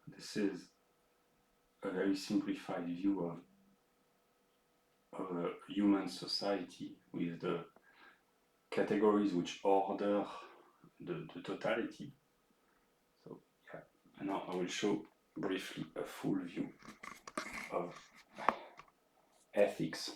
This is a very simplified view of a human society with the categories which order the totality. So yeah, and now I will show briefly a full view of ethics.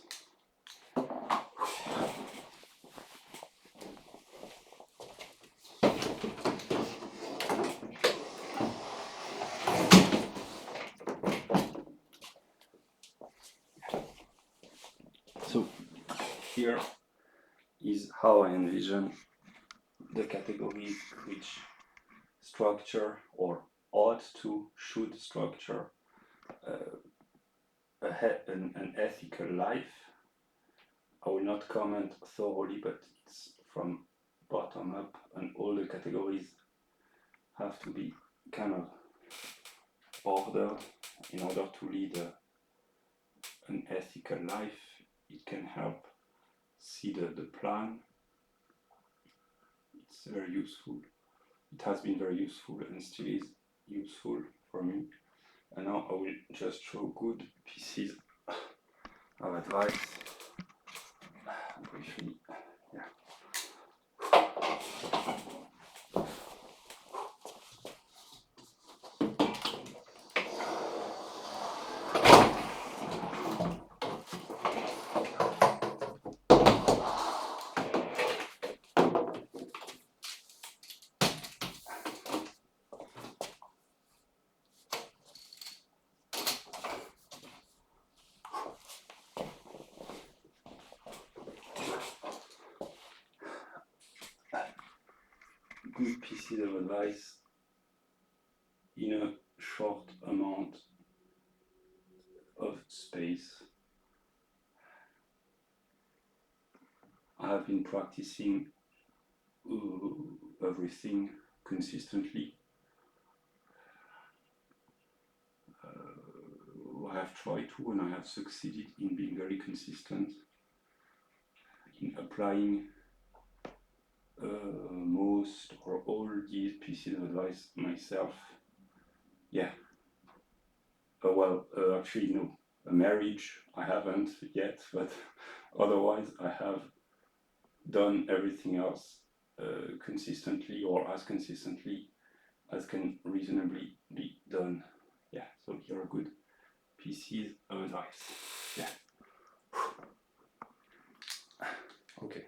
So here is how I envision the categories which structure or ought to, should structure an ethical life. I will not comment thoroughly, but it's from bottom up, and all the categories have to be kind of ordered in order to lead an ethical life. It can help see the plan. It's very useful. It has been very useful and still is useful for me. And now I will just show good pieces of advice briefly. Yeah. Good pieces of advice in a short amount of space. I have been practicing everything consistently. I have tried to, and I have succeeded in being very consistent in applying most or all these pieces of advice myself. Yeah. Actually, no. A marriage, I haven't yet, but otherwise, I have done everything else consistently, or as consistently as can reasonably be done. Yeah, so here are good pieces of advice. Yeah. Okay.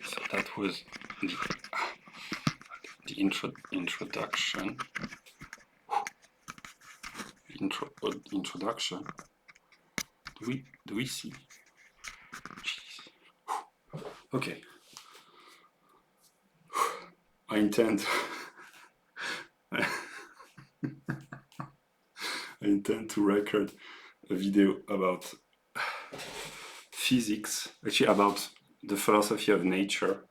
So that was the introduction. Introduction. Do we see? Jeez. Okay. I intend. I intend to record a video about physics, actually about the philosophy of nature.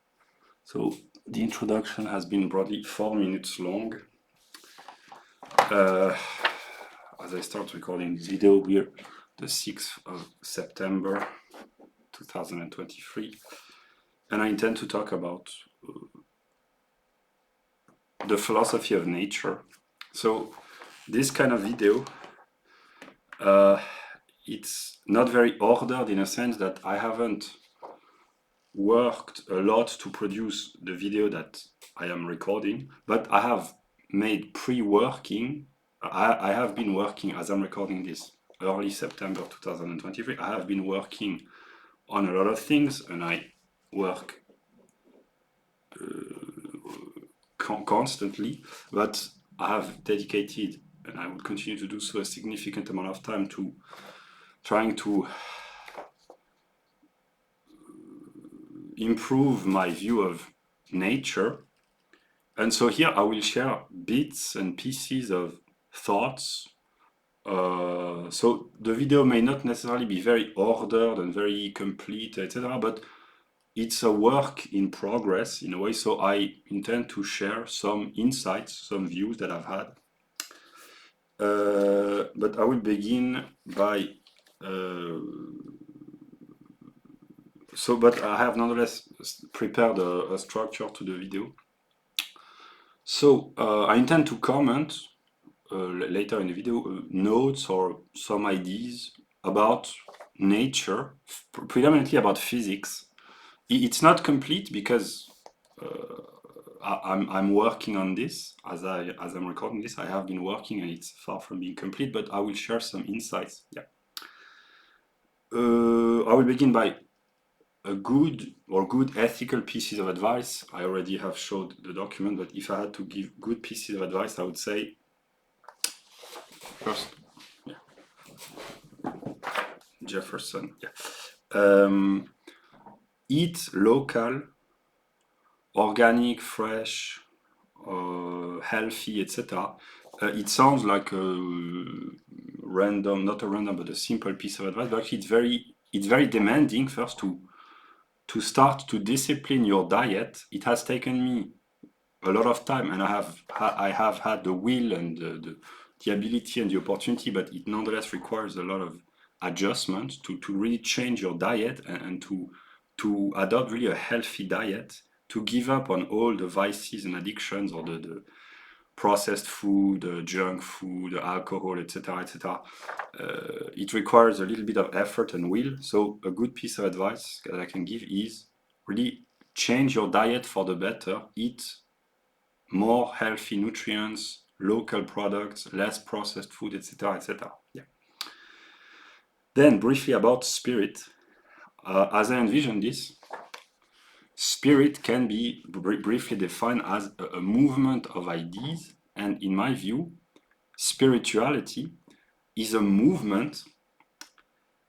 So the introduction has been broadly 4 minutes long. As I start recording this video, we're the 6th of September 2023, and I intend to talk about the philosophy of nature. So this kind of video, it's not very ordered in a sense that I haven't worked a lot to produce the video that I am recording, but I have made pre-working. I have been working, as I'm recording this, early September 2023. I have been working on a lot of things, and I work constantly, but I have dedicated, and I will continue to do so, a significant amount of time to trying to improve my view of nature. And so here I will share bits and pieces of thoughts. So the video may not necessarily be very ordered and very complete, etc., but it's a work in progress in a way, so I intend to share some insights, some views that I've had. But I will begin by but I have nonetheless prepared a structure to the video. So I intend to comment later in the video notes or some ideas about nature, predominantly about physics. It's not complete because I'm working on this as I'm recording this. I have been working and it's far from being complete, but I will share some insights. Yeah. I will begin by a good ethical pieces of advice. I already have showed the document, but if I had to give good pieces of advice, I would say first, Jefferson. Eat local, organic, fresh, healthy, etc. It sounds like a random, not a random, but a simple piece of advice. But actually, it's very demanding. First, to start to discipline your diet. It has taken me a lot of time, and I have had the will and the ability and the opportunity, but it nonetheless requires a lot of adjustment to really change your diet and to adopt really a healthy diet, to give up on all the vices and addictions or the processed food, junk food, alcohol, etc., etc. It requires a little bit of effort and will. So a good piece of advice that I can give is really change your diet for the better. Eat more healthy nutrients, local products, less processed food, etc., etc. Yeah. Then briefly about spirit. As I envision this, spirit can be briefly defined as a movement of ideas, and in my view, spirituality is a movement,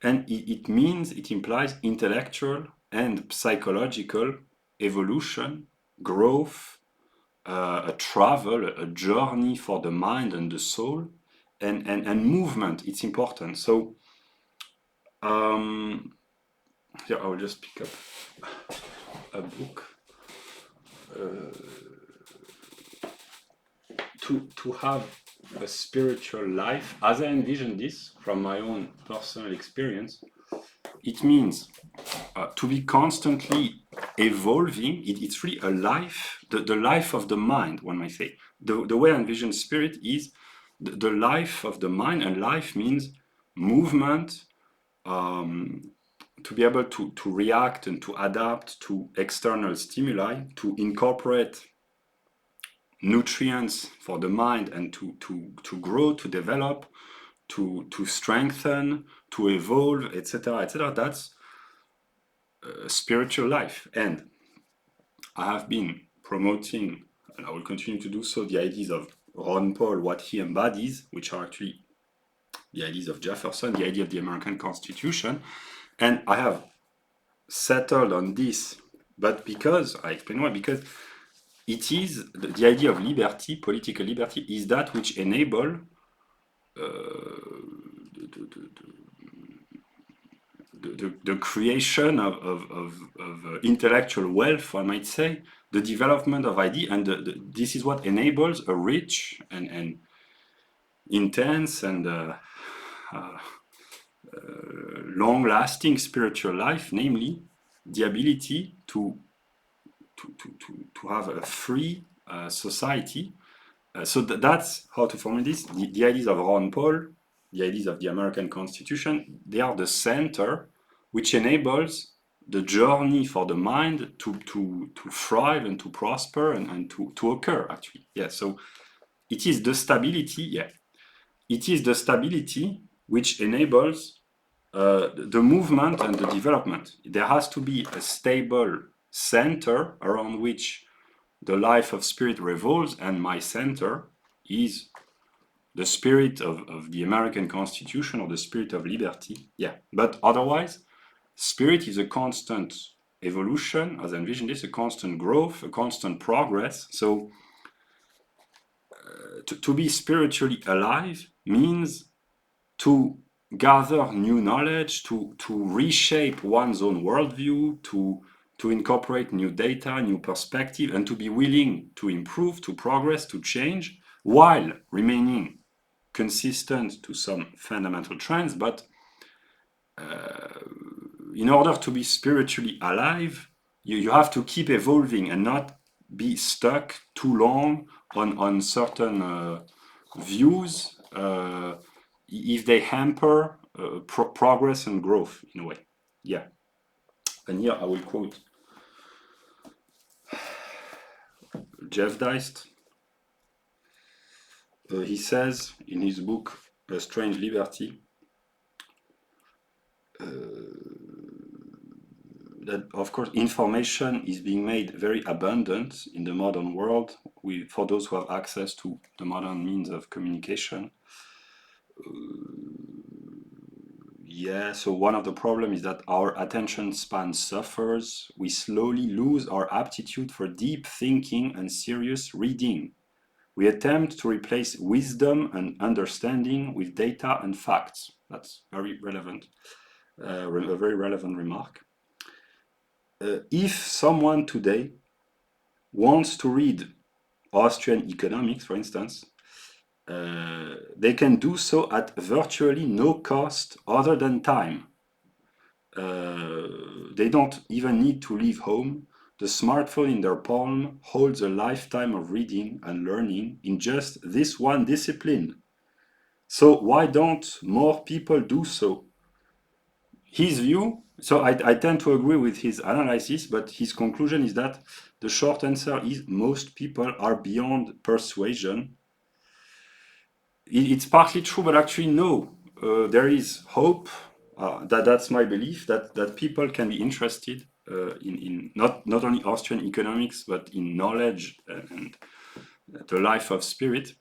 and it implies intellectual and psychological evolution, growth, a travel, a journey for the mind and the soul, and movement. It's important. So here I will just pick up a book. To have a spiritual life, as I envision this from my own personal experience, it means to be constantly evolving. It's really a life, the life of the mind, one might say. The way I envision spirit is the life of the mind, and life means movement, to be able to react and to adapt to external stimuli, to incorporate nutrients for the mind and to grow, to develop, to strengthen, to evolve, etc., etc. That's spiritual life. And I have been promoting, and I will continue to do so, the ideas of Ron Paul, what he embodies, which are actually the ideas of Jefferson, the idea of the American Constitution. And I have settled on this, but because, I explain why, because it is the idea of liberty, political liberty, is that which enable the creation of intellectual wealth, one might say, the development of ideas, and this is what enables a rich and intense and long-lasting spiritual life, namely the ability to have a free society. So that's how to formulate this. The ideas of Ron Paul, the ideas of the American Constitution, they are the center which enables the journey for the mind to thrive and to prosper and to occur, actually. Yeah, so it is the stability, yeah. It is the stability which enables the movement and the development. There has to be a stable center around which the life of spirit revolves, and my center is the spirit of the American Constitution, or the spirit of liberty. Yeah, but otherwise, spirit is a constant evolution, as I envision this, a constant growth, a constant progress. So to be spiritually alive means to gather new knowledge, to reshape one's own worldview, to to incorporate new data, new perspective, and to be willing to improve, to progress, to change, while remaining consistent to some fundamental trends. But in order to be spiritually alive, you have to keep evolving and not be stuck too long on certain views if they hamper progress and growth in a way. Yeah. And here I will quote Jeff Deist. He says in his book A Strange Liberty that, of course, information is being made very abundant in the modern world for those who have access to the modern means of communication. Yeah, so one of the problems is that our attention span suffers. We slowly lose our aptitude for deep thinking and serious reading. We attempt to replace wisdom and understanding with data and facts. That's very relevant, a very relevant remark. If someone today wants to read Austrian economics, for instance, they can do so at virtually no cost other than time. They don't even need to leave home. The smartphone in their palm holds a lifetime of reading and learning in just this one discipline. So why don't more people do so? His view, so I tend to agree with his analysis, but his conclusion is that the short answer is most people are beyond persuasion. It's partly true, but actually no. There is hope. That's my belief that people can be interested in not only Austrian economics but in knowledge and the life of spirit.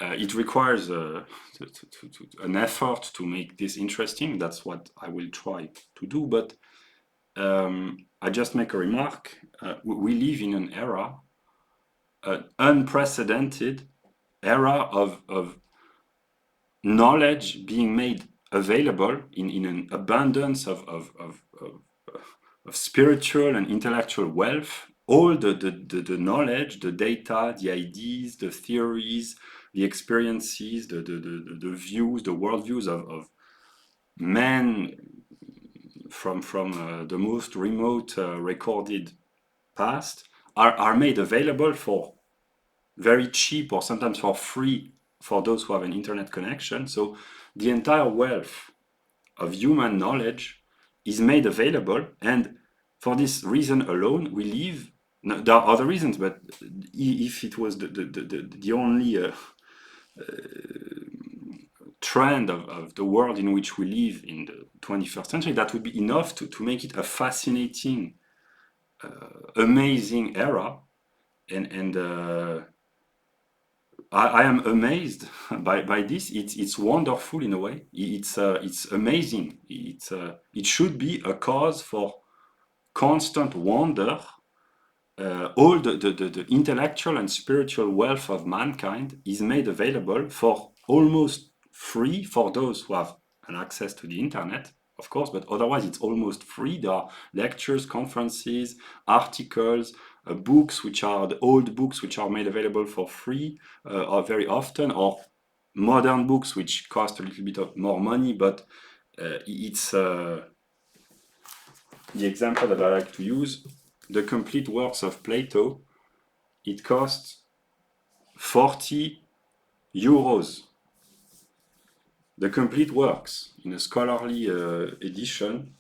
It requires an effort to make this interesting. That's what I will try to do. But I just make a remark. We live in an era, an unprecedented era of knowledge being made available in an abundance of spiritual and intellectual wealth. All the knowledge, the data, the ideas, the theories, the experiences, the views, the worldviews of men from the most remote recorded past are made available for very cheap or sometimes for free for those who have an internet connection. So the entire wealth of human knowledge is made available, and for this reason alone, we live. No, there are other reasons, but if it was the only trend of the world in which we live in the 21st century, that would be enough to make it a fascinating, amazing era. And I am amazed by this. It's wonderful in a way. It's amazing. It should be a cause for constant wonder. All the intellectual and spiritual wealth of mankind is made available for almost free for those who have an access to the internet, of course, but otherwise it's almost free. There are lectures, conferences, articles, books, which are the old books, which are made available for free or very often, or modern books, which cost a little bit of more money, but it's the example that I like to use. The complete works of Plato, it costs 40 euros. The complete works in a scholarly edition.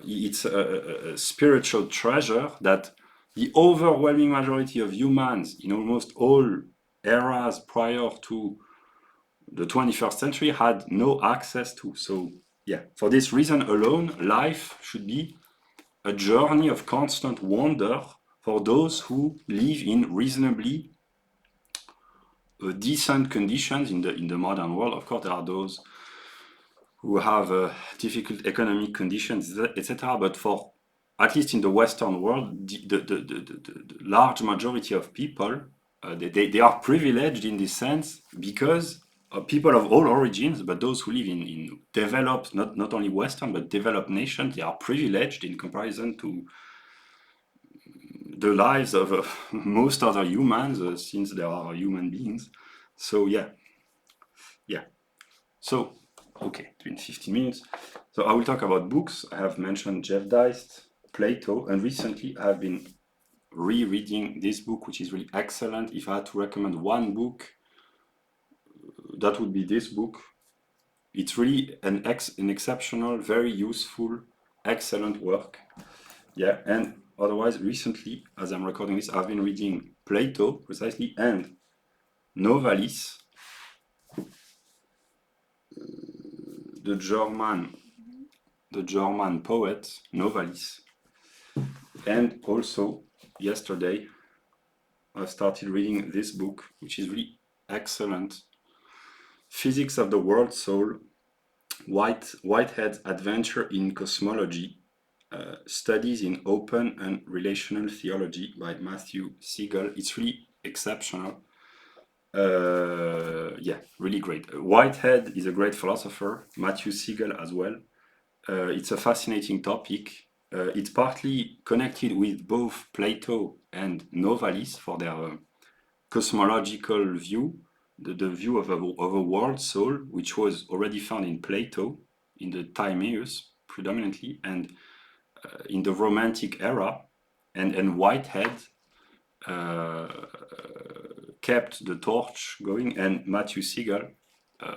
It's a spiritual treasure that the overwhelming majority of humans in almost all eras prior to the 21st century had no access to. So yeah, for this reason alone, life should be a journey of constant wonder for those who live in reasonably decent conditions in the modern world. Of course, there are those who have difficult economic conditions, etc. But for at least in the Western world, the large majority of people they are privileged in this sense because people of all origins, but those who live in developed, not only Western, but developed nations, they are privileged in comparison to the lives of most other humans, since they are human beings. So yeah. So, okay, it's been 15 minutes. So I will talk about books. I have mentioned Jeff Deist, Plato, and recently I have been rereading this book, which is really excellent. If I had to recommend one book, that would be this book. It's really an exceptional, very useful, excellent work. Yeah, and otherwise, recently, as I'm recording this, I've been reading Plato, precisely, and Novalis, the German poet, Novalis. And also, yesterday, I started reading this book, which is really excellent. Physics of the World Soul, Whitehead's Adventure in Cosmology, Studies in Open and Relational Theology by Matthew Siegel. It's really exceptional. Yeah, really great. Whitehead is a great philosopher, Matthew Siegel as well. It's a fascinating topic. It's partly connected with both Plato and Novalis for their cosmological view, the view of a world soul, which was already found in Plato, in the Timaeus predominantly, and in the Romantic era, and Whitehead kept the torch going, and Matthew Siegel,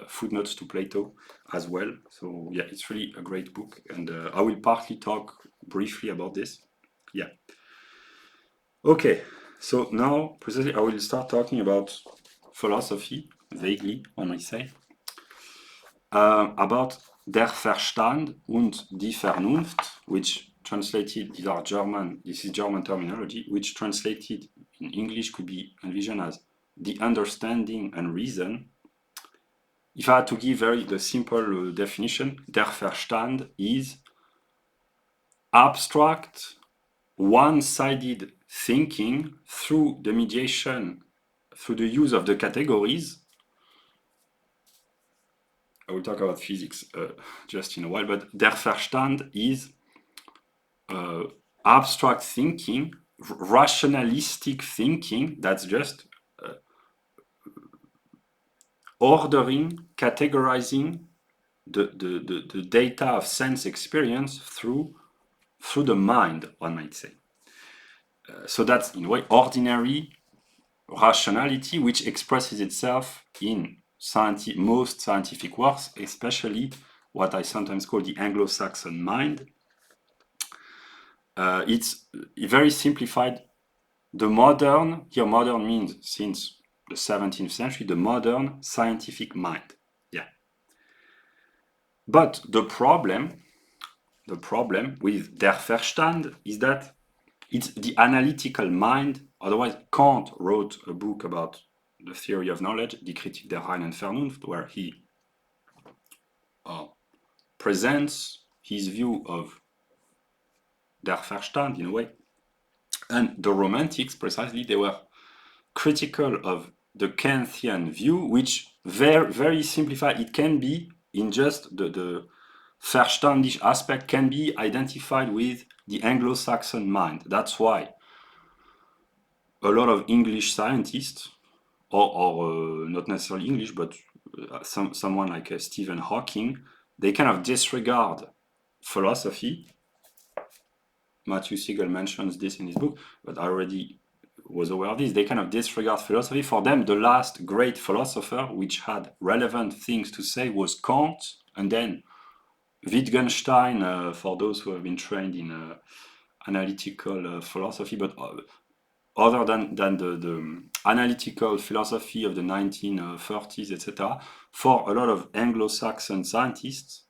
footnotes to Plato as well. So yeah, it's really a great book, and I will partly talk briefly about this. Yeah. Okay, so now precisely I will start talking about philosophy, vaguely, one might say, about der Verstand und die Vernunft, which translated, this is German terminology, which translated in English could be envisioned as the understanding and reason. If I had to give the simple definition, der Verstand is abstract, one-sided thinking through the mediation, through the use of the categories. I will talk about physics just in a while, but der Verstand is abstract thinking, rationalistic thinking, that's just ordering, categorizing the data of sense experience through the mind, one might say. So that's, in a way, ordinary rationality, which expresses itself in most scientific works, especially what I sometimes call the Anglo-Saxon mind. It's very simplified. The modern, here modern means since the 17th century, the modern scientific mind. Yeah. But the problem with der Verstand is that it's the analytical mind. Otherwise, Kant wrote a book about the theory of knowledge, Die Kritik der reinen Vernunft, where he presents his view of der Verstand in a way. And the Romantics, precisely, they were critical of the Kantian view, which very, very simplified. It can be in just the Verstandisch aspect can be identified with the Anglo-Saxon mind. That's why a lot of English scientists, or not necessarily English, but someone like Stephen Hawking, they kind of disregard philosophy. Matthew Siegel mentions this in his book, but I already was aware of this. They kind of disregard philosophy. For them, the last great philosopher which had relevant things to say was Kant, and then Wittgenstein, for those who have been trained in analytical philosophy, but other than the analytical philosophy of the 1930s, etc., for a lot of Anglo-Saxon scientists,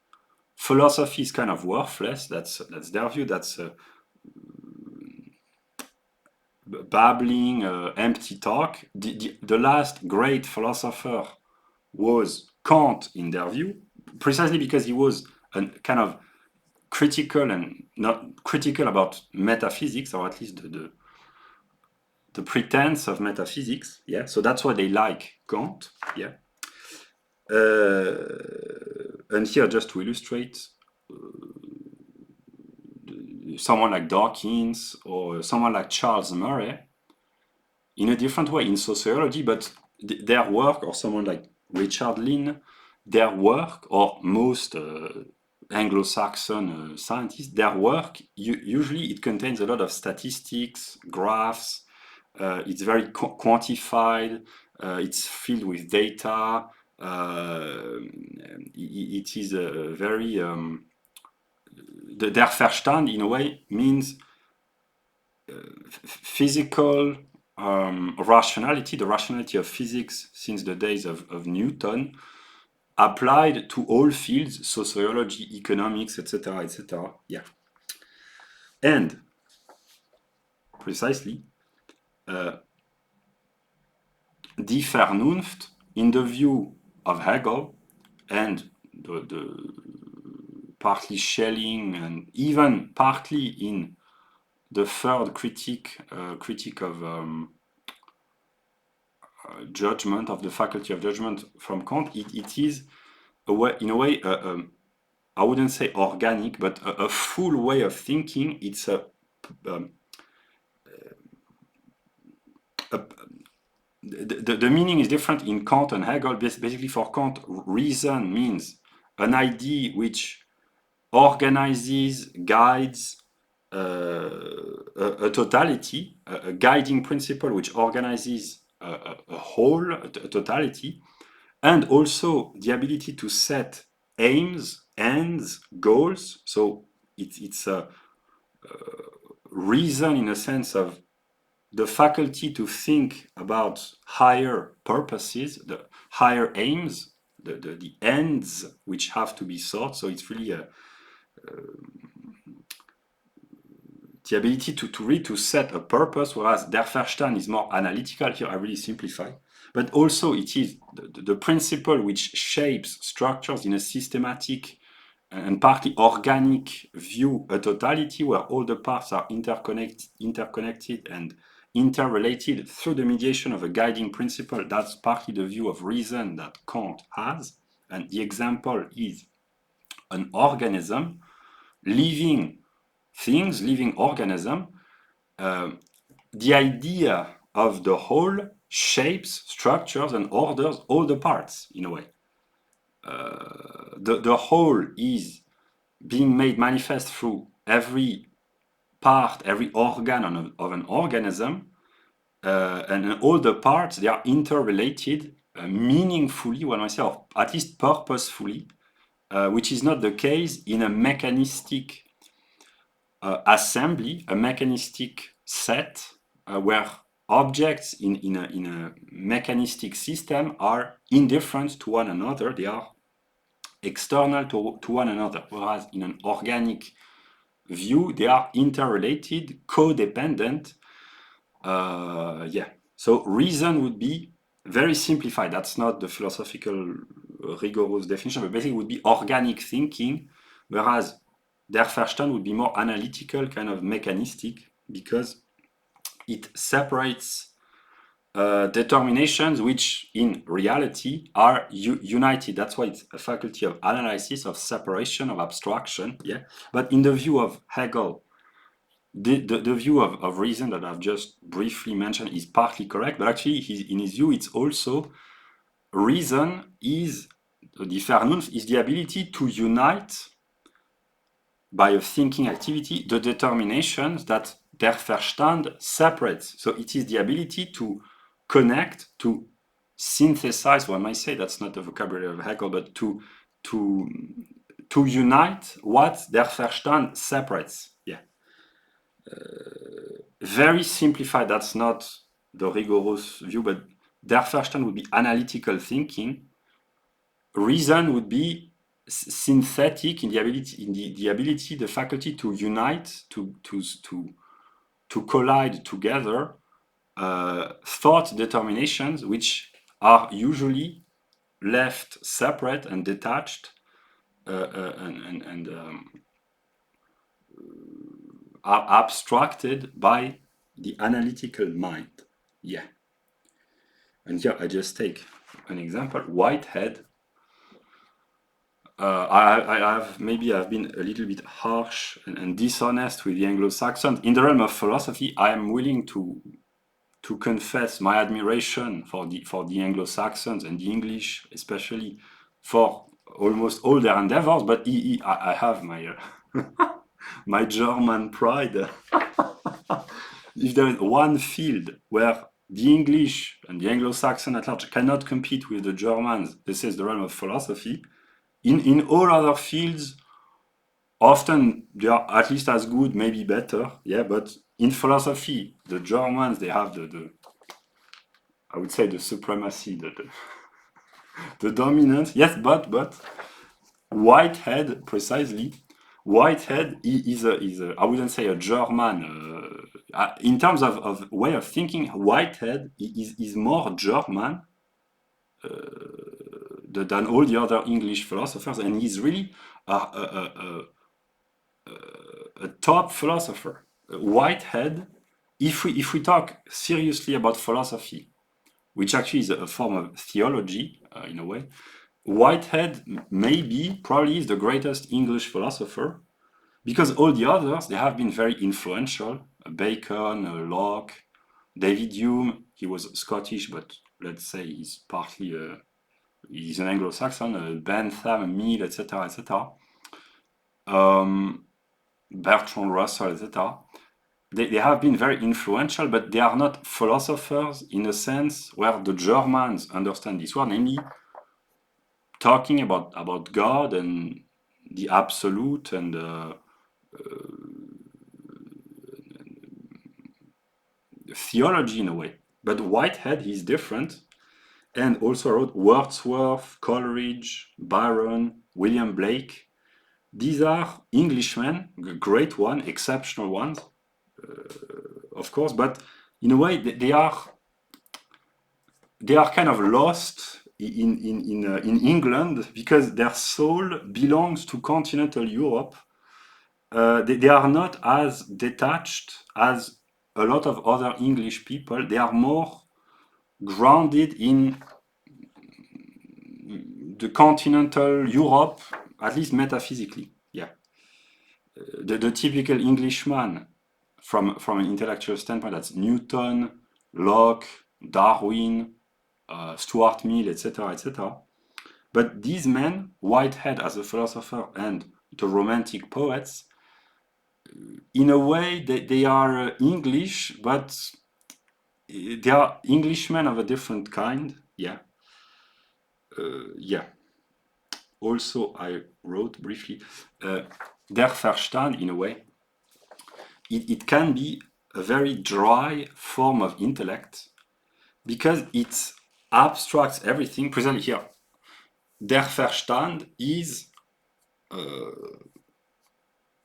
philosophy is kind of worthless. That's their view. That's babbling, empty talk. The last great philosopher was Kant in their view, precisely because he was kind of critical and not critical about metaphysics, or at least the pretense of metaphysics. Yeah, so that's why they like Kant. Yeah, And here, just to illustrate, someone like Dawkins or someone like Charles Murray, in a different way in sociology, but their work, or someone like Richard Lynn, their work, or most Anglo-Saxon scientists, their work, usually it contains a lot of statistics, graphs, it's very quantified, it's filled with data, it is a very, der Verstand in a way means physical rationality, the rationality of physics since the days of Newton, applied to all fields, sociology, economics, etc., etc. Yeah. And precisely, die Vernunft, in the view of Hegel, and the partly Schelling, and even partly in the third critique of judgment, of the faculty of judgment from Kant, it is a way, in a way, I wouldn't say organic, but a full way of thinking. It's the meaning is different in Kant and Hegel. Basically, for Kant, reason means an idea which organizes, guides a totality, a guiding principle which organizes a whole, a totality, and also the ability to set aims, ends, goals. So it's a reason in a sense of the faculty to think about higher purposes, the higher aims, the ends which have to be sought. So it's really the ability to set a purpose, whereas Der Verstand is more analytical. Here I really simplify. But also it is the principle which shapes structures in a systematic and partly organic view, a totality where all the parts are interconnected and interrelated through the mediation of a guiding principle. That's partly the view of reason that Kant has. And the example is an organism, living things, living organism. The idea of the whole shapes, structures, and orders all the parts in a way. The whole is being made manifest through every part, every organ of an organism, and all the parts, they are interrelated meaningfully, one might say, or at least purposefully, which is not the case in a mechanistic assembly, a mechanistic set, where objects in a mechanistic system are indifferent to one another, they are external to one another, whereas in an organic view, they are interrelated, codependent. Yeah. So reason would be very simplified. That's not the philosophical rigorous definition, but basically it would be organic thinking, whereas Der Verstand would be more analytical, kind of mechanistic, because it separates determinations which in reality are united. That's why it's a faculty of analysis, of separation, of abstraction. Yeah. But in the view of Hegel, the view of reason that I've just briefly mentioned is partly correct, but actually in his view, it's also reason is, the Vernunft is the ability to unite by a thinking activity the determinations that Der Verstand separates. So it is the ability to connect, to synthesize, one might say, that's not the vocabulary of Hegel, but to unite what Der Verstand separates. Yeah. Very simplified, that's not the rigorous view, but Der Verstand would be analytical thinking. Reason would be synthetic in the ability, the faculty to unite, to collide together thought determinations which are usually left separate and detached and are abstracted by the analytical mind. Yeah. And here I just take an example. Whitehead I've been a little bit harsh and dishonest with the Anglo-Saxons. In the realm of philosophy, I am willing to confess my admiration for the Anglo-Saxons and the English, especially for almost all their endeavors. But I have my my German pride. If there is one field where the English and the Anglo-Saxon at large cannot compete with the Germans, this is the realm of philosophy. In all other fields, often they are at least as good, maybe better. Yeah, but in philosophy, the Germans, they have the I would say the supremacy, the dominance. Yes, but Whitehead precisely. Whitehead is a I wouldn't say a German. In terms of way of thinking, Whitehead is more German than all the other English philosophers, and he's really a top philosopher. Whitehead, if we talk seriously about philosophy, which actually is a form of theology in a way, Whitehead probably is the greatest English philosopher, because all the others, they have been very influential. Bacon, Locke, David Hume, he was Scottish, but let's say he's partly he's an Anglo-Saxon, Bentham, Mill, etc., etc. Bertrand Russell, etc. They have been very influential, but they are not philosophers in a sense where the Germans understand this word, namely talking about God and the absolute and theology in a way. But Whitehead is different, and also wrote Wordsworth, Coleridge, Byron, William Blake. These are Englishmen, great ones, exceptional ones, of course, but in a way they are kind of lost in England because their soul belongs to continental Europe. They are not as detached as a lot of other English people. They are more grounded in the continental Europe, at least metaphysically. Yeah, the typical Englishman from an intellectual standpoint, that's Newton, Locke, Darwin, Stuart Mill, etc., etc. But these men, Whitehead as a philosopher and the Romantic poets, in a way they are English, but they are Englishmen of a different kind. Yeah. Yeah. Also, I wrote briefly, Der Verstand, in a way, it can be a very dry form of intellect because it abstracts everything. Precisely here, Der Verstand is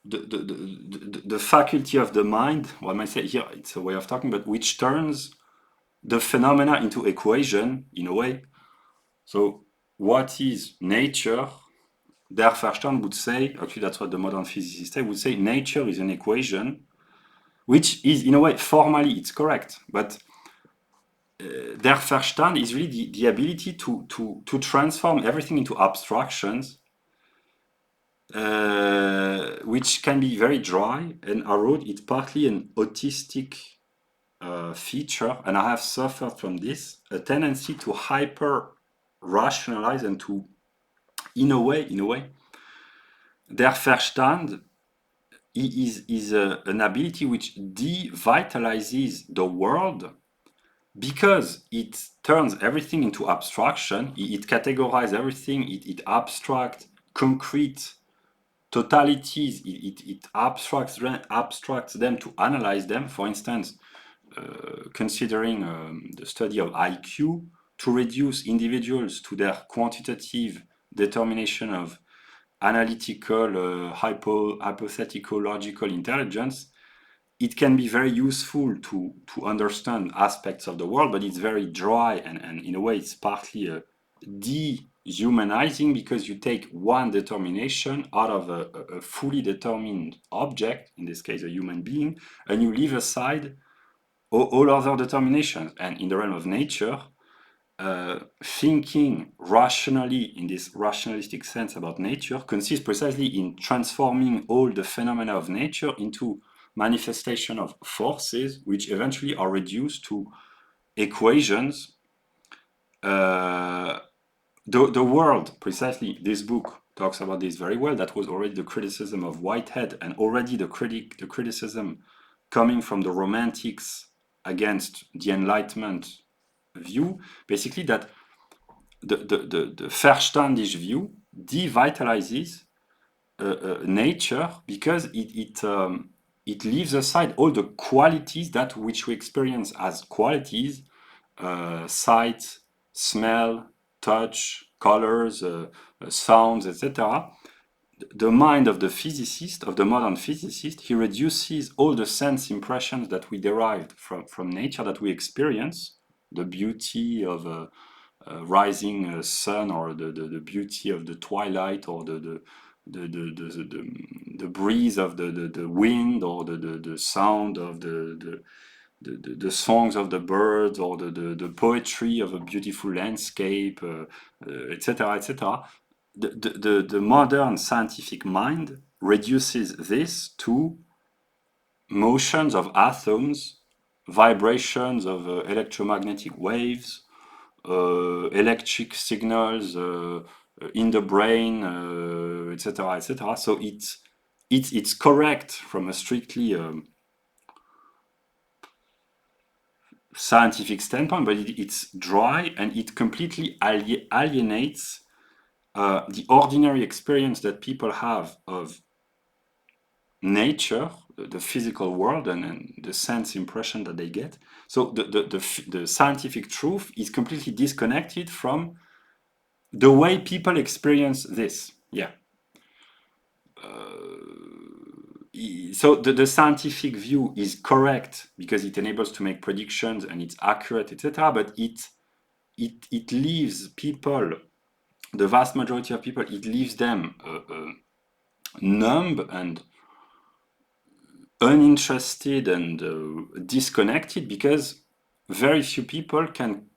the faculty of the mind. What I say here, it's a way of talking, but which turns the phenomena into equation in a way. So, what is nature? Der Verstand would say, actually, that's what the modern physicists say, would say nature is an equation, which is, in a way, formally it's correct, but Der Verstand is really the ability to transform everything into abstractions, which can be very dry. And I wrote it's partly an autistic feature, and I have suffered from this, a tendency to hyper rationalize and to, in a way, Der Verstand is an ability which devitalizes the world because it turns everything into abstraction. It categorizes everything. It abstracts concrete totalities. It abstracts them to analyze them. For instance, considering the study of IQ, to reduce individuals to their quantitative determination of analytical, hypothetical, logical intelligence, it can be very useful to understand aspects of the world, but it's very dry and in a way it's partly dehumanizing because you take one determination out of a fully determined object, in this case a human being, and you leave aside all other determinations. And in the realm of nature, thinking rationally in this rationalistic sense about nature consists precisely in transforming all the phenomena of nature into manifestation of forces, which eventually are reduced to equations. The world, precisely, this book talks about this very well. That was already the criticism of Whitehead, and already the criticism coming from the Romantics against the Enlightenment view, basically that the Verstandish view devitalizes nature because it leaves aside all the qualities that which we experience as qualities, sight, smell, touch, colors, sounds, etc. The mind of the physicist, of the modern physicist, he reduces all the sense impressions that we derived from nature, that we experience, the beauty of a rising sun, or the beauty of the twilight, or the breeze of the wind, or the sound of the songs of the birds, or the poetry of a beautiful landscape, etc., etc. The modern scientific mind reduces this to motions of atoms, vibrations of electromagnetic waves, electric signals in the brain, etc., etc. So it's correct from a strictly scientific standpoint, but it's dry, and it completely alienates the ordinary experience that people have of nature, the physical world, and the sense impression that they get. So the scientific truth is completely disconnected from the way people experience this. Yeah. So the scientific view is correct because it enables to make predictions and it's accurate, etc. But it leaves people, the vast majority of people, it leaves them numb and uninterested and disconnected, because very few people can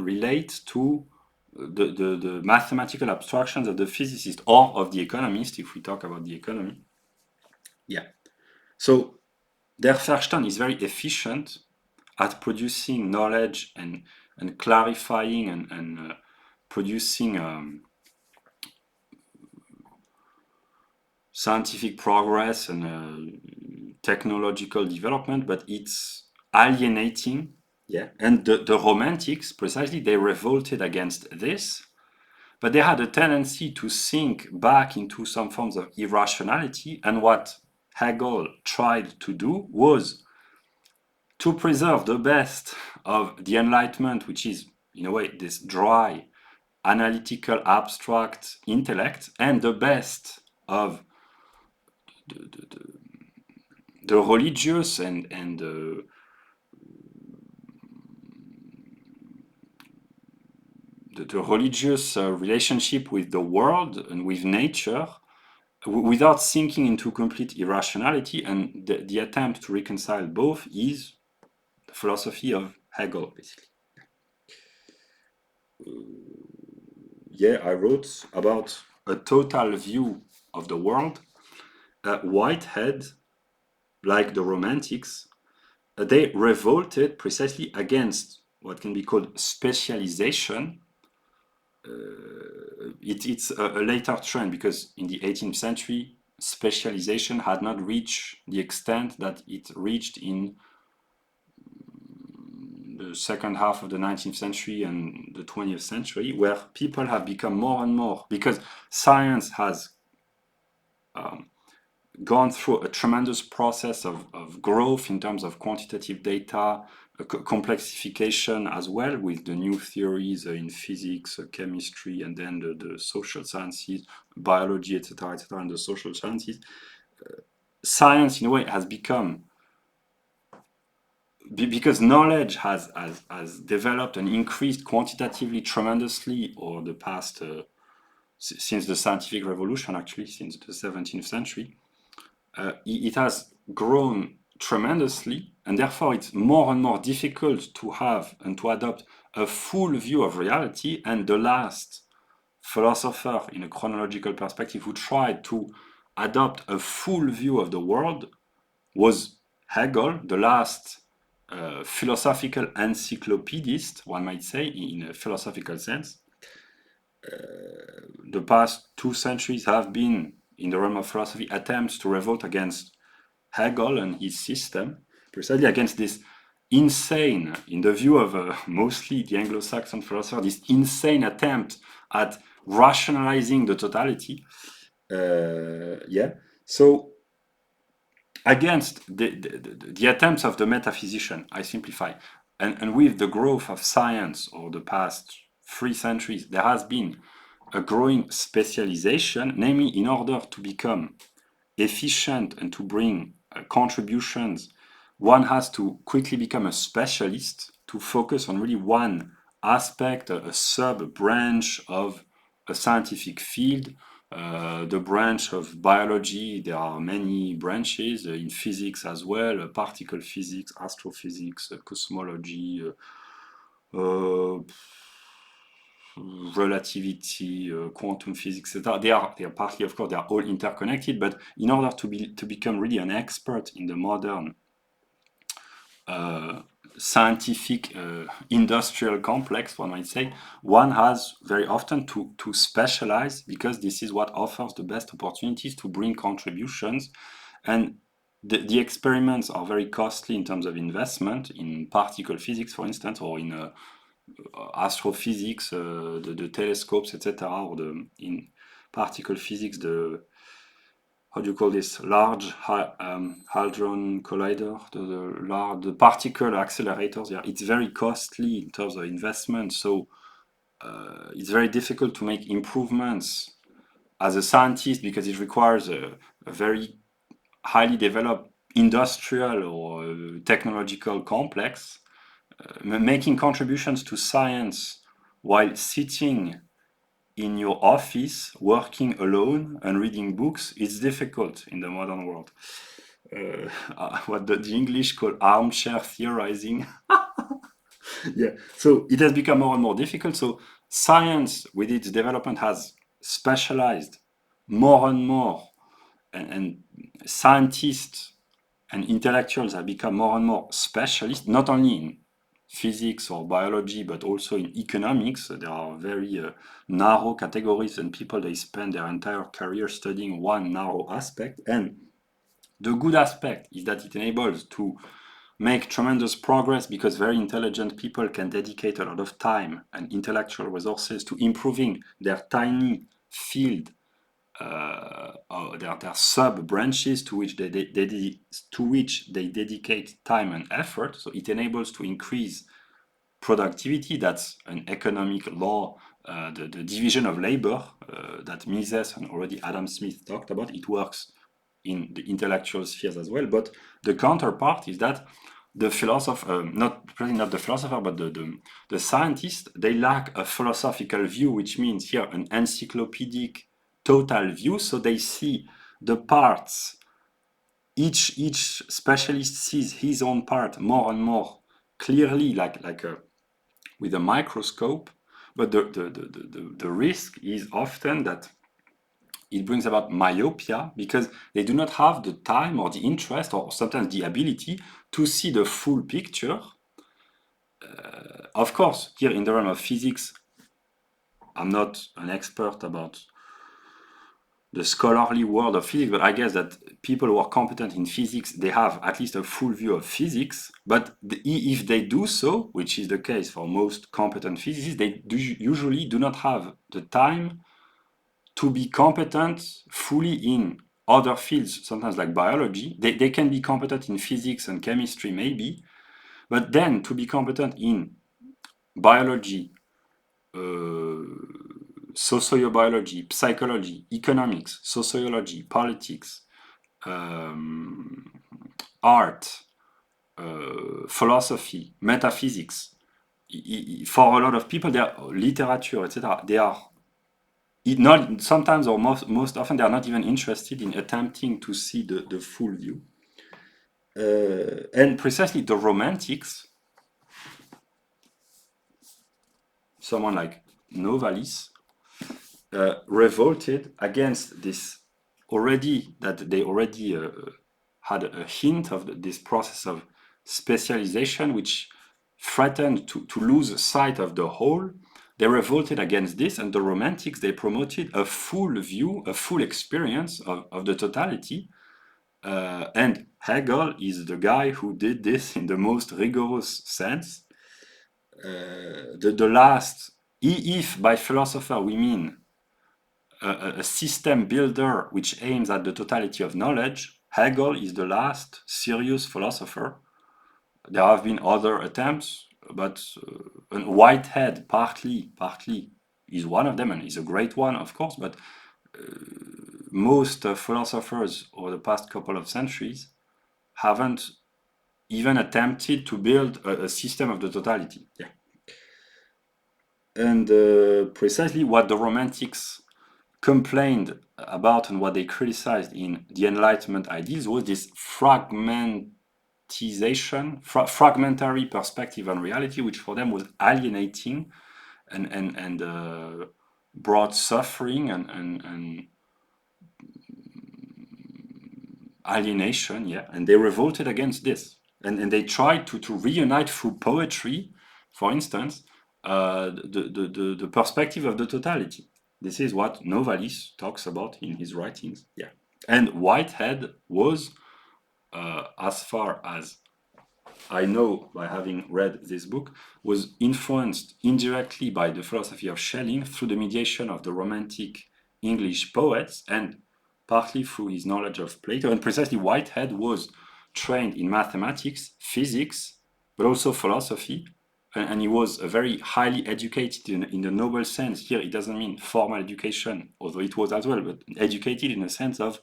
relate to the mathematical abstractions of the physicist or of the economist, if we talk about the economy. Yeah. So their Verstand is very efficient at producing knowledge and clarifying and producing scientific progress and technological development, but it's alienating. Yeah. And the Romantics, precisely, they revolted against this, but they had a tendency to sink back into some forms of irrationality. And what Hegel tried to do was to preserve the best of the Enlightenment, which is, in a way, this dry, analytical, abstract intellect, and the best of the religious and the religious relationship with the world and with nature, without sinking into complete irrationality. And the attempt to reconcile both is the philosophy of Hegel, basically. Yeah, I wrote about a total view of the world. Whitehead, like the Romantics, they revolted precisely against what can be called specialization. It's a later trend, because in the 18th century, specialization had not reached the extent that it reached in the second half of the 19th century and the 20th century, where people have become more and more, because science has gone through a tremendous process of growth in terms of quantitative data, complexification as well, with the new theories in physics, chemistry, and then the social sciences, biology, etc., etc., and the social sciences. Science, in a way, has become, because knowledge has developed and increased quantitatively tremendously over the past, since the scientific revolution, actually, since the 17th century. It has grown tremendously, and therefore it's more and more difficult to have and to adopt a full view of reality. And the last philosopher in a chronological perspective who tried to adopt a full view of the world was Hegel, the last philosophical encyclopedist, one might say, in a philosophical sense. The past 2 centuries have been, in the realm of philosophy, attempts to revolt against Hegel and his system, precisely against this insane, in the view of mostly the Anglo-Saxon philosopher, this insane attempt at rationalizing the totality. So against the attempts of the metaphysician, I simplify, and with the growth of science over the past 3 centuries, there has been a growing specialization, namely in order to become efficient and to bring contributions, one has to quickly become a specialist to focus on really one aspect, a sub-branch of a scientific field. The branch of biology, there are many branches in physics as well, particle physics, astrophysics, cosmology, relativity, quantum physics, etc. They are partly, of course, they are all interconnected. But in order to become really an expert in the modern scientific industrial complex, one might say, one has very often to specialize, because this is what offers the best opportunities to bring contributions. And the experiments are very costly in terms of investment in particle physics, for instance, or in astrophysics, the telescopes, etc., or in particle physics, how do you call this, large hadron collider, the particle accelerators. Yeah, it's very costly in terms of investment, so it's very difficult to make improvements as a scientist, because it requires a very highly developed industrial or technological complex. Making contributions to science while sitting in your office, working alone and reading books, is difficult in the modern world. What the English call armchair theorizing. Yeah, so it has become more and more difficult. So science, with its development, has specialized more and more, and scientists and intellectuals have become more and more specialists, not only in physics or biology, but also in economics. There are very narrow categories, and people, they spend their entire career studying one narrow aspect. And the good aspect is that it enables to make tremendous progress, because very intelligent people can dedicate a lot of time and intellectual resources to improving their tiny field, their sub branches to which they dedicate time and effort. So it enables to increase productivity. That's an economic law, the division of labor that Mises and already Adam Smith talked about. It works in the intellectual spheres as well. But the counterpart is that the philosopher, not the philosopher, but the scientist, they lack a philosophical view, which means here an encyclopedic total view. So they see the parts. Each specialist sees his own part more and more clearly, with a microscope. But the risk is often that it brings about myopia, because they do not have the time or the interest, or sometimes the ability, to see the full picture. Of course, here in the realm of physics, I'm not an expert about the scholarly world of physics, but I guess that people who are competent in physics, they have at least a full view of physics. But if they do so, which is the case for most competent physicists, they usually do not have the time to be competent fully in other fields, sometimes like biology. They can be competent in physics and chemistry, maybe, but then to be competent in biology, sociobiology, psychology, economics, sociology, politics, art, philosophy, metaphysics, for a lot of people, they are literature, etc. They are not sometimes, or most often, they are not even interested in attempting to see the full view. And precisely the Romantics, someone like Novalis, revolted against this already, that they already had a hint of this process of specialization, which threatened to lose sight of the whole. They revolted against this, and the Romantics, they promoted a full view, a full experience of the totality. And Hegel is the guy who did this in the most rigorous sense. The last, if by philosopher we mean a system builder which aims at the totality of knowledge, Hegel is the last serious philosopher. There have been other attempts, but Whitehead partly is one of them, and is a great one, of course, but most philosophers over the past couple of centuries haven't even attempted to build a system of the totality. Yeah. And precisely what the Romantics complained about and what they criticized in the Enlightenment ideas was this fragmentary perspective on reality, which for them was alienating and brought suffering and alienation, yeah, and they revolted against this, and they tried to reunite through poetry, for instance, the perspective of the totality. This is what Novalis talks about in his writings, yeah. And Whitehead was, as far as I know by having read this book, was influenced indirectly by the philosophy of Schelling through the mediation of the Romantic English poets and partly through his knowledge of Plato. And precisely Whitehead was trained in mathematics, physics, but also philosophy. And he was a very highly educated in the noble sense. Here, it doesn't mean formal education, although it was as well, but educated in the sense of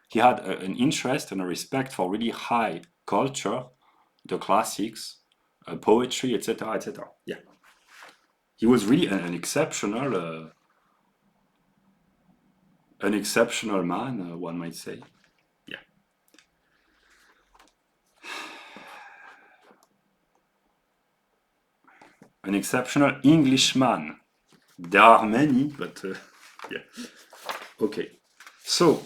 he had an interest and a respect for really high culture, the classics, poetry, etc., etc. Yeah, he was really an exceptional man, one might say. Yeah, an exceptional Englishman. There are many, but yeah. Okay, so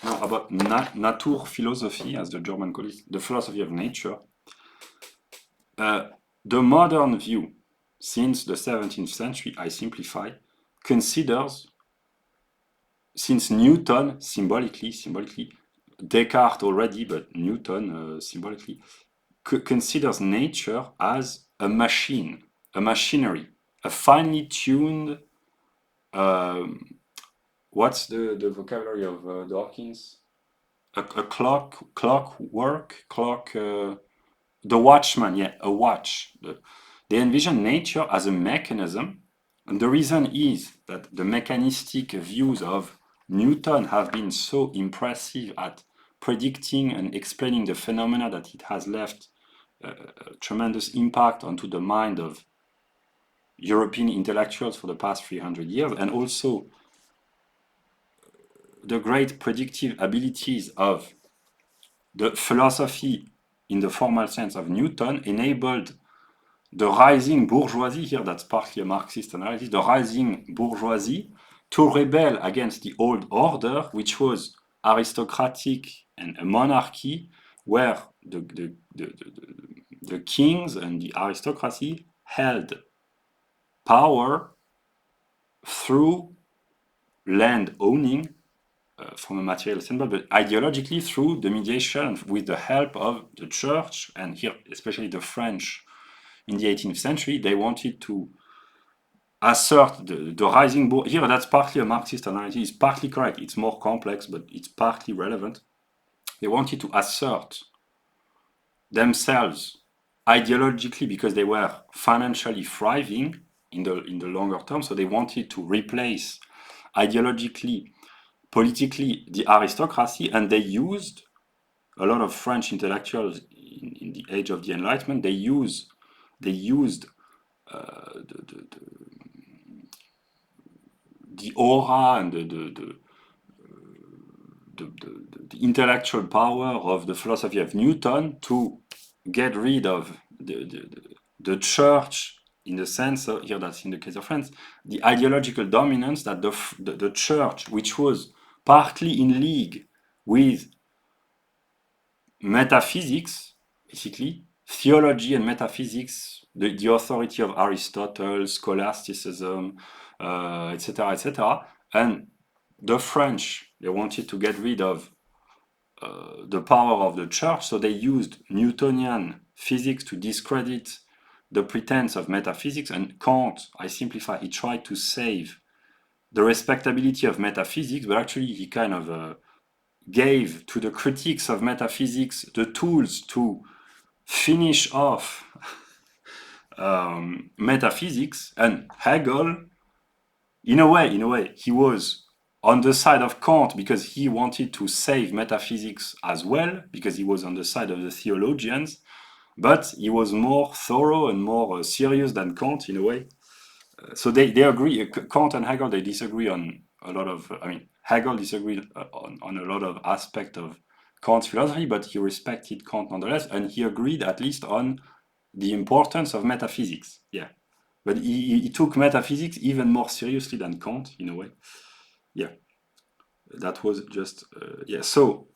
now about Naturphilosophie, as the German call it, the philosophy of nature. The modern view, since the 17th century, I simplify, considers, since Newton symbolically, Descartes already, but Newton symbolically, considers nature as a machine, a machinery, a finely tuned, what's the vocabulary of Dawkins? A clock, the watchman, yeah, a watch. They envision nature as a mechanism, and the reason is that the mechanistic views of Newton have been so impressive at predicting and explaining the phenomena that it has left a tremendous impact onto the mind of European intellectuals for the past 300 years, and also the great predictive abilities of the philosophy in the formal sense of Newton enabled the rising bourgeoisie, here that's partly a Marxist analysis, the rising bourgeoisie to rebel against the old order, which was aristocratic and a monarchy, where the kings and the aristocracy held power through land owning from a material standpoint, but ideologically through the mediation with the help of the church, and here especially the French in the 18th century, they wanted to assert the rising here, that's partly a Marxist analysis, it's partly correct, it's more complex, but it's partly relevant. They wanted to assert themselves ideologically because they were financially thriving in the longer term, so they wanted to replace ideologically, politically, the aristocracy, and they used a lot of French intellectuals in the age of the Enlightenment. They used the aura and the intellectual power of the philosophy of Newton to get rid of the church, in the sense of, here that's in the case of France, the ideological dominance that the church, which was partly in league with metaphysics, basically, theology and metaphysics, the authority of Aristotle, scholasticism, etc., etc., and the French, they wanted to get rid of the power of the church, so they used Newtonian physics to discredit the pretense of metaphysics. And Kant, I simplify, he tried to save the respectability of metaphysics, but actually he kind of gave to the critics of metaphysics the tools to finish off metaphysics. And Hegel, in a way, he was on the side of Kant because he wanted to save metaphysics as well, because he was on the side of the theologians, but he was more thorough and more serious than Kant, in a way. So they agree. Kant and Hegel, they disagree on a lot of, Hegel disagreed on a lot of aspects of Kant's philosophy, but he respected Kant nonetheless, and he agreed at least on the importance of metaphysics. Yeah. But he took metaphysics even more seriously than Kant, in a way. Yeah. That was just, yeah. So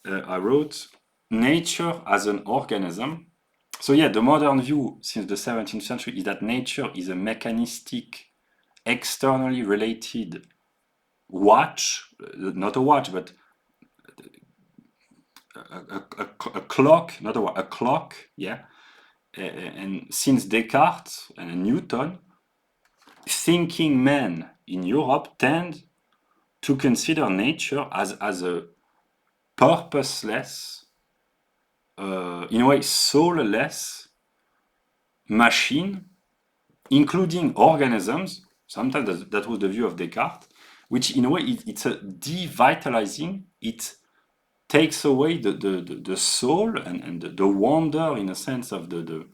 I wrote, nature as an organism. So yeah, the modern view since the 17th century is that nature is a mechanistic, externally related watch, not a watch, but a clock, not a watch, a clock, yeah. And since Descartes and Newton, thinking men in Europe tend to consider nature as a purposeless, in a way, soulless machine, including organisms. Sometimes that was the view of Descartes, which in a way it's a devitalizing. It takes away the soul and the wonder, in a sense, of the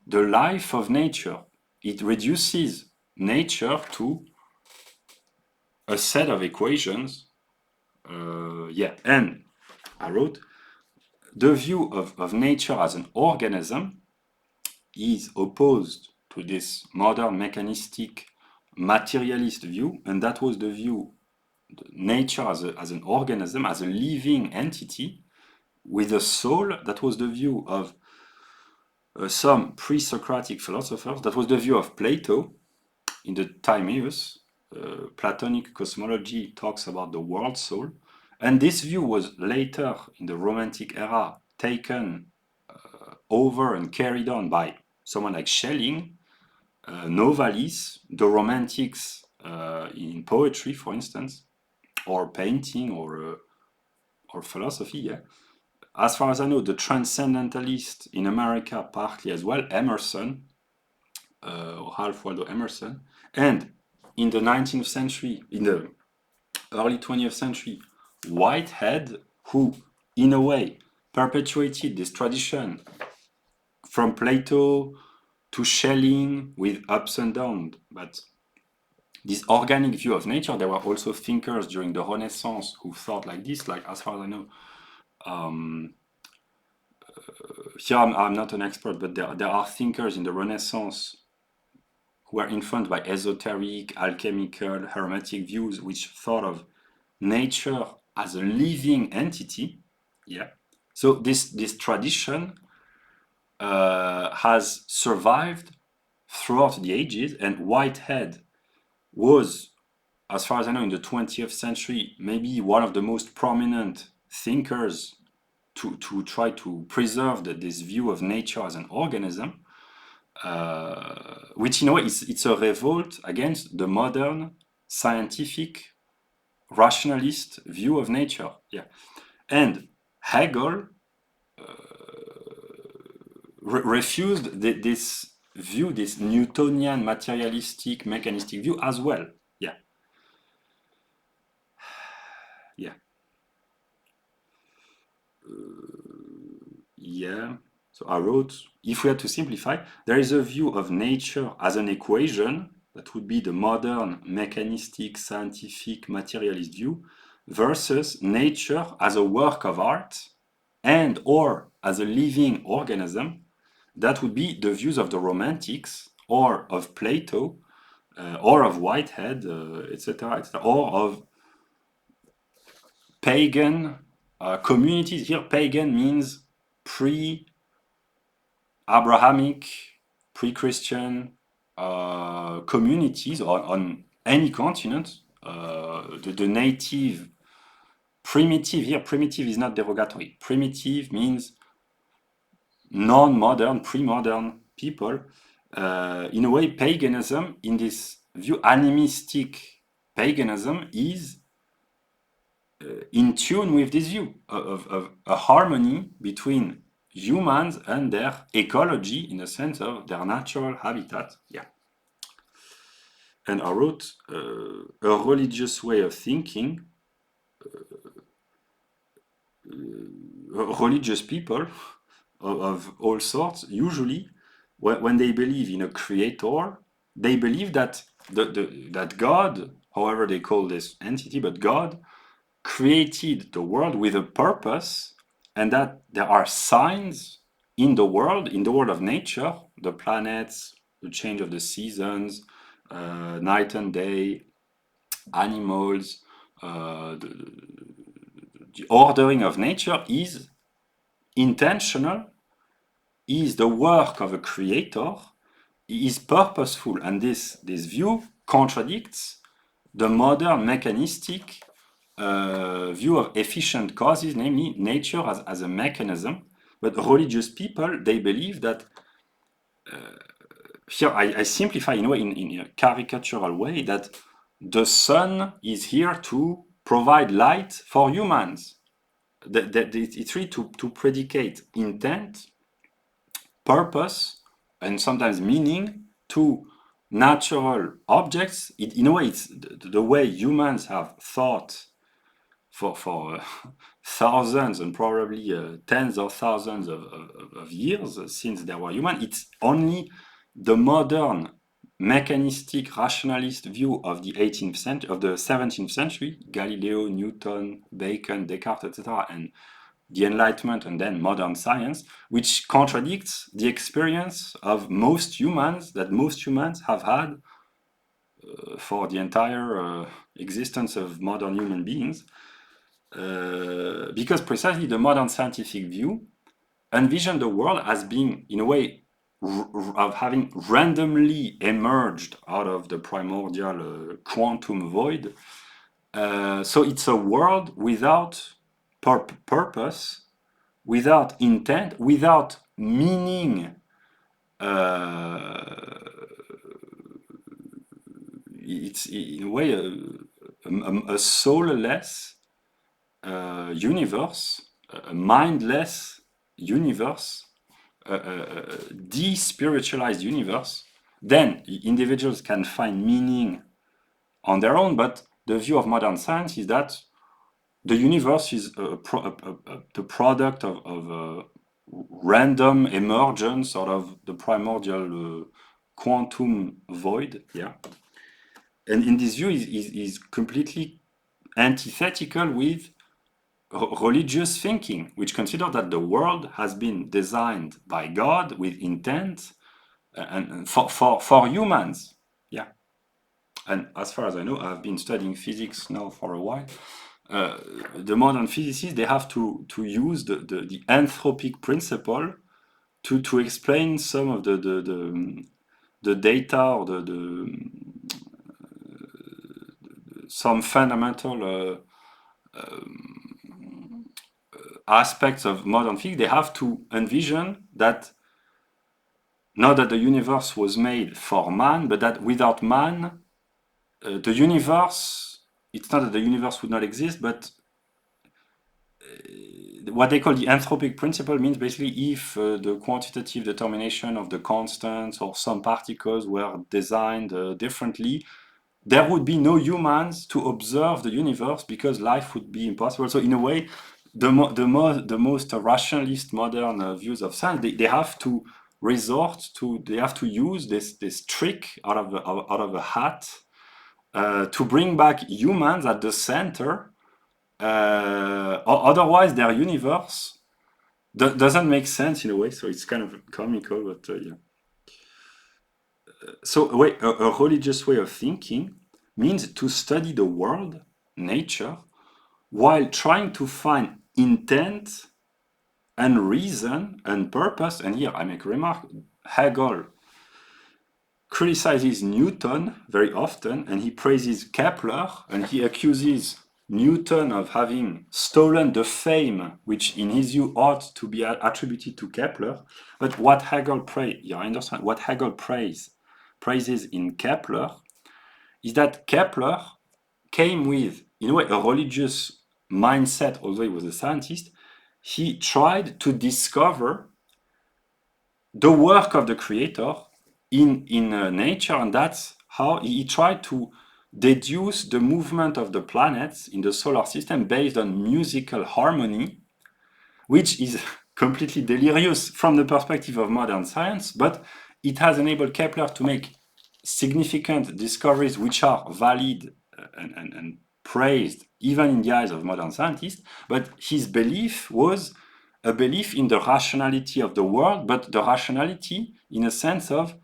life of nature. It reduces nature to a set of equations. Yeah, and I wrote, the view of nature as an organism is opposed to this modern mechanistic materialist view, and that was the view, nature as an organism, as a living entity with a soul. That was the view of some pre-Socratic philosophers. That was the view of Plato in the Timaeus. Platonic cosmology talks about the world soul, and this view was later in the Romantic era taken over and carried on by someone like Schelling, Novalis, the Romantics in poetry, for instance, or painting, or philosophy. Yeah. As far as I know, the transcendentalist in America partly as well, Emerson, or Ralph Waldo Emerson, and in the 19th century, in the early 20th century, Whitehead, who in a way perpetuated this tradition from Plato to Schelling with ups and downs. But this organic view of nature, there were also thinkers during the Renaissance who thought like this, like, as far as I know. Here I'm not an expert, but there are thinkers in the Renaissance who are influenced by esoteric, alchemical, hermetic views, which thought of nature as a living entity. Yeah. So this tradition has survived throughout the ages, and Whitehead was, as far as I know, in the 20th century, maybe one of the most prominent thinkers to try to preserve this view of nature as an organism, which in a way it's a revolt against the modern scientific rationalist view of nature. Yeah. And Hegel refused this view, this Newtonian materialistic mechanistic view as well. Yeah. Yeah. Yeah. So I wrote, if we had to simplify, there is a view of nature as an equation that would be the modern mechanistic, scientific, materialist view. versus nature as a work of art and or as a living organism. That would be the views of the Romantics or of Plato or of Whitehead, etc., or of pagan communities. Here, pagan means pre-Abrahamic, pre-Christian communities on any continent. The native, primitive, here, primitive is not derogatory. Primitive means non-modern, pre-modern people. In a way, paganism, in this view, animistic paganism, is in tune with this view of a harmony between humans and their ecology, in the sense of their natural habitat. Yeah. And I wrote a religious way of thinking. Religious people of all sorts, usually, when they believe in a creator, they believe that that God, however they call this entity, but God created the world with a purpose, and that there are signs in the world of nature, the planets, the change of the seasons, night and day, animals, the ordering of nature is intentional, is the work of a creator, is purposeful, and this view contradicts the modern mechanistic view of efficient causes, namely nature as a mechanism. But religious people, they believe that, here I simplify in a way, in a caricatural way, that the sun is here to provide light for humans. That it's really to predicate intent, purpose, and sometimes meaning to natural objects. In a way, it's the way humans have thought for thousands and probably tens of thousands of years since there were humans. It's only the modern mechanistic rationalist view of the 18th century, of the 17th century, Galileo, Newton, Bacon, Descartes, etc., and the Enlightenment, and then modern science, which contradicts the experience of most humans, that most humans have had for the entire existence of modern human beings. Because precisely the modern scientific view envisioned the world as being, in a way, of having randomly emerged out of the primordial quantum void. So it's a world without purpose, without intent, without meaning. It's in a way a soulless universe, a mindless universe, a despiritualized universe. Then individuals can find meaning on their own, but the view of modern science is that the universe is the product of random emergence out of the primordial quantum void. Yeah. And in this view is completely antithetical with religious thinking, which consider that the world has been designed by God with intent and for humans. Yeah. And as far as I know, I've been studying physics now for a while. The modern physicists, they have to use the anthropic principle to explain some of the data or some fundamental aspects of modern physics. They have to envision that not that the universe was made for man, but that without man, the universe, it's not that the universe would not exist, but what they call the anthropic principle means basically if the quantitative determination of the constants or some particles were designed differently, there would be no humans to observe the universe because life would be impossible. So in a way, the most rationalist modern views of science, they have to resort to, they have to use this trick out of a hat to bring back humans at the center Otherwise, their universe doesn't make sense in a way. So it's kind of comical, but yeah. So a religious way of thinking means to study the world, nature, while trying to find intent and reason and purpose. And here I make a remark. Hegel criticizes Newton very often, and he praises Kepler, and he accuses Newton of having stolen the fame which in his view ought to be attributed to Kepler. But what Hegel praises in Kepler is that Kepler came with, in a way, a religious mindset, although he was a scientist. He tried to discover the work of the creator in nature, and that's how he tried to deduce the movement of the planets in the solar system based on musical harmony, which is completely delirious from the perspective of modern science, but it has enabled Kepler to make significant discoveries which are valid and praised even in the eyes of modern scientists. But his belief was a belief in the rationality of the world, but the rationality in a sense of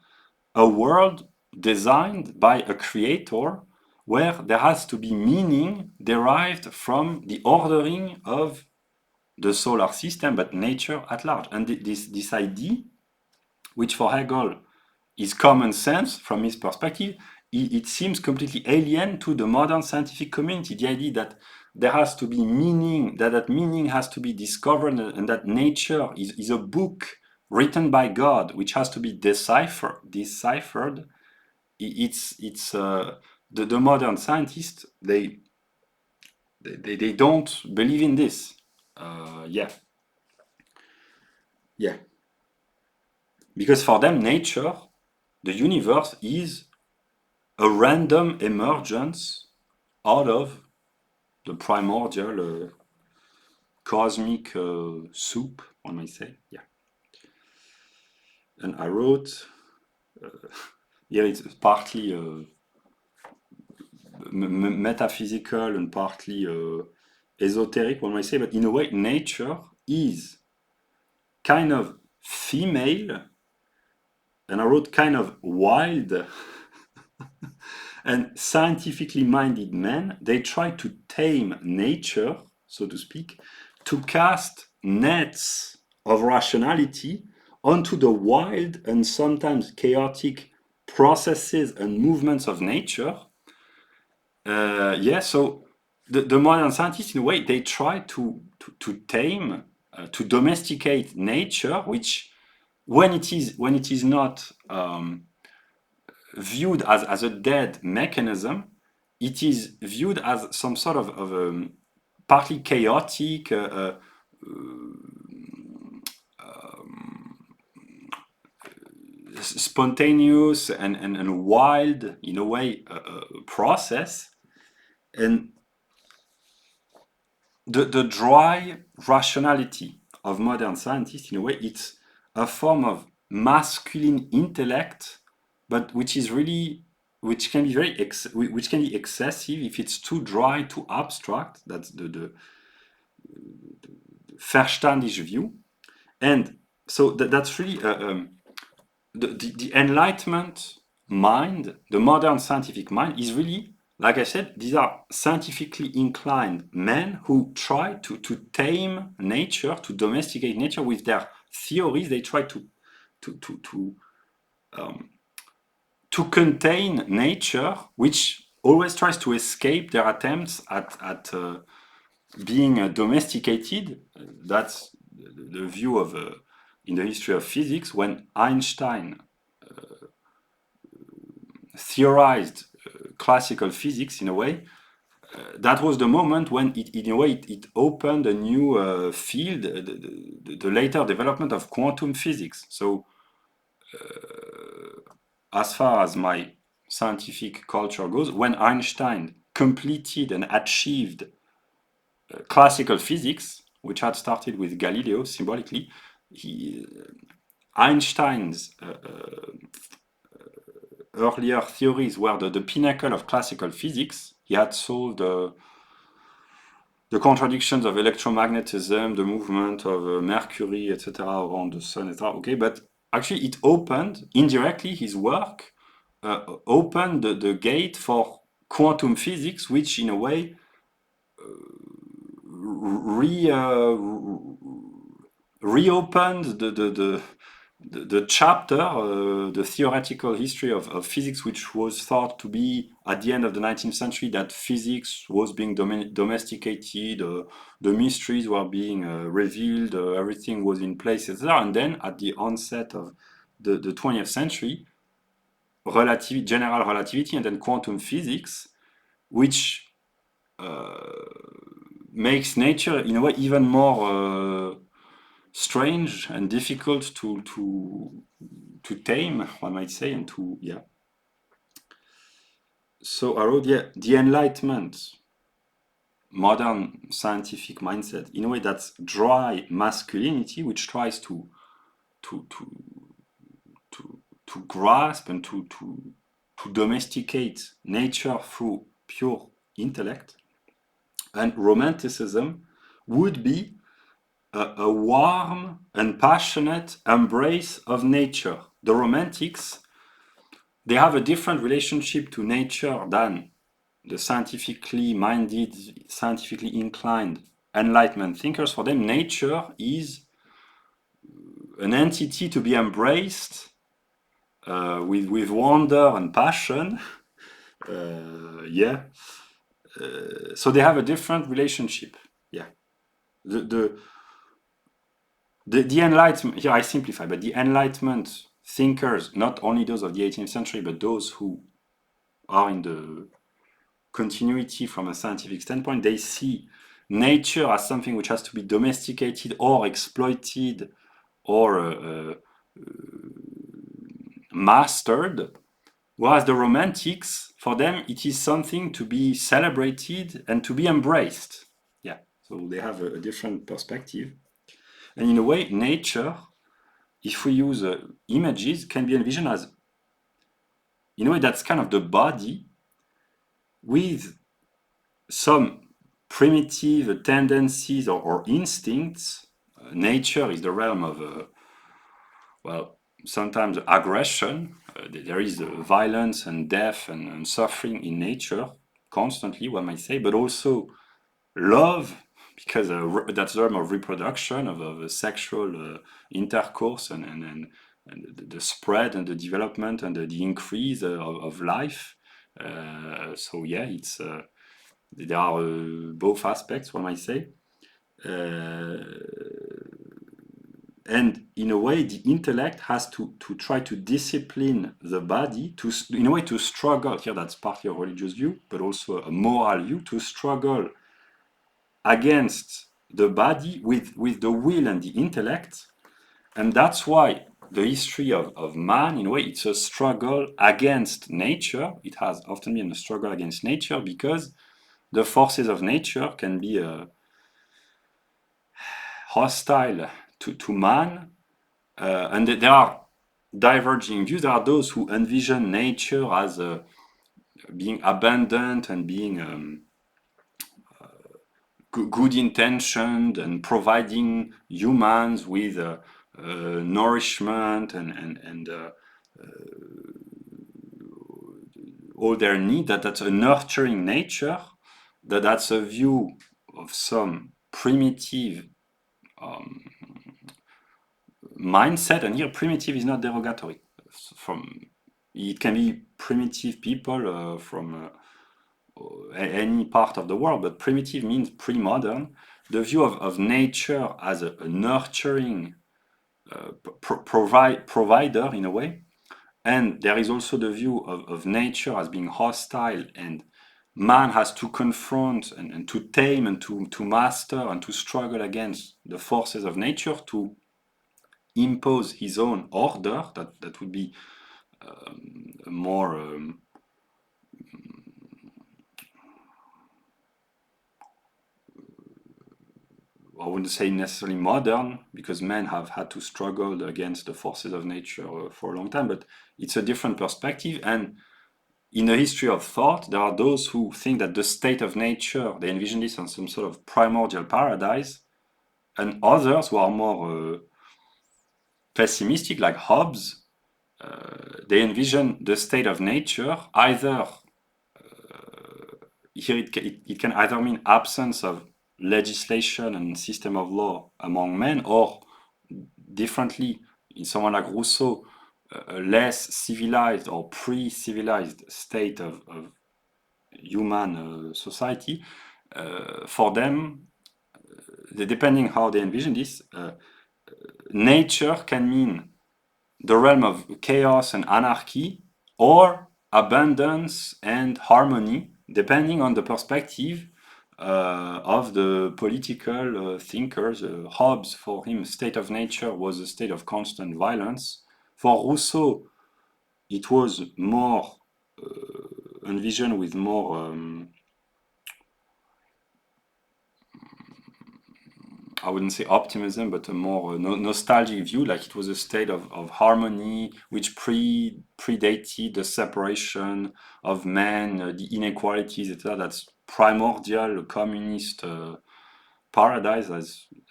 a world designed by a creator where there has to be meaning derived from the ordering of the solar system, but nature at large. And this idea, which for Hegel is common sense from his perspective, it seems completely alien to the modern scientific community. The idea that there has to be meaning, that meaning has to be discovered, and that nature is a book written by God, which has to be deciphered. The modern scientists, they don't believe in this. Yeah. Because for them, nature, the universe, is a random emergence out of the primordial cosmic soup, one might say. Yeah. And I wrote, here it's partly metaphysical and partly esoteric, one might say, but in a way, nature is kind of female, and I wrote kind of wild, and scientifically minded men, they try to tame nature, so to speak, to cast nets of rationality onto the wild and sometimes chaotic processes and movements of nature. So the modern scientists, in a way, they try to tame, to domesticate nature, which when it is not viewed as a dead mechanism, it is viewed as some sort of partly chaotic, spontaneous and wild, in a way, process. And the dry rationality of modern scientists, in a way, it's a form of masculine intellect, but which can be which can be excessive if it's too dry, too abstract. That's the Verstandish view. And so that's really the Enlightenment mind, the modern scientific mind, is really, like I said, these are scientifically inclined men who try to tame nature, to domesticate nature with their theories. They try to contain nature, which always tries to escape their attempts at being domesticated. That's the view of in the history of physics, when Einstein theorized classical physics, in a way, that was the moment when it opened a new field, the later development of quantum physics. So as far as my scientific culture goes, when Einstein completed and achieved classical physics, which had started with Galileo symbolically, Einstein's earlier theories were the pinnacle of classical physics. He had solved the contradictions of electromagnetism, the movement of Mercury, etc., around the sun, etc. Okay, but actually, it opened indirectly his work, opened the gate for quantum physics, which in a way re, reopened the chapter, the theoretical history of physics, which was thought to be at the end of the 19th century that physics was being domesticated, the mysteries were being revealed, everything was in place, etc. And then at the onset of the 20th century, general relativity and then quantum physics, which makes nature in a way even more strange and difficult to tame, one might say, and to yeah. So I wrote the Enlightenment, modern scientific mindset, in a way that's dry masculinity, which tries to to to to grasp and to domesticate nature through pure intellect, and Romanticism would be a warm and passionate embrace of nature. The Romantics, they have a different relationship to nature than the scientifically minded, scientifically inclined Enlightenment thinkers. For them, nature is an entity to be embraced with wonder and passion. Yeah. So they have a different relationship. Yeah. The Enlightenment, here I simplify, but the Enlightenment thinkers, not only those of the 18th century, but those who are in the continuity from a scientific standpoint, they see nature as something which has to be domesticated or exploited or mastered, whereas the Romantics, for them, it is something to be celebrated and to be embraced. Yeah, so they have a different perspective. And in a way, nature, if we use images, can be envisioned as, in a way, that's kind of the body with some primitive tendencies or instincts. Nature is the realm of, well, sometimes aggression. There is violence and death and suffering in nature constantly, one might say, but also love, because that's the realm of reproduction, of sexual intercourse and the spread and the development and the increase of life. So yeah, it's there are both aspects, one might say. And in a way, the intellect has to try to discipline the body, in a way to struggle, here that's partly a religious view, but also a moral view, to struggle against the body with the will and the intellect. And that's why the history of man, in a way, it's a struggle against nature. It has often been a struggle against nature because the forces of nature can be hostile to man. And there are diverging views. There are those who envision nature as being abundant and being good intentioned and providing humans with nourishment and all their need, that's a nurturing nature, that's a view of some primitive mindset. And here primitive is not derogatory. It can be primitive people from any part of the world, but primitive means pre-modern. The view of nature as a nurturing provider in a way. And there is also the view of nature as being hostile, and man has to confront and to tame and to master and to struggle against the forces of nature to impose his own order. That would be more I wouldn't say necessarily modern, because men have had to struggle against the forces of nature for a long time, but it's a different perspective. And in the history of thought, there are those who think that the state of nature, they envision this as some sort of primordial paradise, and others who are more pessimistic, like Hobbes, they envision the state of nature either here it can either mean absence of legislation and system of law among men, or differently, in someone like Rousseau, a less civilized or pre-civilized state of human society. For them, depending how they envision this, nature can mean the realm of chaos and anarchy, or abundance and harmony, depending on the perspective of the political thinkers. Hobbes, for him, state of nature was a state of constant violence. For Rousseau, it was more envisioned with more, I wouldn't say optimism, but a more nostalgic view, like it was a state of harmony which predated the separation of men, the inequalities, etc. That's primordial communist paradise.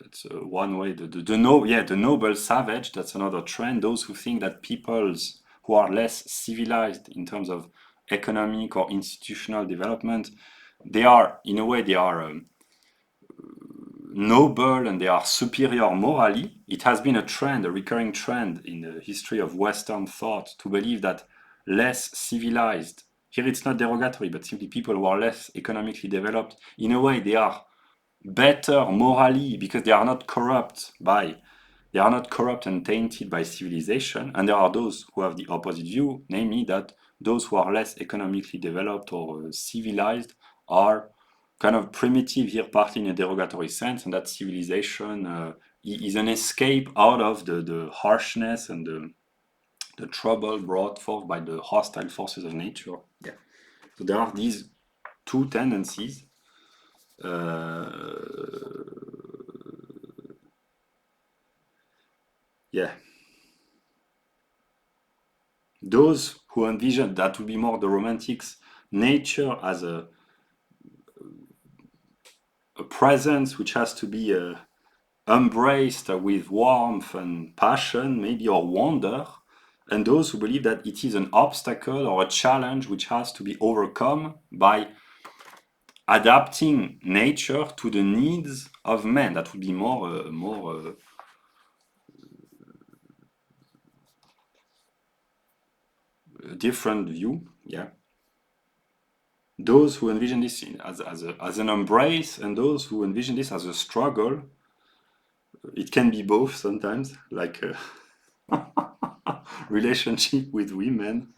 That's one way. The noble savage. That's another trend. Those who think that peoples who are less civilized in terms of economic or institutional development, they are, in a way, they are. Noble and they are superior morally. It has been a trend, a recurring trend in the history of Western thought to believe that less civilized, here it's not derogatory, but simply people who are less economically developed, in a way they are better morally because they are not corrupt and tainted by civilization. And there are those who have the opposite view, namely that those who are less economically developed or civilized are kind of primitive, here partly in a derogatory sense, and that civilization is an escape out of the harshness and the trouble brought forth by the hostile forces of nature. Yeah. So there are these two tendencies. Yeah. Those who envision, that would be more the romantics, nature as a presence which has to be embraced with warmth and passion, maybe, or wonder, and those who believe that it is an obstacle or a challenge which has to be overcome by adapting nature to the needs of men. That would be more different view. Yeah. Those who envision this as an embrace, and those who envision this as a struggle. It can be both sometimes, like relationship with women.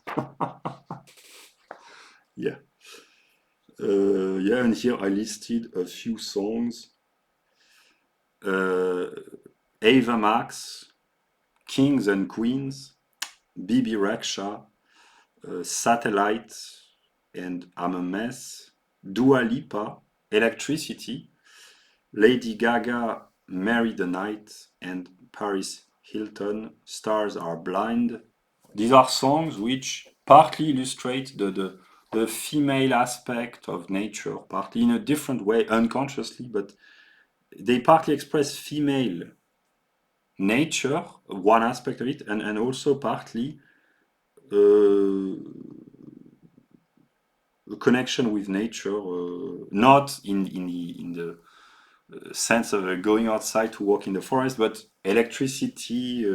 Yeah. Yeah, and here I listed a few songs. Ava Max, Kings and Queens, Bibi Rexha, Satellite and I'm a Mess, Dua Lipa, Electricity, Lady Gaga, Marry the Night, and Paris Hilton, Stars Are Blind. These are songs which partly illustrate the female aspect of nature, partly in a different way, unconsciously, but they partly express female nature, one aspect of it, and also partly a connection with nature, not in the sense of going outside to walk in the forest, but electricity.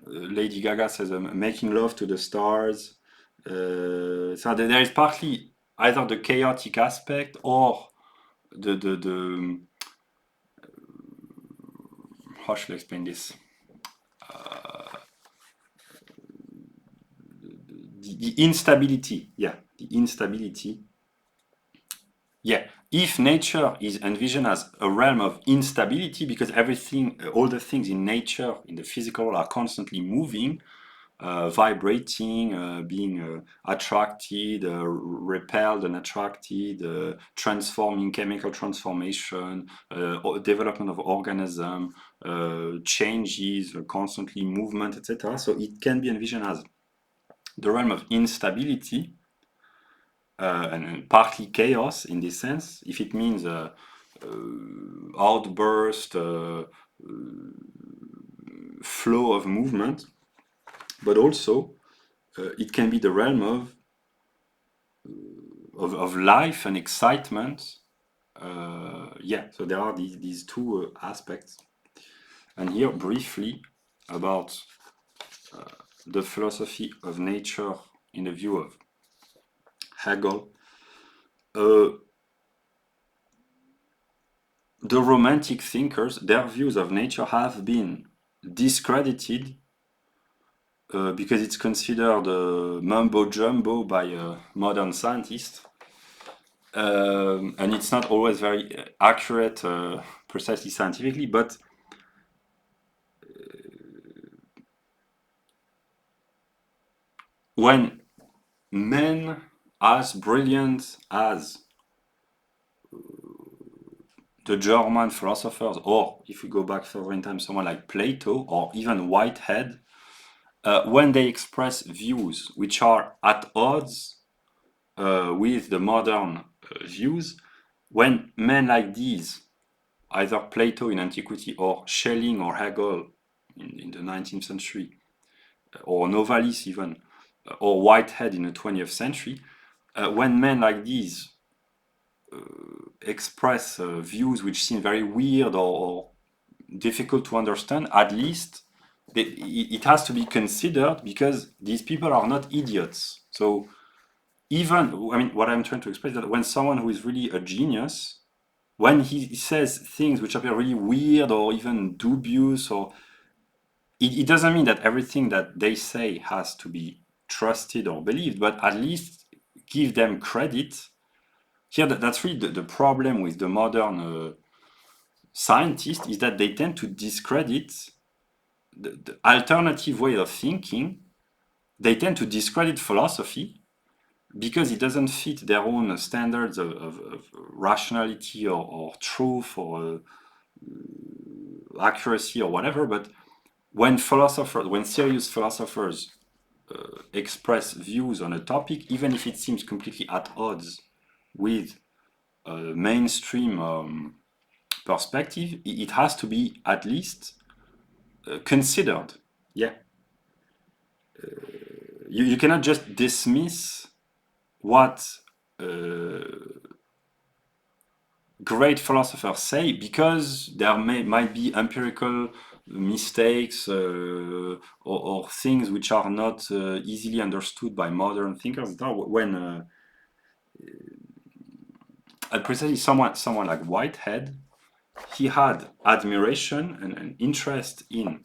Lady Gaga says, making love to the stars. So there is partly either the chaotic aspect or the how should I explain this? The instability. Yeah, the instability. Yeah, if nature is envisioned as a realm of instability, because everything, all the things in nature, in the physical world, are constantly moving, vibrating, being attracted, repelled and attracted, transforming, chemical transformation, development of organism, changes, constantly movement, etc. So it can be envisioned as the realm of instability and partly chaos in this sense, if it means outburst, flow of movement, but also it can be the realm of life and excitement. So there are these two aspects. And here briefly about the philosophy of nature in the view of Hegel. The Romantic thinkers, their views of nature have been discredited because it's considered mumbo jumbo by modern scientists, and it's not always very accurate, precisely scientifically. But when men as brilliant as the German philosophers, or if we go back further in time, someone like Plato or even Whitehead, when they express views which are at odds with the modern views, when men like these, either Plato in antiquity or Schelling or Hegel in the 19th century, or Novalis even, or Whitehead in the 20th century, when men like these express views which seem very weird or difficult to understand, at least it has to be considered because these people are not idiots. So even, I mean, what I'm trying to express is that when someone who is really a genius, when he says things which appear really weird or even dubious, or it doesn't mean that everything that they say has to be trusted or believed, but at least give them credit. Here, that's really the problem with the modern scientists, is that they tend to discredit the alternative way of thinking. They tend to discredit philosophy because it doesn't fit their own standards of rationality or truth or accuracy or whatever. But when serious philosophers express views on a topic, even if it seems completely at odds with mainstream perspective, it has to be at least considered. Yeah. You cannot just dismiss what great philosophers say because there might be empirical mistakes or things which are not easily understood by modern thinkers. When precisely someone like Whitehead, he had admiration and interest in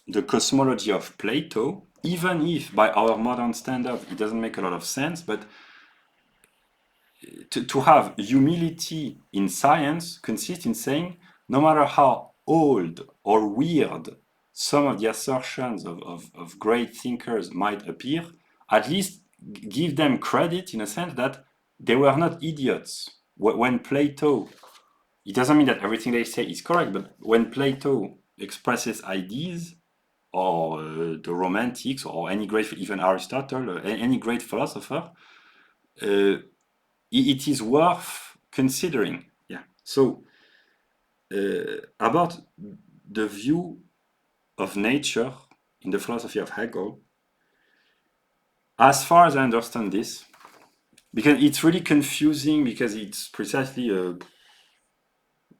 the cosmology of Plato, even if by our modern standards it doesn't make a lot of sense. But to have humility in science consists in saying, no matter how old or weird some of the assertions of great thinkers might appear, at least give them credit in a sense that they were not idiots. When Plato, it doesn't mean that everything they say is correct, but when Plato expresses ideas, or the Romantics, or any great, even Aristotle, any great philosopher, it is worth considering. Yeah. So about the view of nature in the philosophy of Hegel, as far as I understand this, because it's really confusing, because it's precisely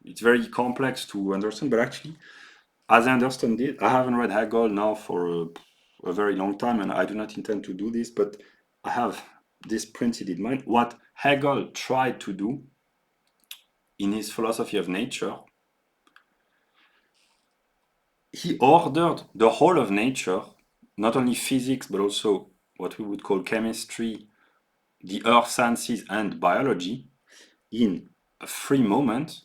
it's very complex to understand, but actually, as I understand it, I haven't read Hegel now for a very long time, and I do not intend to do this, but I have this printed in mind. What Hegel tried to do in his philosophy of nature, he ordered the whole of nature, not only physics, but also what we would call chemistry, the earth sciences, and biology, in a free moment.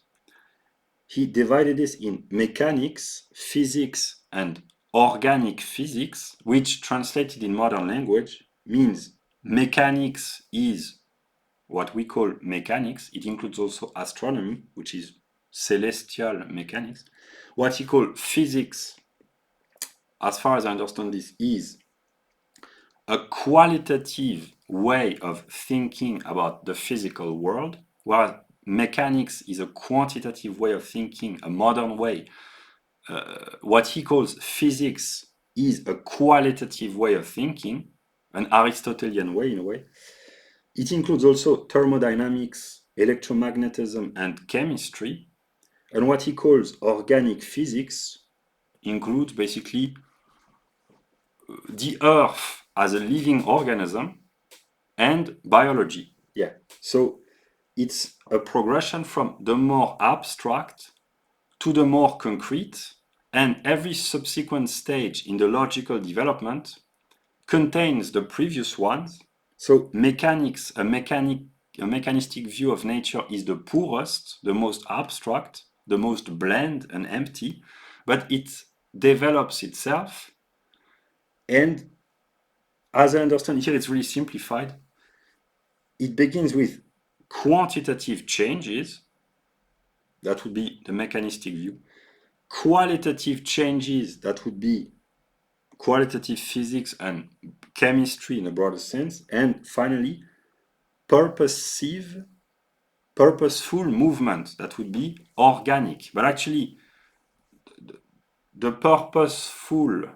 He divided this in mechanics, physics, and organic physics, which translated in modern language means mechanics is what we call mechanics. It includes also astronomy, which is celestial mechanics. What he called physics, as far as I understand this, is a qualitative way of thinking about the physical world, whereas mechanics is a quantitative way of thinking, a modern way. What he calls physics is a qualitative way of thinking, an Aristotelian way in a way. It includes also thermodynamics, electromagnetism, and chemistry. And what he calls organic physics includes basically the Earth as a living organism and biology. Yeah. So it's a progression from the more abstract to the more concrete, and every subsequent stage in the logical development contains the previous ones. So mechanics, a mechanistic view of nature is the poorest, the most abstract, the most bland and empty, but it develops itself. And as I understand here, it's really simplified. It begins with quantitative changes, that would be the mechanistic view. Qualitative changes, that would be qualitative physics and chemistry in a broader sense. And finally, purposeful movement, that would be organic. But actually, the purposeful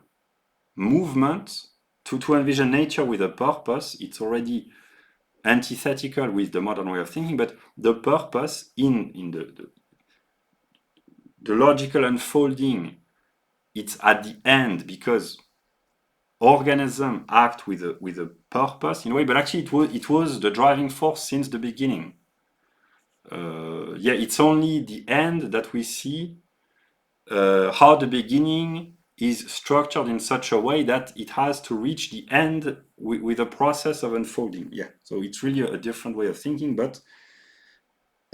movement, to envision nature with a purpose, it's already antithetical with the modern way of thinking, but the purpose in the logical unfolding, it's at the end, because organisms act with a purpose in a way, but actually it was the driving force since the beginning. Yeah, it's only the end that we see how the beginning is structured in such a way that it has to reach the end with a process of unfolding. Yeah, so it's really a different way of thinking, but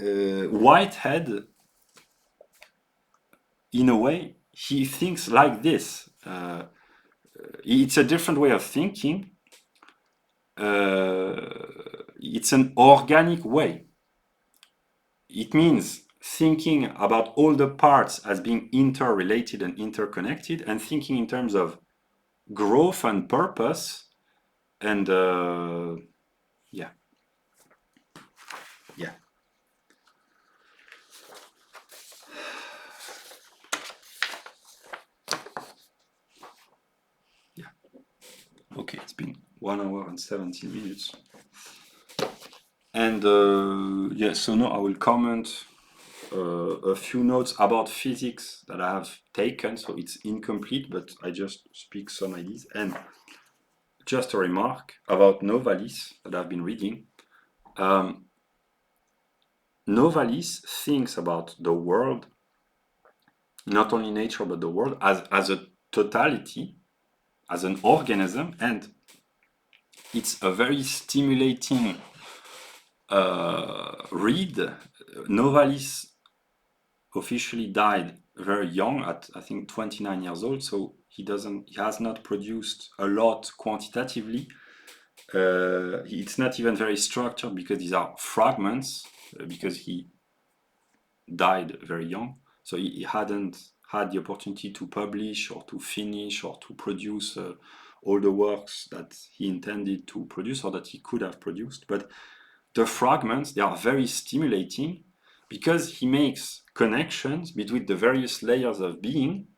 Whitehead, in a way, he thinks like this. It's a different way of thinking. It's an organic way. It means thinking about all the parts as being interrelated and interconnected, and thinking in terms of growth and purpose. And yeah. Okay, it's been 1 hour and 17 minutes. And yeah, so now I will comment a few notes about physics that I have taken. So it's incomplete, but I just speak some ideas. And just a remark about Novalis that I've been reading. Novalis thinks about the world, not only nature, but the world, as a totality, as an organism, and it's a very stimulating read. Novalis officially died very young, at I think 29 years old, so he has not produced a lot quantitatively. It's not even very structured, because these are fragments, because he died very young, so he hadn't had the opportunity to publish or to finish or to produce all the works that he intended to produce or that he could have produced. But the fragments, they are very stimulating, because he makes connections between the various layers of being,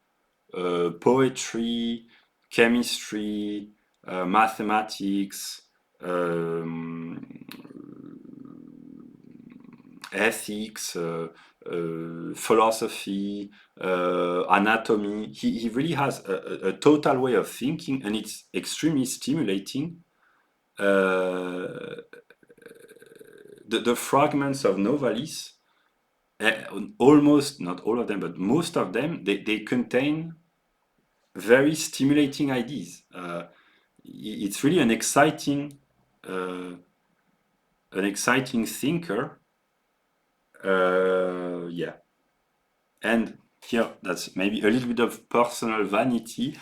poetry, chemistry, mathematics, ethics, philosophy, anatomy. He really has a total way of thinking, and it's extremely stimulating. The fragments of Novalis, almost, not all of them, but most of them, they contain very stimulating ideas. It's really an exciting thinker. Yeah. And here, that's maybe a little bit of personal vanity,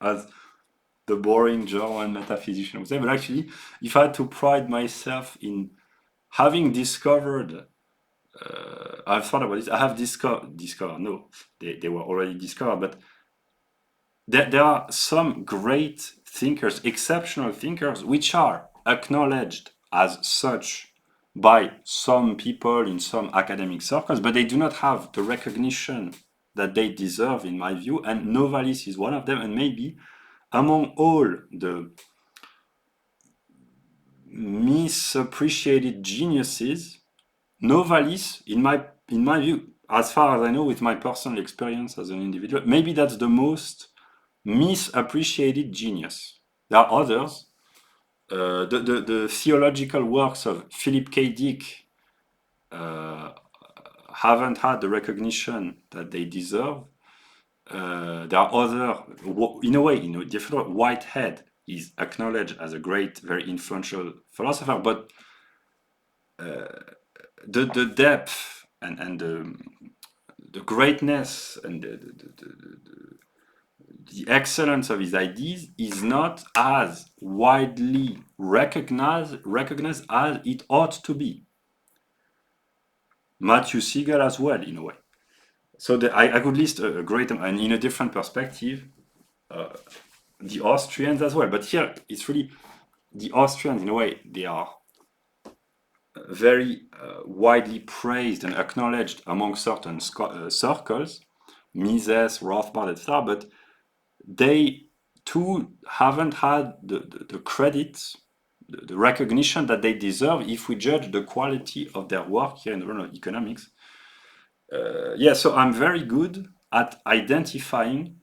as the boring German metaphysician would say. But actually, if I had to pride myself in having discovered, I've thought about this. I have discovered. No, they were already discovered. But there are some great thinkers, exceptional thinkers, which are acknowledged as such by some people in some academic circles, but they do not have the recognition that they deserve, in my view, and Novalis is one of them, and maybe among all the misappreciated geniuses, Novalis, in my view, as far as I know, with my personal experience as an individual, maybe that's the most misappreciated genius. There are others. The theological works of Philip K. Dick haven't had the recognition that they deserve. There are other, in a way, different. Whitehead is acknowledged as a great, very influential philosopher, but the depth and the greatness and the excellence of his ideas is not as widely recognized as it ought to be. Matthew Siegel as well, in a way. So I could list a great, and in a different perspective, the Austrians as well. But here, it's really the Austrians, in a way, they are very widely praised and acknowledged among certain circles, Mises, Rothbard, etc. But they too haven't had the credit, the recognition that they deserve if we judge the quality of their work here in the realm of economics. Yeah, so I'm very good at identifying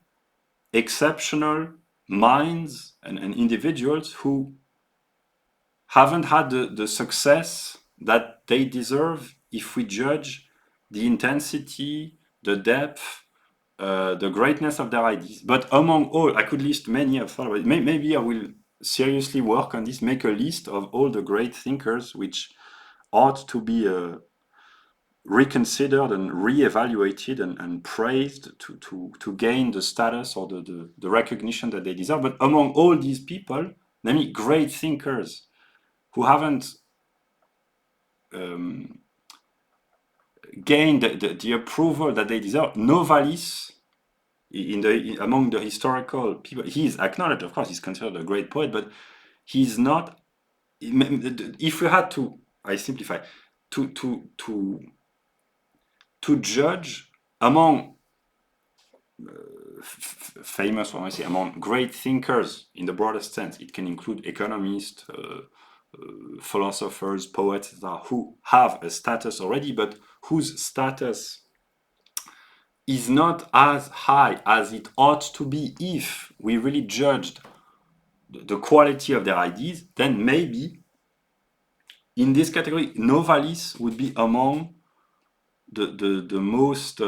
exceptional minds and individuals who haven't had the success that they deserve if we judge the intensity, the depth, the greatness of their ideas. But among all, I could list many. I've thought about it. Maybe I will seriously work on this, make a list of all the great thinkers which ought to be reconsidered and re-evaluated and praised to gain the status or the recognition that they deserve. But among all these people, namely great thinkers who haven't gained the approval that they deserve, Novalis, among the historical people, he is acknowledged, of course, he's considered a great poet, but he's not. If we had to, I simplify, to judge among famous, or I say, among great thinkers in the broadest sense, it can include economists, philosophers, poets, etc., who have a status already, but whose status is not as high as it ought to be if we really judged the quality of their ideas, then maybe in this category, Novalis would be among the most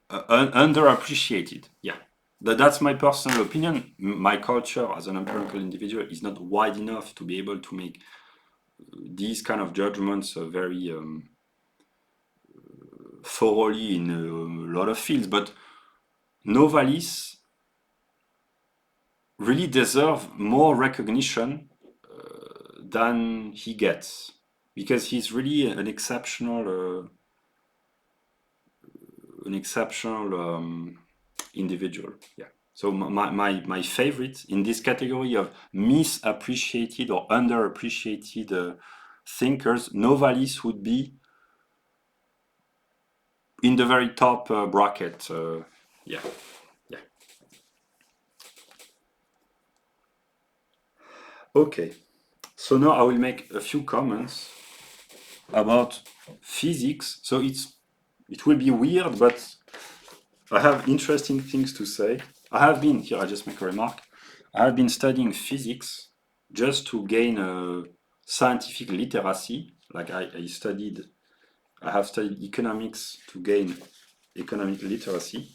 underappreciated. Yeah, that's my personal opinion. My culture as an empirical individual is not wide enough to be able to make these kind of judgments very thoroughly in a lot of fields. But Novalis really deserves more recognition than he gets, because he's really an exceptional individual. Yeah. So my favorite in this category of misappreciated or underappreciated thinkers, Novalis would be in the very top bracket. Yeah. Okay. So now I will make a few comments about physics. So it will be weird, but I have interesting things to say. I just make a remark. I have been studying physics just to gain a scientific literacy. Like I have studied economics to gain economic literacy.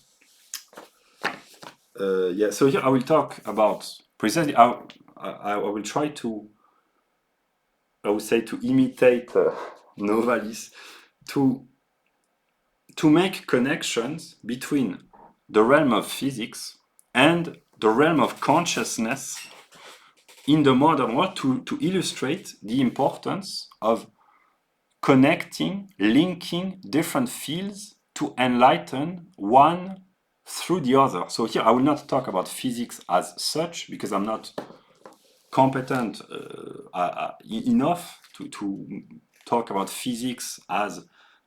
Yeah, so here I will talk about precisely how I will try to, I would say, to imitate Novalis, to make connections between the realm of physics and the realm of consciousness in the modern world, to illustrate the importance of connecting, linking different fields to enlighten one through the other. So here I will not talk about physics as such because I'm not competent enough to talk about physics as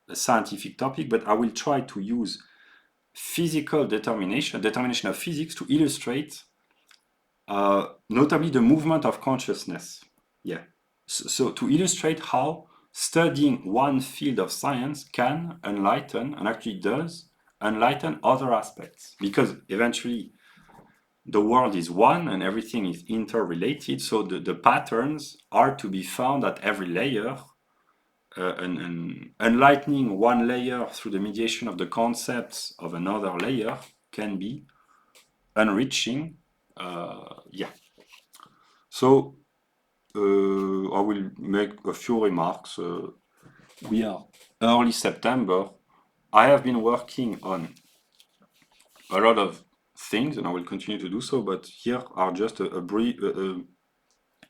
a scientific topic, but I will try to use physical determination of physics to illustrate notably the movement of consciousness. Yeah. So to illustrate how studying one field of science can enlighten, and actually does, enlighten other aspects. Because eventually the world is one and everything is interrelated, so the patterns are to be found at every layer, and enlightening one layer through the mediation of the concepts of another layer can be enriching. Yeah. So I will make a few remarks. We are early September. I have been working on a lot of things, and I will continue to do so. But here are just a brief.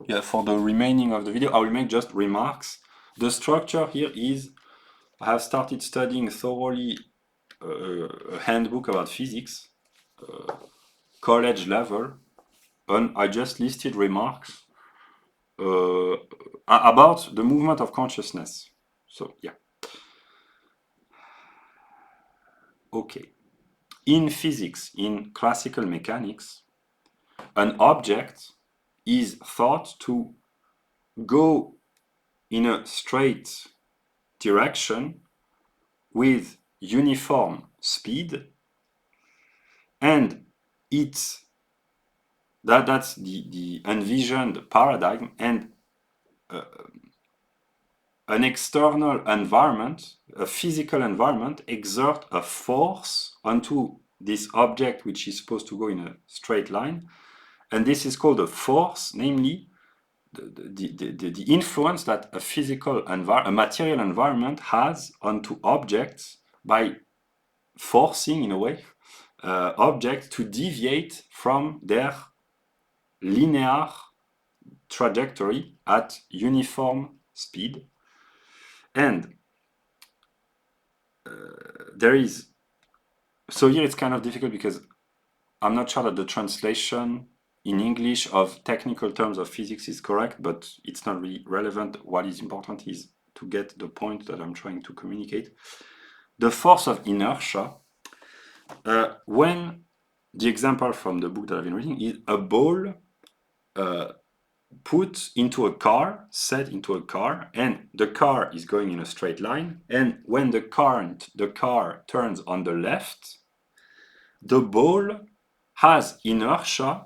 Yeah, for the remaining of the video, I will make just remarks. The structure here is I have started studying thoroughly a handbook about physics, college level, and I just listed remarks about the movement of consciousness. So, yeah. Okay. In physics, in classical mechanics, an object is thought to go in a straight direction with uniform speed, and that's the envisioned paradigm, and an external environment, a physical environment, exert a force onto this object which is supposed to go in a straight line, and this is called a force, namely the influence that a physical a material environment has onto objects by forcing, in a way, objects to deviate from their linear trajectory at uniform speed. And there is, so here it's kind of difficult because I'm not sure that the translation in English of technical terms of physics is correct, but it's not really relevant. What is important is to get the point that I'm trying to communicate. The force of inertia, when the example from the book that I've been reading is a ball put into a car, set into a car, and the car is going in a straight line, and when the car turns on the left, the ball has inertia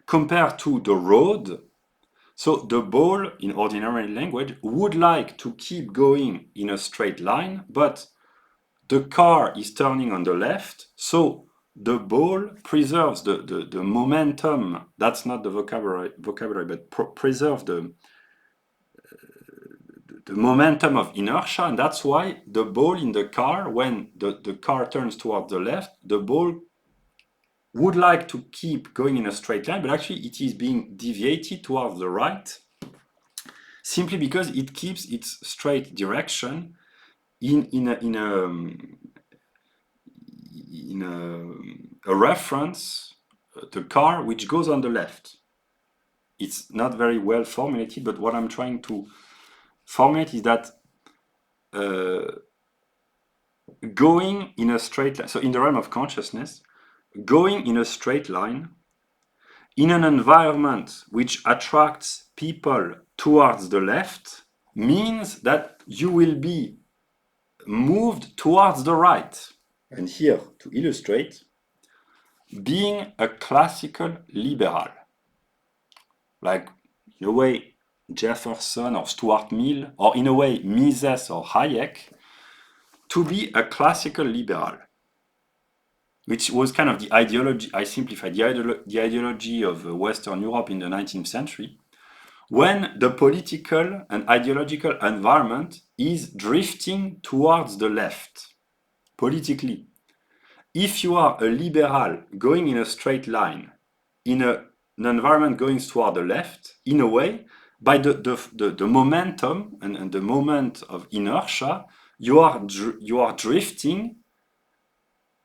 compared to the road. So the ball, in ordinary language, would like to keep going in a straight line, but the car is turning on the left, so the ball preserves the momentum. That's not the vocabulary, but preserve the momentum of inertia, and that's why the ball in the car, when the car turns towards the left, the ball would like to keep going in a straight line, but actually it is being deviated towards the right, simply because it keeps its straight direction in a reference, the car which goes on the left. It's not very well formulated, but what I'm trying to formulate is that going in a straight line, so in the realm of consciousness, going in a straight line in an environment which attracts people towards the left means that you will be moved towards the right. And here, to illustrate, being a classical liberal, like in a way Jefferson or Stuart Mill, or in a way Mises or Hayek, to be a classical liberal, which was kind of the ideology, I simplified, the ideology of Western Europe in the 19th century, when the political and ideological environment is drifting towards the left, politically. If you are a liberal going in a straight line, in an environment going toward the left, in a way, by the momentum and the moment of inertia, you are drifting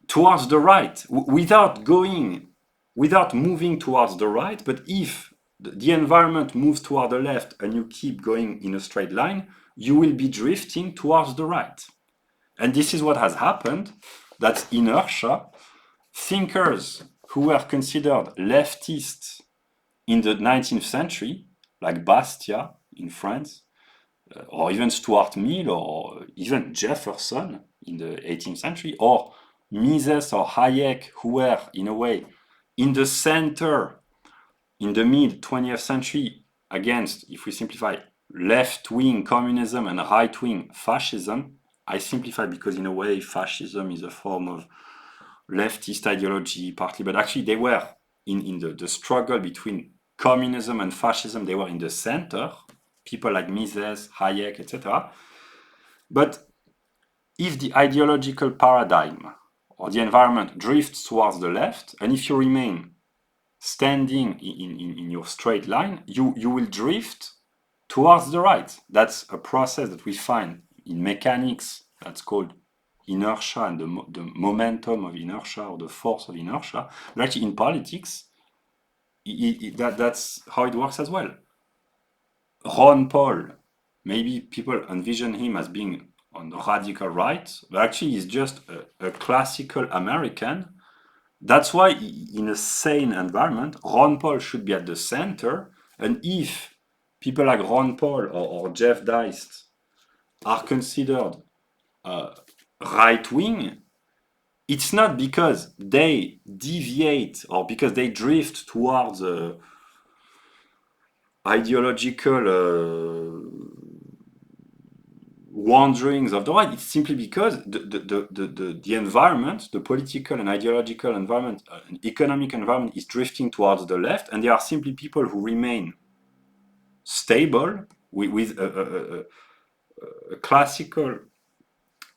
towards the right, without moving towards the right. But if the environment moves toward the left and you keep going in a straight line, you will be drifting towards the right. And this is what has happened. That's inertia. Thinkers who were considered leftists in the 19th century, like Bastiat in France, or even Stuart Mill, or even Jefferson in the 18th century, or Mises or Hayek, who were, in a way, in the center in the mid-20th century against, if we simplify, left-wing communism and right-wing fascism. I simplify because, in a way, fascism is a form of leftist ideology, partly, but actually they were in the struggle between communism and fascism, they were in the center, people like Mises, Hayek, etc. But if the ideological paradigm or the environment drifts towards the left, and if you remain standing in your straight line, you will drift towards the right. That's a process that we find in mechanics that's called inertia and the momentum of inertia or the force of inertia. But actually in politics, that's how it works as well. Ron Paul, maybe people envision him as being on the radical right, but actually he's just a classical American. That's why in a sane environment, Ron Paul should be at the center. And if people like Ron Paul or Jeff Deist are considered right-wing, it's not because they deviate or because they drift towards ideological wanderings of the right. It's simply because the environment, the political and ideological environment, and economic environment is drifting towards the left, and there are simply people who remain stable with a classical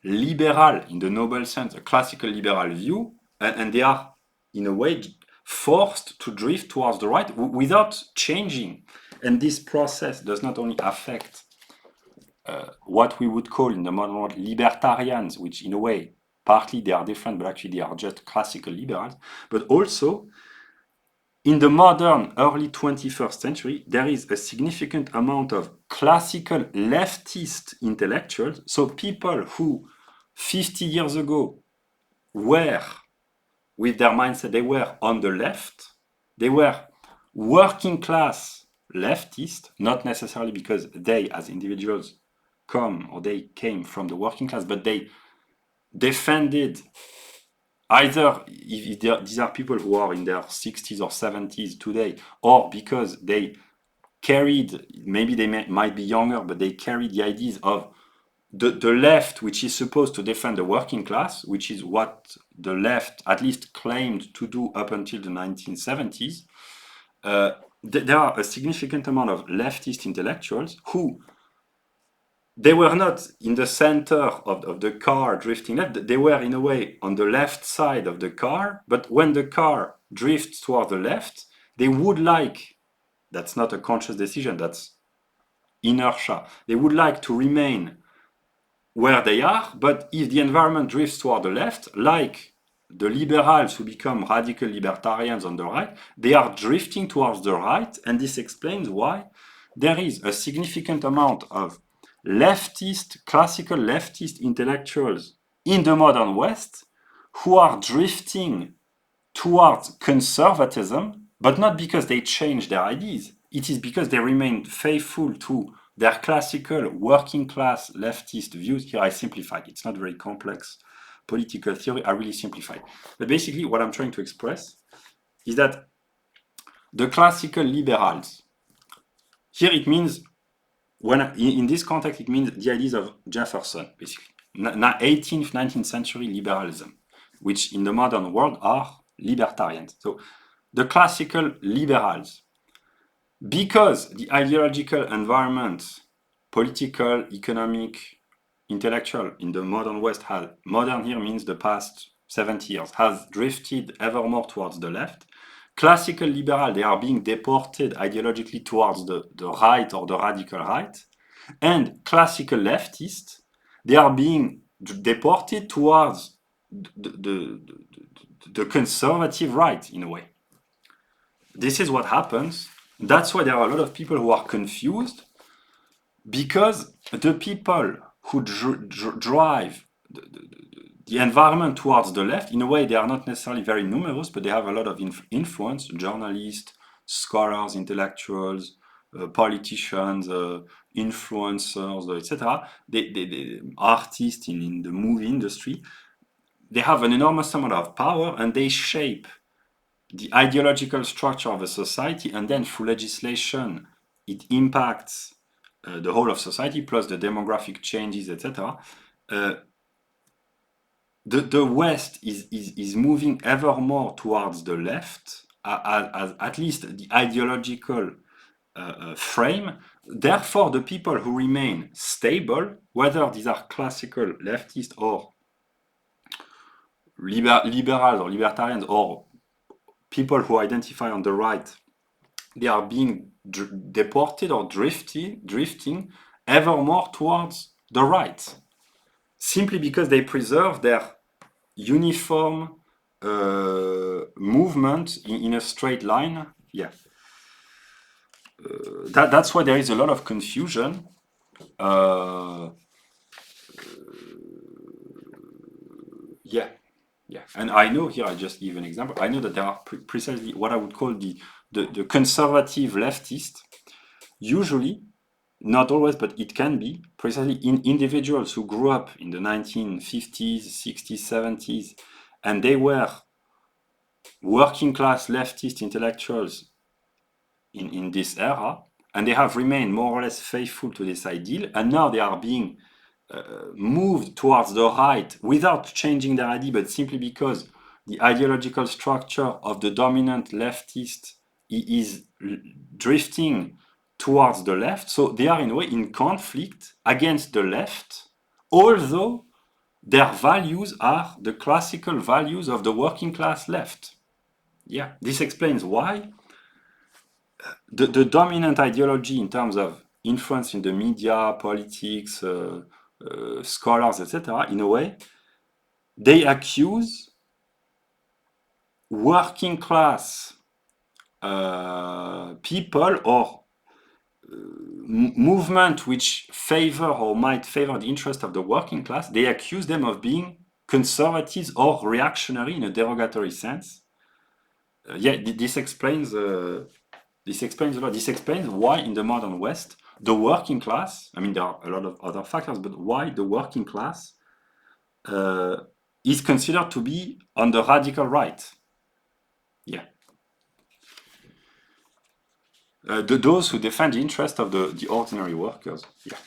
liberal, in the noble sense, a classical liberal view, and they are, in a way, forced to drift towards the right without changing. And this process does not only affect what we would call in the modern world libertarians, which in a way, partly they are different, but actually they are just classical liberals, but also in the modern early 21st century, there is a significant amount of classical leftist intellectuals, so people who 50 years ago were, with their mindset, they were on the left, they were working class leftist, not necessarily because they as individuals they came from the working class, but they defended either if these are people who are in their 60s or 70s today, or because they carried, maybe they might be younger, but they carried the ideas of the left, which is supposed to defend the working class, which is what the left at least claimed to do up until the 1970s. There are a significant amount of leftist intellectuals who they were not in the center of the car drifting left. They were, in a way, on the left side of the car. But when the car drifts toward the left, they would like, that's not a conscious decision, that's inertia. They would like to remain where they are. But if the environment drifts toward the left, like the liberals who become radical libertarians on the right, they are drifting towards the right. And this explains why there is a significant amount of classical leftist intellectuals in the modern West who are drifting towards conservatism, but not because they change their ideas. It is because they remain faithful to their classical working class leftist views. Here I simplified. It's not very complex political theory. I really simplified. But basically what I'm trying to express is that the classical liberals, here it means, in this context, it means the ideas of Jefferson, basically. 18th, 19th century liberalism, which in the modern world are libertarians. So the classical liberals, because the ideological environment, political, economic, intellectual in the modern West modern here means the past 70 years, has drifted ever more towards the left. Classical liberal, they are being deported ideologically towards the right or the radical right. And classical leftists, they are being deported towards the conservative right in a way. This is what happens. That's why there are a lot of people who are confused, because the people who drive the environment towards the left, in a way, they are not necessarily very numerous, but they have a lot of influence: journalists, scholars, intellectuals, politicians, influencers, etc. They artists in the movie industry. They have an enormous amount of power, and they shape the ideological structure of a society, and then through legislation, it impacts the whole of society, plus the demographic changes, etc. The West is moving ever more towards the left, as at least the ideological frame. Therefore, the people who remain stable, whether these are classical leftists or liberals or libertarians or people who identify on the right, they are being deported or drifting ever more towards the right, simply because they preserve their uniform movement in a straight line. Yeah, that's why there is a lot of confusion. Yeah. Yeah, and I know here, I just give an example. I know that there are precisely what I would call the conservative leftist. Usually, not always, but it can be precisely in individuals who grew up in the 1950s, 60s, 70s, and they were working class leftist intellectuals in this era, and they have remained more or less faithful to this ideal, and now they are being moved towards the right without changing their idea, but simply because the ideological structure of the dominant leftist is drifting towards the left. So they are in a way in conflict against the left, although their values are the classical values of the working class left. Yeah, this explains why the dominant ideology in terms of influence in the media, politics, scholars, etc., in a way, they accuse working class people or movement which favor or might favor the interest of the working class. They accuse them of being conservatives or reactionary in a derogatory sense. Yeah, this explains a lot. This explains why in the modern West, the working class, I mean, there are a lot of other factors, but why the working class is considered to be on the radical right. Yeah. Those who defend the interest of the ordinary workers. Yeah.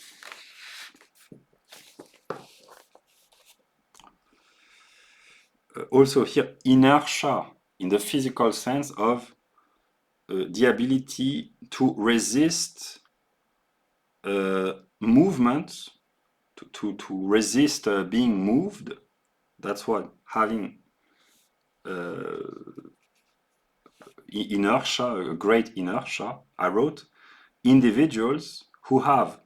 Also here, inertia in the physical sense of the ability to resist movement, to resist being moved. That's what having inertia, a great inertia. I wrote, individuals who have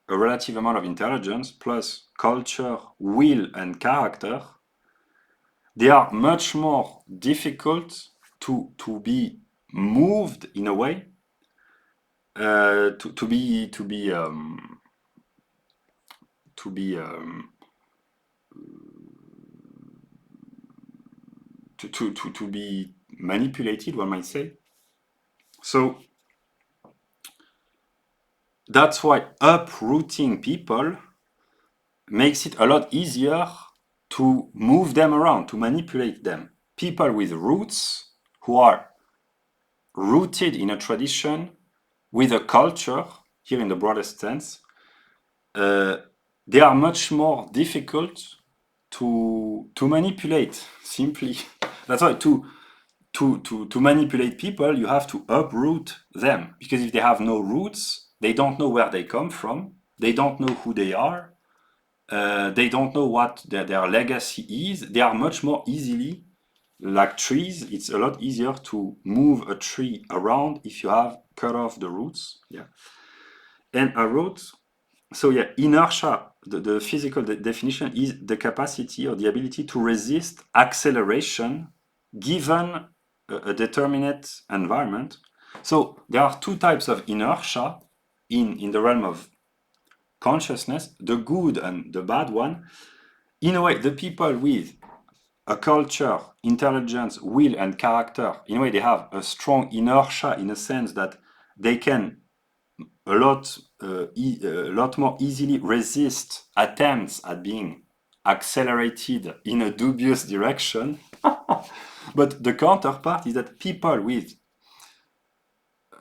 a relative amount of intelligence plus culture, will, and character, they are much more difficult to be moved in a way, to be manipulated, one might say. So that's why uprooting people makes it a lot easier to move them around, to manipulate them. People with roots, who are rooted in a tradition, with a culture, here in the broadest sense, they are much more difficult to manipulate, simply. That's why to manipulate people, you have to uproot them, because if they have no roots, they don't know where they come from, they don't know who they are, they don't know what their legacy is. They are much more easily, like trees, it's a lot easier to move a tree around if you have cut off the roots. Yeah. And I wrote, so yeah, inertia, the physical definition is the capacity or the ability to resist acceleration given a determinate environment. So there are two types of inertia in the realm of consciousness, the good and the bad one. In a way, the people with a culture, intelligence, will, and character, in a way, they have a strong inertia in a sense that they can a lot more easily resist attempts at being accelerated in a dubious direction. But the counterpart is that people with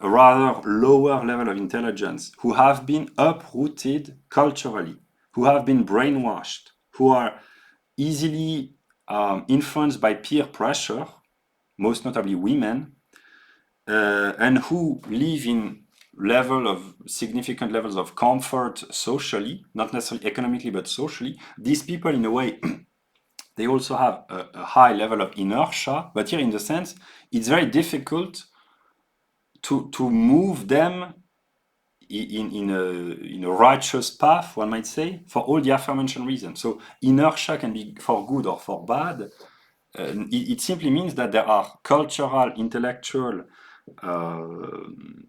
a rather lower level of intelligence, who have been uprooted culturally, who have been brainwashed, who are easily influenced by peer pressure, most notably women, and who live in significant levels of comfort socially, not necessarily economically, but socially. These people, in a way, they also have a high level of inertia, but here in the sense, it's very difficult to move them in a righteous path, one might say, for all the aforementioned reasons. So inertia can be for good or for bad. It simply means that there are cultural, intellectual,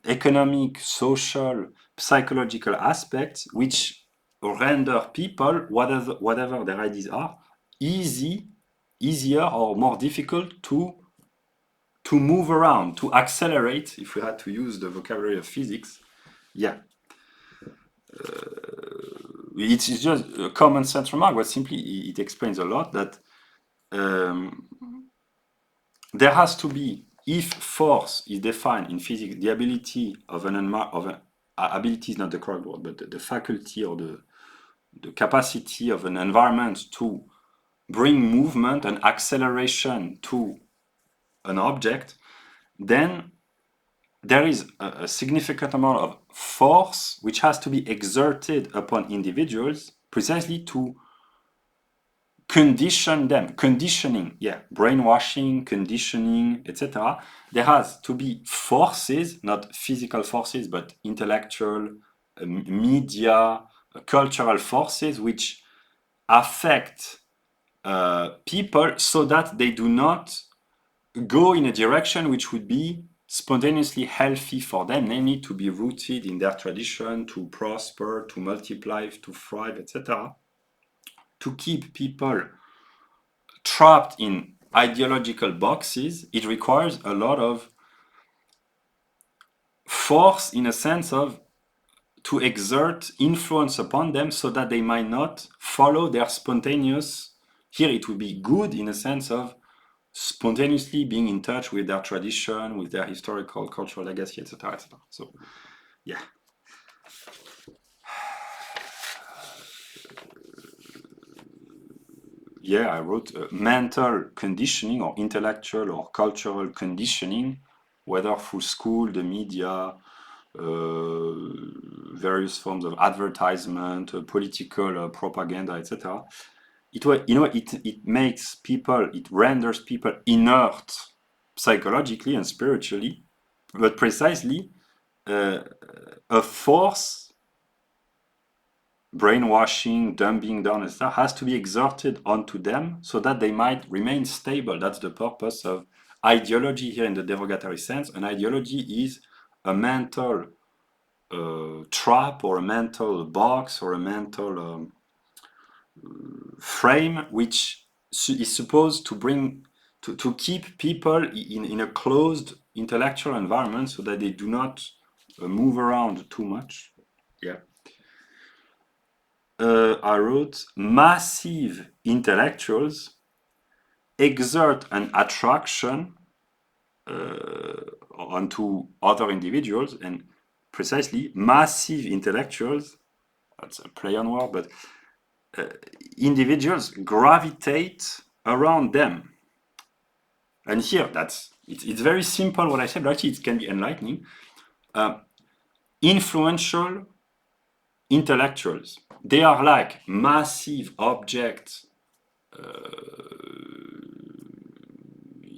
economic, social, psychological aspects which render people, whatever their ideas are, easier or more difficult to move around, to accelerate, if we had to use the vocabulary of physics. Yeah. It's just a common sense remark, but simply it explains a lot that there has to be, if force is defined in physics, the ability of ability is not the correct word, but the faculty or the capacity of an environment to bring movement and acceleration to an object, then there is a significant amount of force which has to be exerted upon individuals precisely to condition them, brainwashing, conditioning, etc. There has to be forces, not physical forces, but intellectual, media, cultural forces which affect people so that they do not go in a direction which would be spontaneously healthy for them, namely to be rooted in their tradition, to prosper, to multiply, to thrive, etc. To keep people trapped in ideological boxes, it requires a lot of force in a sense of to exert influence upon them so that they might not follow their spontaneous, here it would be good in a sense of spontaneously being in touch with their tradition, with their historical, cultural legacy, etc., etc. So, yeah. Yeah, I wrote mental conditioning or intellectual or cultural conditioning, whether through school, the media, various forms of advertisement, political propaganda, etc. It makes people, it renders people inert psychologically and spiritually, but precisely a force, brainwashing, dumbing down, etc., has to be exerted onto them so that they might remain stable. That's the purpose of ideology here in the derogatory sense. An ideology is a mental trap or a mental box or a mental frame which is supposed to bring to keep people in a closed intellectual environment so that they do not move around too much. Yeah. I wrote massive intellectuals exert an attraction onto other individuals, and precisely massive intellectuals, that's a play on word, but individuals gravitate around them. And here, it's very simple what I said, but actually it can be enlightening. Influential intellectuals, they are like massive objects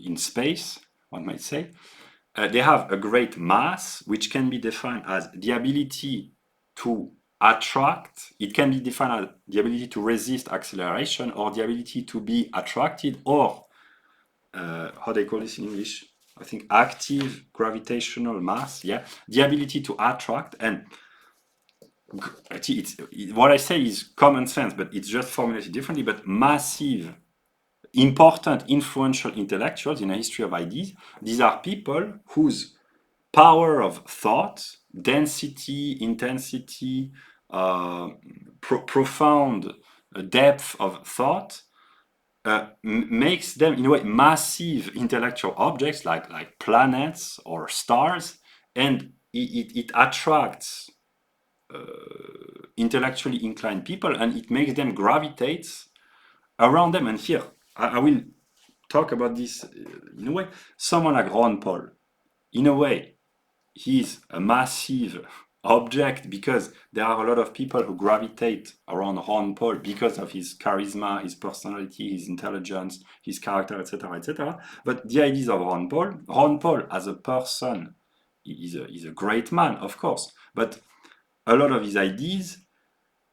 in space, one might say. They have a great mass, which can be defined as the ability to attract, it can be defined as the ability to resist acceleration or the ability to be attracted, or how they call this in English? I think active gravitational mass. Yeah, the ability to attract. And what I say is common sense, but it's just formulated differently. But massive, important, influential intellectuals in a history of ideas, these are people whose power of thought, density, intensity, profound depth of thought makes them, in a way, massive intellectual objects like planets or stars, and it attracts intellectually inclined people, and it makes them gravitate around them. And here, I will talk about this in a way. Someone like Ron Paul, in a way, he's a massive object because there are a lot of people who gravitate around Ron Paul because of his charisma, his personality, his intelligence, his character, etc., etc. But the ideas of Ron Paul as a person is a great man, of course. But a lot of his ideas,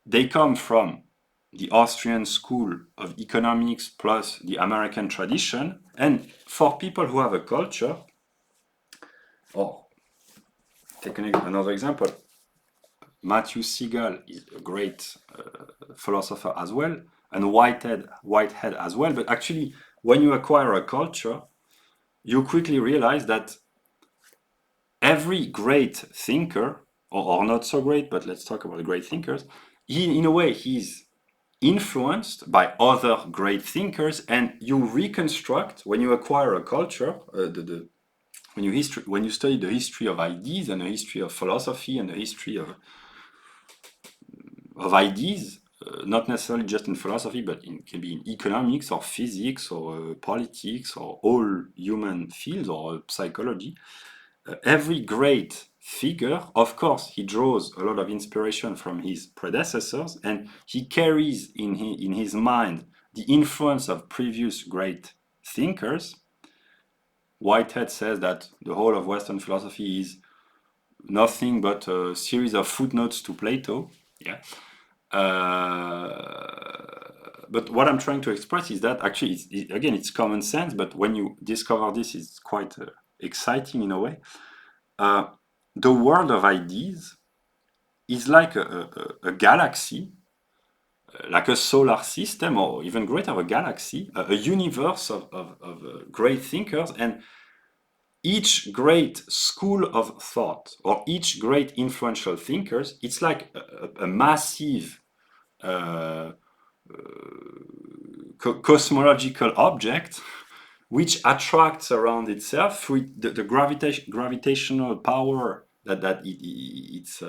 they come from the Austrian school of economics plus the American tradition. And for people who have a culture, or take another example, Matthew Siegel is a great philosopher as well, and Whitehead as well. But actually, when you acquire a culture, you quickly realize that every great thinker, or not so great, but let's talk about great thinkers, in a way, he's influenced by other great thinkers, and you reconstruct, when you acquire a culture, when you study the history of ideas and the history of philosophy and the history of ideas, not necessarily just in philosophy, but can be in economics or physics or politics or all human fields or psychology. Every great figure, of course, he draws a lot of inspiration from his predecessors, and he carries in his mind the influence of previous great thinkers. Whitehead says that the whole of Western philosophy is nothing but a series of footnotes to Plato. Yeah. But what I'm trying to express is that actually, it's common sense, but when you discover this, it's quite exciting in a way. The world of ideas is like a galaxy, like a solar system, or even greater, a galaxy, a universe of great thinkers, and each great school of thought or each great influential thinkers, it's like a massive cosmological object which attracts around itself through the gravitational power that its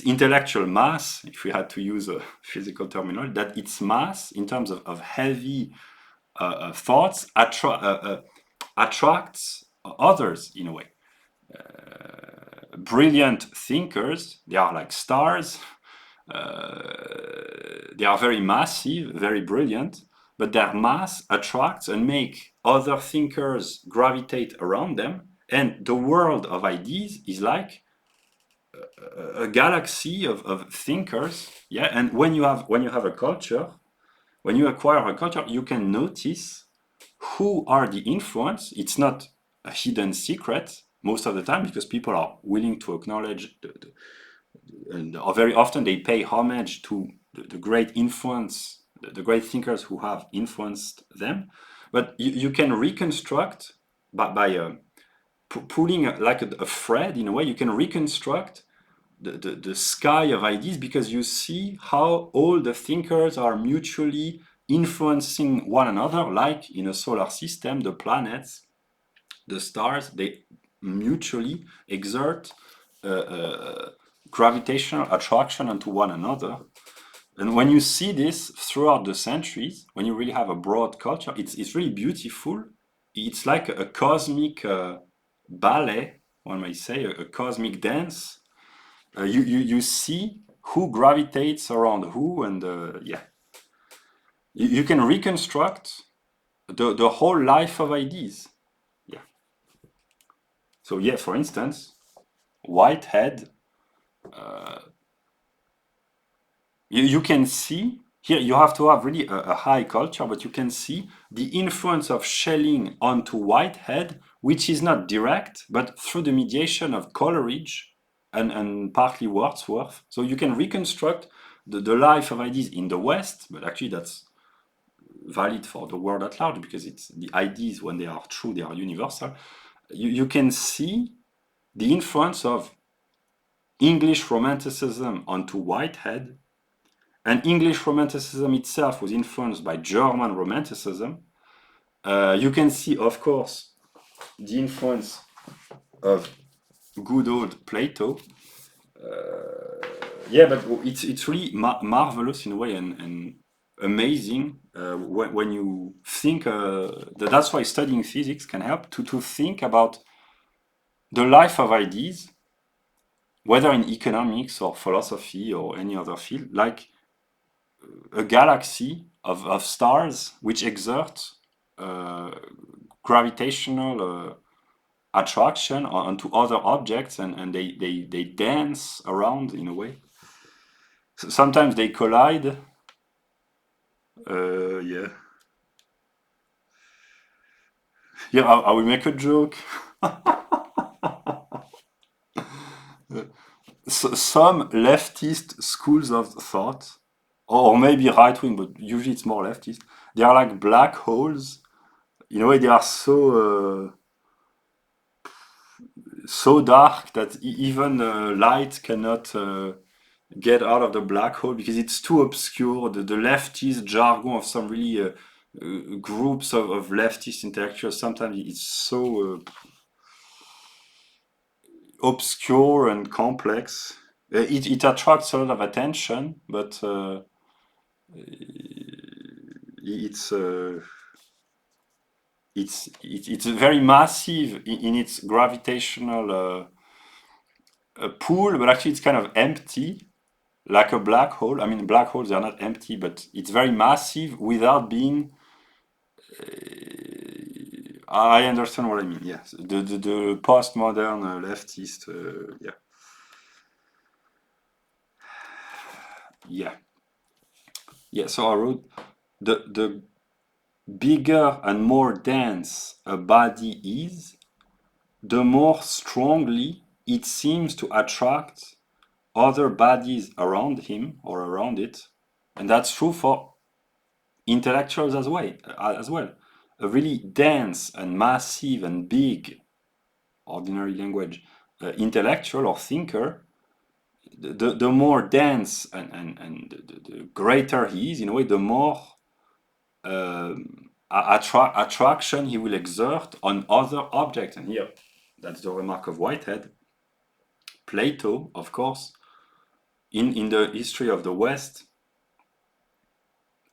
intellectual mass, if we had to use a physical terminology, that its mass in terms of heavy thoughts attracts others in a way. Brilliant thinkers, they are like stars. They are very massive, very brilliant, but their mass attracts and make other thinkers gravitate around them. And the world of ideas is like a galaxy of thinkers. Yeah, and when you have a culture, when you acquire a culture, you can notice who are the influence. It's not a hidden secret most of the time because people are willing to acknowledge and very often they pay homage to the great influence, the great thinkers who have influenced them. But you can reconstruct by pulling like a thread in a way. You can reconstruct the sky of ideas because you see how all the thinkers are mutually influencing one another, like in a solar system, the planets, the stars, they mutually exert gravitational attraction onto one another. And when you see this throughout the centuries, when you really have a broad culture, it's really beautiful. It's like a cosmic ballet, one might say, a cosmic dance. You see who gravitates around who, and yeah, you can reconstruct the whole life of ideas. Yeah. So yeah, for instance, Whitehead You can see here, you have to have really a high culture, but you can see the influence of Schelling onto Whitehead, which is not direct, but through the mediation of Coleridge and partly Wordsworth. So you can reconstruct the life of ideas in the West, but actually that's valid for the world at large, because it's the ideas, when they are true, they are universal. You can see the influence of English Romanticism onto Whitehead, and English Romanticism itself was influenced by German Romanticism. You can see, of course, the influence of good old Plato. Yeah, but it's really marvelous in a way, and amazing when you think. That's why studying physics can help to think about the life of ideas, whether in economics or philosophy or any other field, like a galaxy of stars which exert gravitational attraction onto other objects, and they dance around in a way. So sometimes they collide. Yeah. Yeah, I will make a joke. So, some leftist schools of thought, or maybe right wing, but usually it's more leftist, they are like black holes. In a way, they are so dark that even light cannot get out of the black hole because it's too obscure. The leftist jargon of some really groups of leftist intellectuals, sometimes it's so obscure and complex. It attracts a lot of attention, but it's it's very massive in its gravitational pool, but actually it's kind of empty, like a black hole. I mean, black holes are not empty, but it's very massive without being. I understand what I mean. Yes, the postmodern leftist. Yeah, yeah, yeah. So I wrote the bigger and more dense a body is, the more strongly it seems to attract other bodies around him or around it, and that's true for intellectuals as well. A really dense and massive and big, ordinary language, intellectual or thinker, the more dense and the greater he is, in a way, the more attraction he will exert on other objects. And here, that's the remark of Whitehead. Plato, of course, in the history of the West,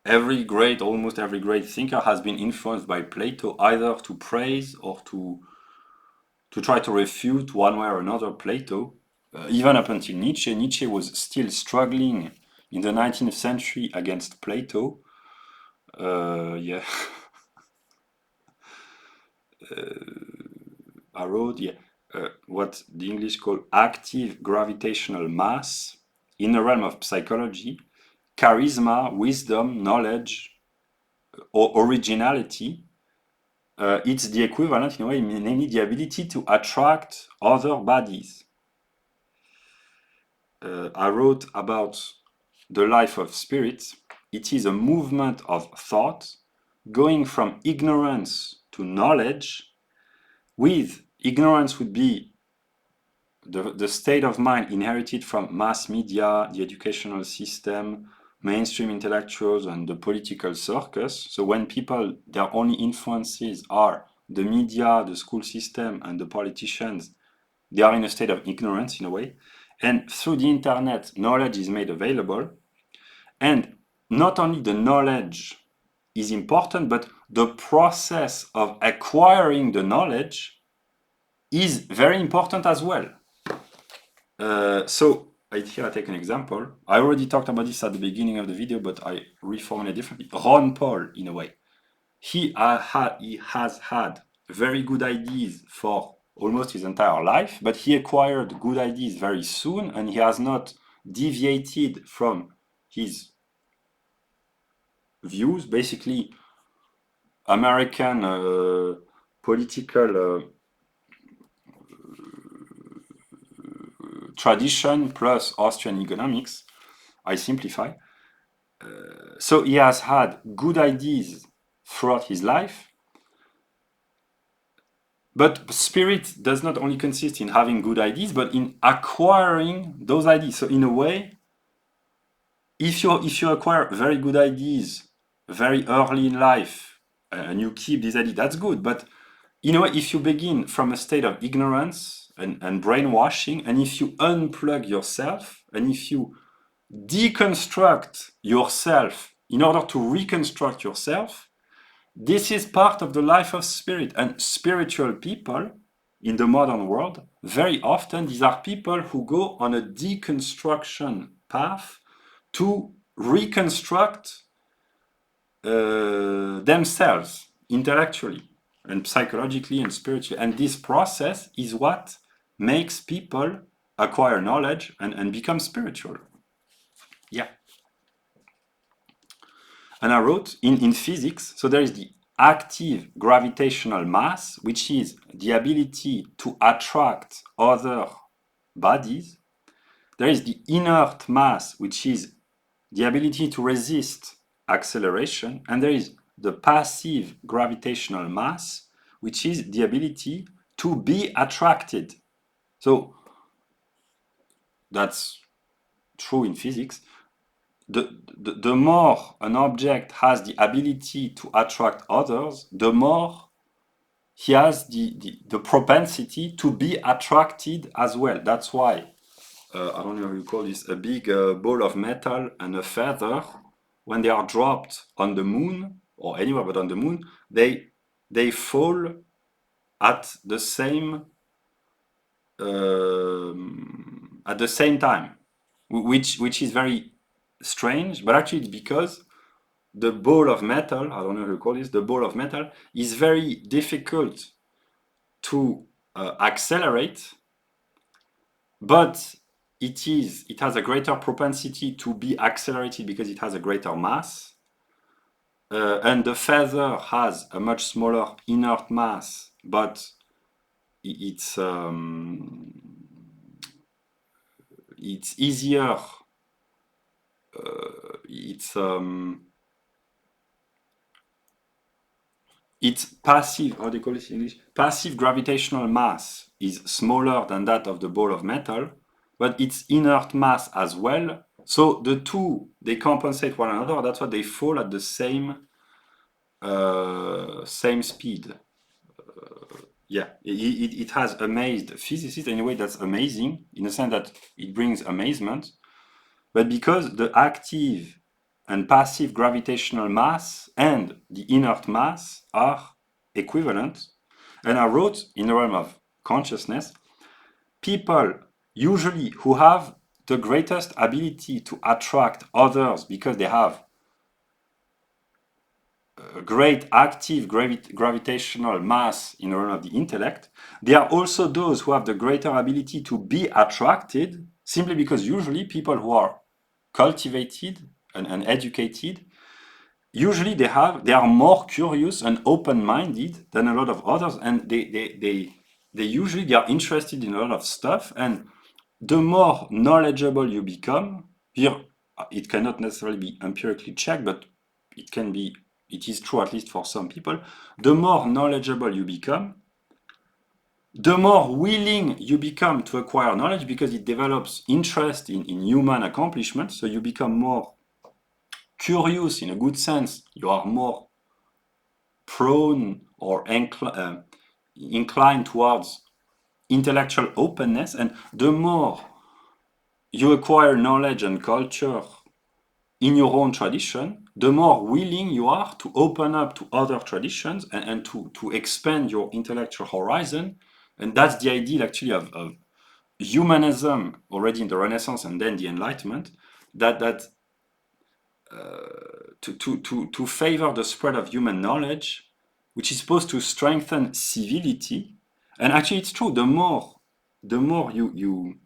almost every great thinker has been influenced by Plato, either to praise or to try to refute one way or another Plato. Even up until Nietzsche. Nietzsche was still struggling in the 19th century against Plato. Yeah. I wrote, yeah, what the English call active gravitational mass in the realm of psychology, charisma, wisdom, knowledge, or originality. It's the equivalent, in a way, namely the ability to attract other bodies. I wrote about the life of spirit. It is a movement of thought going from ignorance to knowledge, with ignorance would be the state of mind inherited from mass media, the educational system, mainstream intellectuals, and the political circus. So when people, their only influences are the media, the school system, and the politicians, they are in a state of ignorance in a way. And through the internet, knowledge is made available. And not only the knowledge is important, but the process of acquiring the knowledge is very important as well. So here I take an example. I already talked about this at the beginning of the video, but I reformulate it differently. Ron Paul, in a way, he has had very good ideas for almost his entire life, but he acquired good ideas very soon, and he has not deviated from his views. Basically, American political tradition plus Austrian economics, I simplify. So he has had good ideas throughout his life, but spirit does not only consist in having good ideas, but in acquiring those ideas. So in a way, if you acquire very good ideas very early in life and you keep these ideas, that's good. But in a way, if you begin from a state of ignorance and brainwashing, and if you unplug yourself, and if you deconstruct yourself in order to reconstruct yourself, this is part of the life of spirit. And spiritual people in the modern world, very often, these are people who go on a deconstruction path to reconstruct themselves intellectually and psychologically and spiritually. And this process is what makes people acquire knowledge and become spiritual. Yeah. And I wrote in physics, so there is the active gravitational mass, which is the ability to attract other bodies. There is the inert mass, which is the ability to resist acceleration. And there is the passive gravitational mass, which is the ability to be attracted. So that's true in physics. The more an object has the ability to attract others, the more he has the propensity to be attracted as well. That's why, I don't know how you call this, a big ball of metal and a feather, when they are dropped on the moon, or anywhere but on the moon, they fall at the same time, which is very strange, but actually it's because the ball of metal, I don't know how you call this, the ball of metal is very difficult to accelerate, but it has a greater propensity to be accelerated because it has a greater mass. And the feather has a much smaller inert mass, but it's easier. It's passive, how do you call it in English? Passive gravitational mass is smaller than that of the ball of metal, but its inert mass as well. So the two, they compensate one another. That's why they fall at the same speed. Yeah, it has amazed physicists in a way that's amazing, in the sense that it brings amazement. But because the active and passive gravitational mass and the inert mass are equivalent, and I wrote, in the realm of consciousness, people usually who have the greatest ability to attract others because they have a great active gravitational mass in the realm of the intellect, they are also those who have the greater ability to be attracted, simply because usually people who are cultivated and educated, usually they are more curious and open-minded than a lot of others, and they usually they are interested in a lot of stuff. And the more knowledgeable you become, here it cannot necessarily be empirically checked, but it is true at least for some people. The more knowledgeable you become, the more willing you become to acquire knowledge, because it develops interest in human accomplishments. So you become more curious in a good sense. You are more prone or inclined towards intellectual openness. And the more you acquire knowledge and culture in your own tradition, the more willing you are to open up to other traditions and to expand your intellectual horizon. And that's the ideal actually of humanism already in the Renaissance and then the Enlightenment, to favor the spread of human knowledge, which is supposed to strengthen civility. And actually, it's true. The more you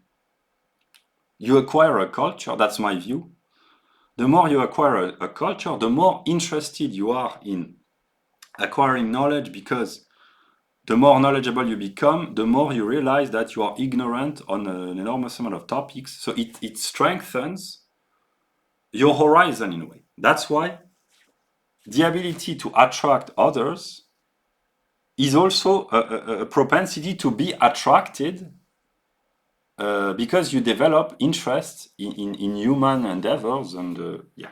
acquire a culture, that's my view. The more you acquire a culture, the more interested you are in acquiring knowledge, because the more knowledgeable you become, the more you realize that you are ignorant on an enormous amount of topics. So it strengthens your horizon in a way. That's why the ability to attract others is also a propensity to be attracted, because you develop interest in human endeavors, and yeah.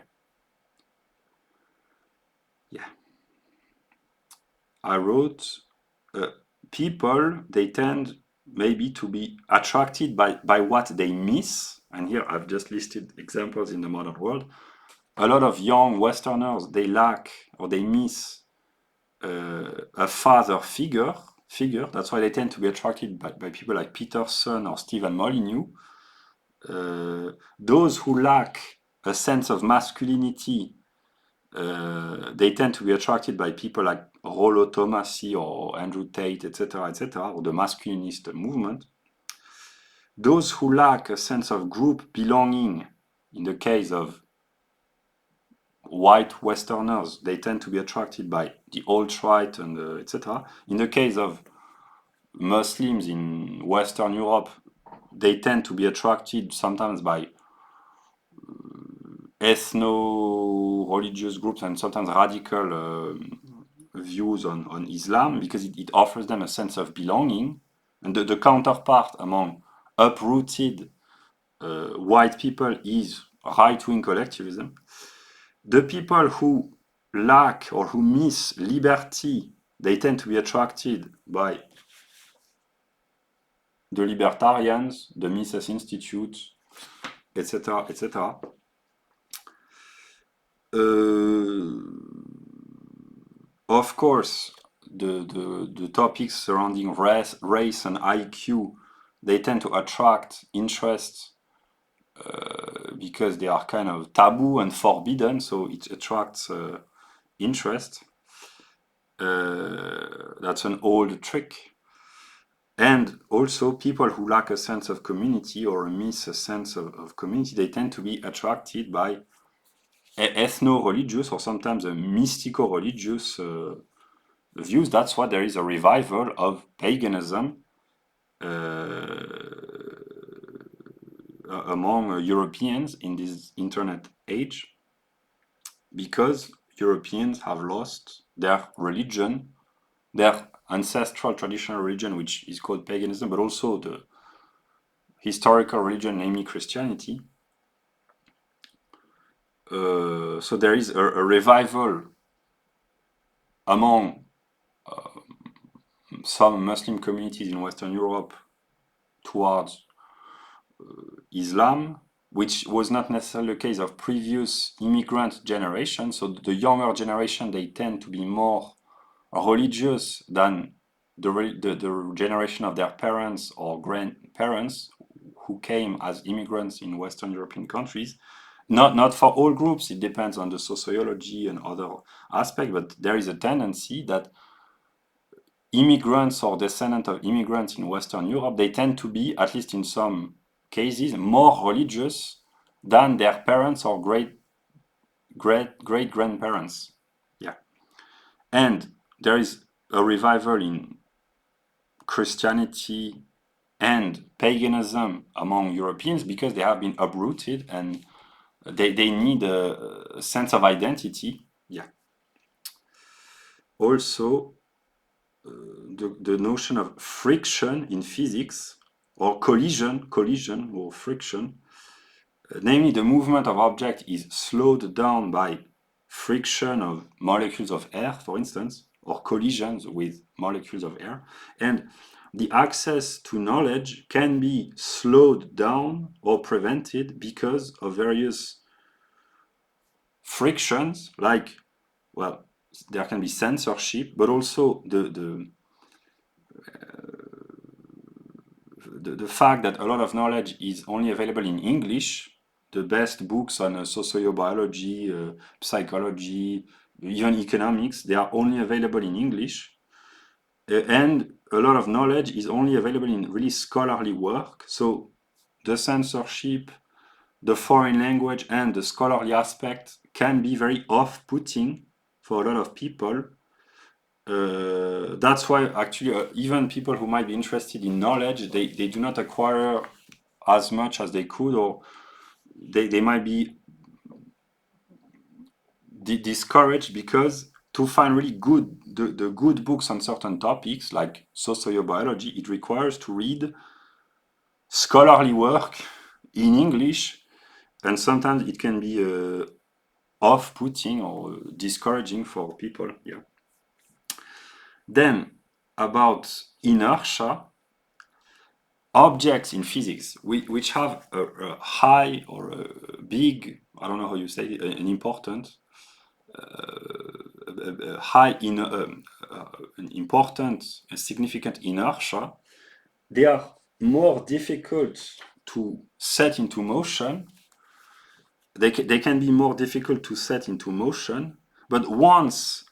I wrote, people, they tend maybe to be attracted by what they miss. And here I've just listed examples in the modern world. A lot of young Westerners, they lack or they miss a father figure. That's why they tend to be attracted by people like Peterson or Stephen Molyneux. Those who lack a sense of masculinity, they tend to be attracted by people like Rollo Tomassi or Andrew Tate, etc., or the masculinist movement. Those who lack a sense of group belonging, in the case of white Westerners, they tend to be attracted by the alt-right and etc. In the case of Muslims in Western Europe, they tend to be attracted sometimes by ethno-religious groups and sometimes radical views on Islam, because it offers them a sense of belonging. And the counterpart among uprooted white people is right-wing collectivism. The people who lack or who miss liberty, they tend to be attracted by the libertarians, the Mises Institute, etc., etc. Of course, the topics surrounding race and IQ, they tend to attract interest, because they are kind of taboo and forbidden, so it attracts interest. That's an old trick. And also, people who lack a sense of community or miss a sense of community, they tend to be attracted by ethno-religious or sometimes a mystico-religious views. That's why there is a revival of paganism among Europeans in this internet age, because Europeans have lost their religion, their ancestral traditional religion, which is called paganism, but also the historical religion, namely Christianity. So there is a revival among some Muslim communities in Western Europe towards Islam, which was not necessarily the case of previous immigrant generations. So the younger generation, they tend to be more religious than the generation of their parents or grandparents who came as immigrants in Western European countries. Not for all groups, it depends on the sociology and other aspects, but there is a tendency that immigrants or descendants of immigrants in Western Europe, they tend to be, at least in some cases, more religious than their parents or great grandparents. Yeah. And there is a revival in Christianity and paganism among Europeans because they have been uprooted and they need a sense of identity. Yeah. Also, the notion of friction in physics, or collision or friction, namely the movement of object is slowed down by friction of molecules of air, for instance, or collisions with molecules of air, and the access to knowledge can be slowed down or prevented because of various frictions, like, well, there can be censorship, but also the fact that a lot of knowledge is only available in English. The best books on sociobiology, psychology, even economics, they are only available in English. And a lot of knowledge is only available in really scholarly work. So the censorship, the foreign language, and the scholarly aspect can be very off-putting for a lot of people. That's why actually even people who might be interested in knowledge, they do not acquire as much as they could, or they might be discouraged, because to find really the good books on certain topics like sociobiology, it requires to read scholarly work in English, and sometimes it can be off-putting or discouraging for people. Yeah. Then about inertia, objects in physics which have a high or a big, I don't know how you say it, an important, an important, a significant inertia, they are more difficult to set into motion. They can be more difficult to set into motion, but once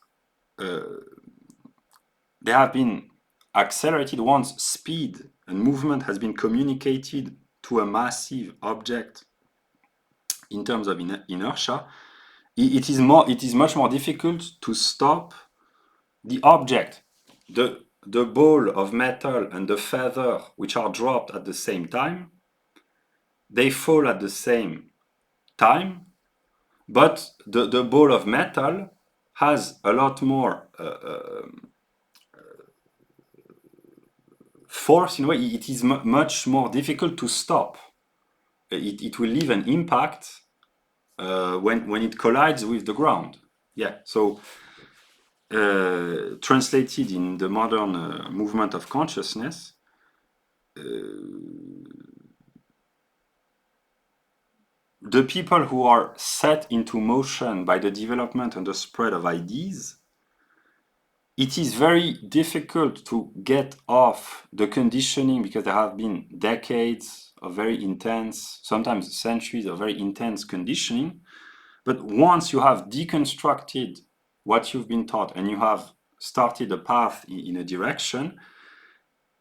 they have been accelerated, once speed and movement has been communicated to a massive object in terms of inertia, it is much more difficult to stop the object. The ball of metal and the feather, which are dropped at the same time, they fall at the same time, but the ball of metal has a lot more force. In a way, it is much more difficult to stop. It will leave an impact when it collides with the ground. Yeah, so translated in the modern movement of consciousness, the people who are set into motion by the development and the spread of ideas, it is very difficult to get off the conditioning, because there have been decades of very intense, sometimes centuries of very intense conditioning. But once you have deconstructed what you've been taught and you have started a path in a direction,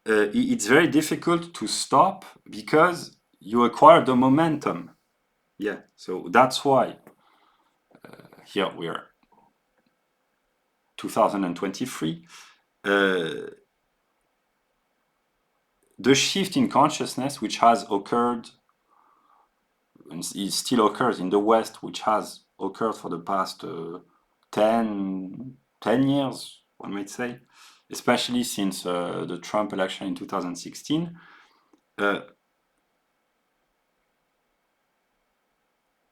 it's very difficult to stop, because you acquire the momentum. Yeah, so that's why here we are 2023. The shift in consciousness which has occurred and it still occurs in the West, which has occurred for the past 10 years, one might say, especially since the Trump election in 2016,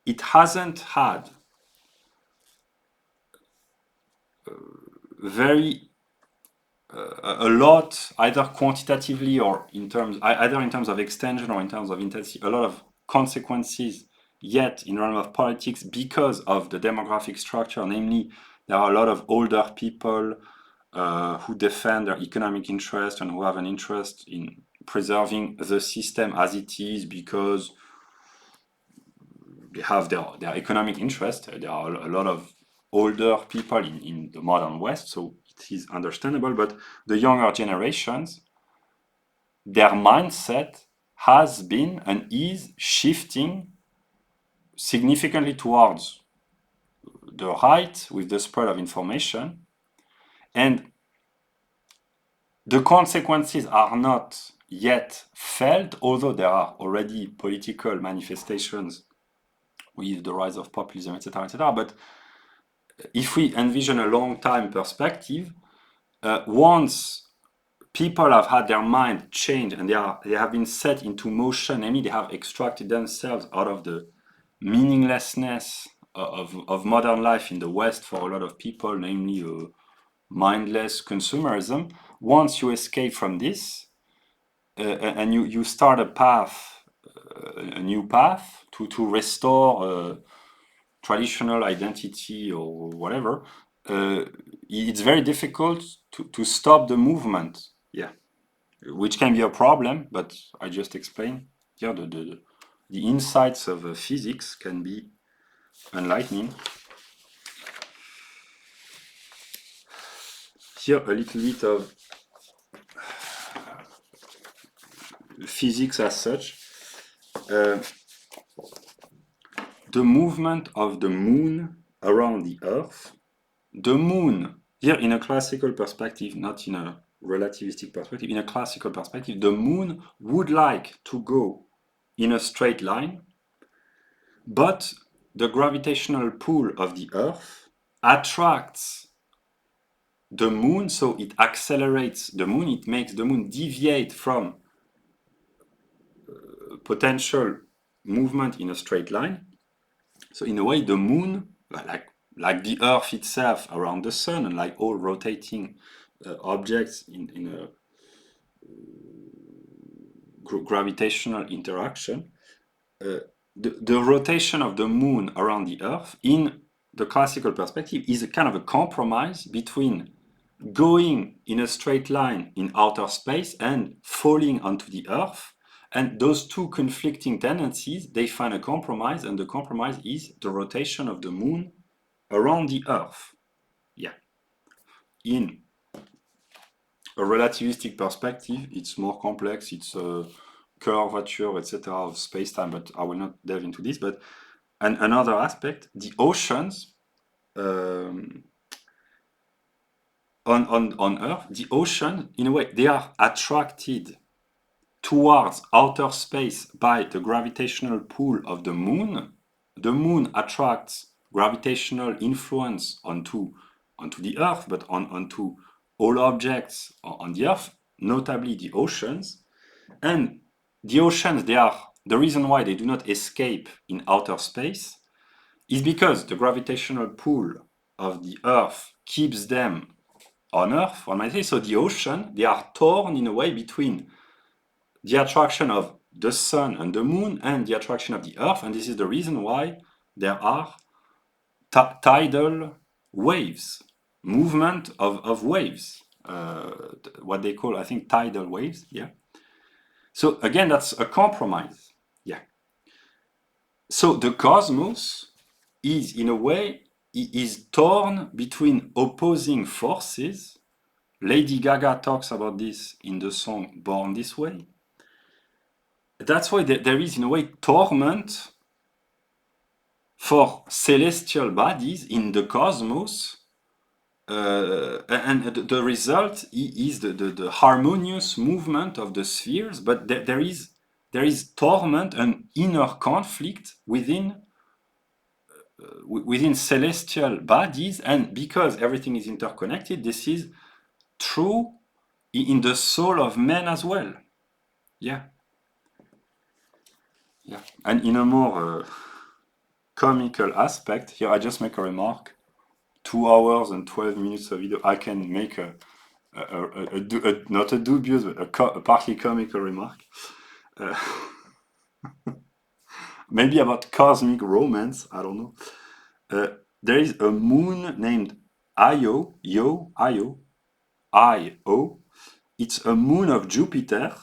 it hasn't had a lot, either quantitatively or either in terms of extension or in terms of intensity, a lot of consequences yet in the realm of politics, because of the demographic structure. Namely, there are a lot of older people who defend their economic interest and who have an interest in preserving the system as it is, because they have their economic interest. There are a lot of older people in the modern West, so it is understandable. But the younger generations, their mindset has been and is shifting significantly towards the right with the spread of information, and the consequences are not yet felt, although there are already political manifestations with the rise of populism, etc., etc. But if we envision a long time perspective, once people have had their mind changed and they have been set into motion, namely they have extracted themselves out of the meaninglessness of modern life in the West for a lot of people, namely mindless consumerism. Once you escape from this and you start a path, a new path to restore traditional identity or whatever, it's very difficult to stop the movement. Yeah, which can be a problem, but I just explained. Yeah, the insights of physics can be enlightening. Here, a little bit of physics as such. The movement of the moon around the Earth. The moon, here in a classical perspective, not in a relativistic perspective, in a classical perspective, the moon would like to go in a straight line, but the gravitational pull of the Earth attracts the moon, so it accelerates the moon, it makes the moon deviate from potential movement in a straight line. So in a way, the moon, like the Earth itself around the sun, and like all rotating objects in a gravitational interaction, the rotation of the moon around the Earth in the classical perspective is a kind of a compromise between going in a straight line in outer space and falling onto the Earth. And those two conflicting tendencies, they find a compromise, and the compromise is the rotation of the moon around the Earth. Yeah. In a relativistic perspective, it's more complex, it's a curvature, etc. of space-time, but I will not delve into this. But another aspect, the oceans, on Earth, the ocean, in a way, they are attracted towards outer space by the gravitational pull of the moon. The moon attracts gravitational influence onto the Earth, but onto all objects on the Earth, notably the oceans. And the oceans, they are the reason why they do not escape in outer space is because the gravitational pull of the Earth keeps them on Earth, one might say. So the ocean, they are torn in a way between the attraction of the sun and the moon and the attraction of the Earth, and this is the reason why there are tidal waves, movement of waves, what they call, I think, tidal waves. Yeah. So again, that's a compromise. Yeah. So the cosmos is, in a way, is torn between opposing forces. Lady Gaga talks about this in the song Born This Way. That's why there is, in a way, torment for celestial bodies in the cosmos, and the result is the harmonious movement of the spheres, but there is torment and inner conflict within celestial bodies, and because everything is interconnected, this is true in the soul of men as well. Yeah. Yeah. And in a more comical aspect, here I just make a remark. 2 hours and 12 minutes of video, I can make not a dubious, but a partly comical remark. Maybe about cosmic romance, I don't know. There is a moon named Io. It's a moon of Jupiter,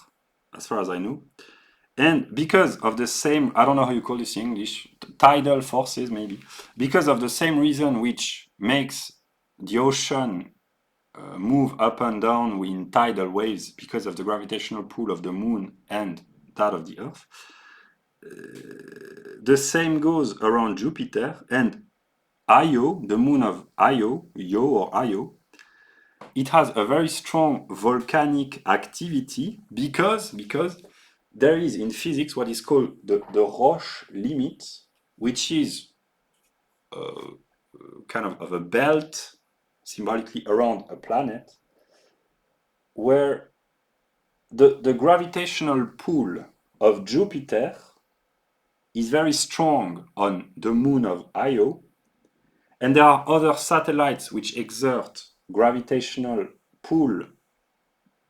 as far as I know. And because of the same, I don't know how you call this in English, tidal forces maybe, because of the same reason which makes the ocean move up and down in tidal waves because of the gravitational pull of the moon and that of the Earth, the same goes around Jupiter, and Io, the moon of Io, it has a very strong volcanic activity because there is in physics what is called the Roche limit, which is kind of a belt symbolically around a planet where the gravitational pull of Jupiter is very strong on the moon of Io, and there are other satellites which exert gravitational pull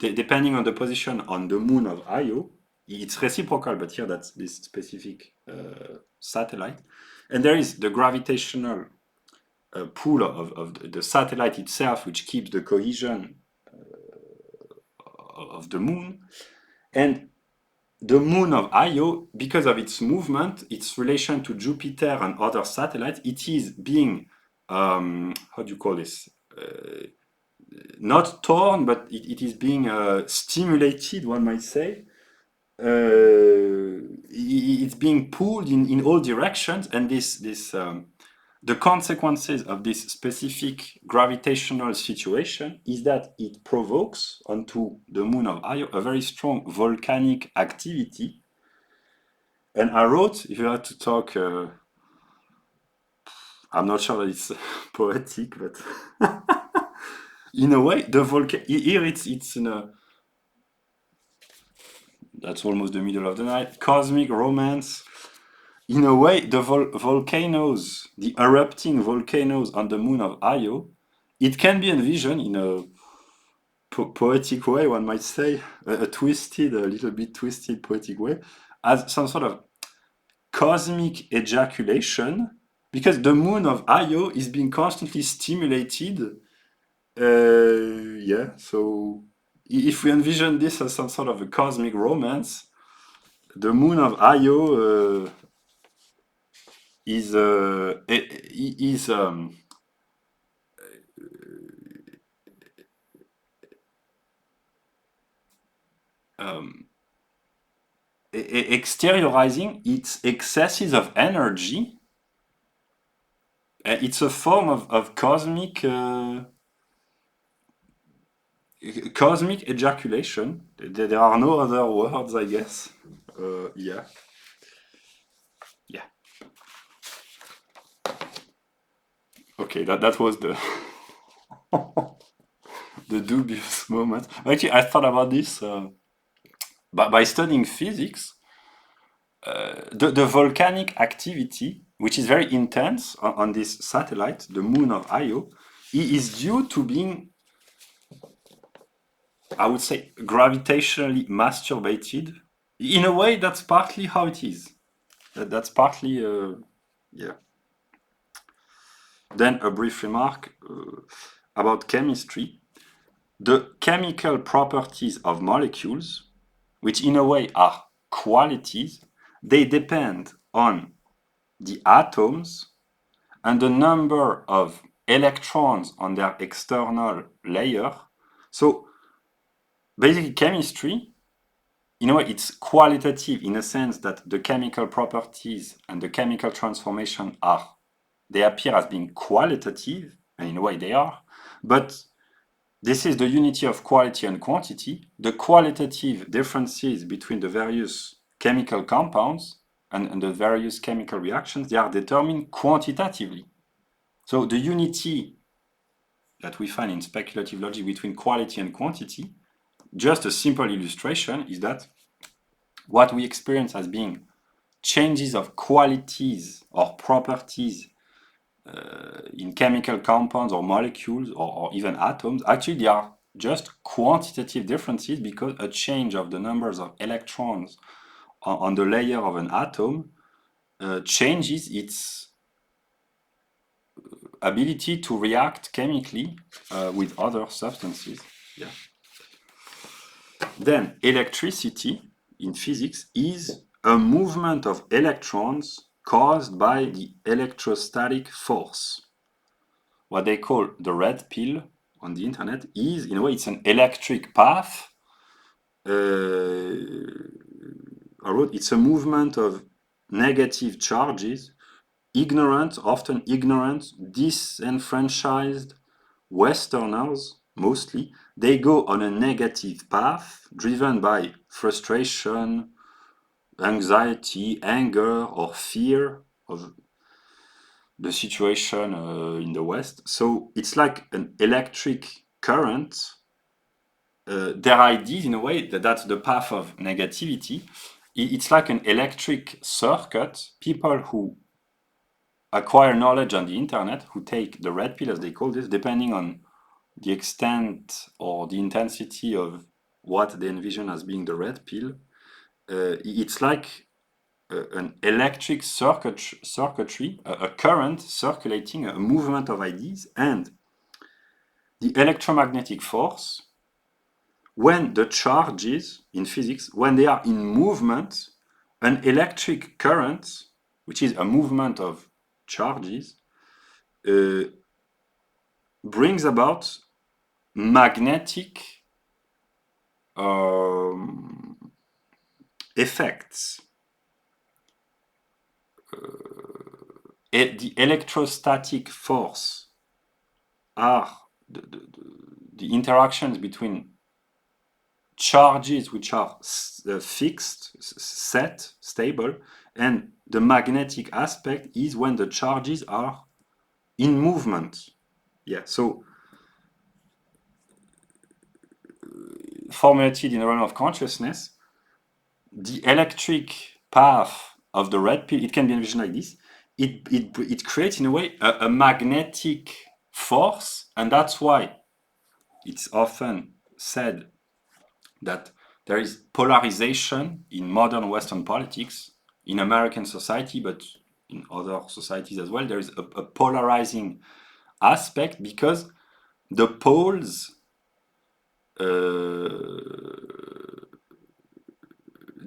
depending on the position on the moon of Io. It's reciprocal, but here that's this specific satellite. And there is the gravitational pull of the satellite itself, which keeps the cohesion of the moon. And the moon of Io, because of its movement, its relation to Jupiter and other satellites, it is being, how do you call this? Not torn, but it is being stimulated, one might say, it's being pulled in all directions, and the consequences of this specific gravitational situation is that it provokes onto the moon of Io a very strong volcanic activity. And I wrote, if you had to talk, I'm not sure that it's poetic, but in a way, the here it's in a, that's almost the middle of the night, cosmic romance. In a way, the volcanoes, the erupting volcanoes on the moon of Io, it can be envisioned in a poetic way, one might say, a twisted, a little bit twisted poetic way, as some sort of cosmic ejaculation, because the moon of Io is being constantly stimulated. Yeah, so if we envision this as some sort of a cosmic romance, the moon of Io is um, exteriorizing its excesses of energy. It's a form of cosmic ejaculation. There are no other words, I guess. Yeah, yeah. Okay, that was the the dubious moment. Actually, I thought about this by studying physics. The volcanic activity, which is very intense on this satellite, the moon of Io, is due to being, I would say, gravitationally masturbated. In a way, that's partly how it is. That's partly, yeah. Then a brief remark about chemistry. The chemical properties of molecules, which in a way are qualities, they depend on the atoms and the number of electrons on their external layer. So basically, chemistry, in a way, it's qualitative in a sense that the chemical properties and the chemical transformation they appear as being qualitative, and in a way they are, but this is the unity of quality and quantity. The qualitative differences between the various chemical compounds and the various chemical reactions, they are determined quantitatively. So the unity that we find in speculative logic between quality and quantity, just a simple illustration is that what we experience as being changes of qualities or properties in chemical compounds or molecules or even atoms, actually they are just quantitative differences because a change of the numbers of electrons on the layer of an atom changes its ability to react chemically with other substances. Yeah. Then electricity in physics is a movement of electrons caused by the electrostatic force. What they call the red pill on the internet is, in a way, it's an electric path. I wrote, it's a movement of negative charges, often ignorant, disenfranchised Westerners, mostly, they go on a negative path driven by frustration, anxiety, anger, or fear of the situation in the West. So it's like an electric current. Their ideas, in a way, that's the path of negativity. It's like an electric circuit. People who acquire knowledge on the internet, who take the red pill, as they call this, depending on the extent or the intensity of what they envision as being the red pill, it's like an electric circuitry, a current circulating, a movement of ideas, and the electromagnetic force, when the charges in physics, when they are in movement, an electric current, which is a movement of charges, brings about magnetic effects, the electrostatic force are the interactions between charges which are fixed, set, stable, and the magnetic aspect is when the charges are in movement. Yeah, so formulated in the realm of consciousness, the electric path of the red pill, it can be envisioned like this. It creates in a way a magnetic force, and that's why it's often said that there is polarization in modern Western politics, in American society, but in other societies as well. There is a polarizing aspect because the poles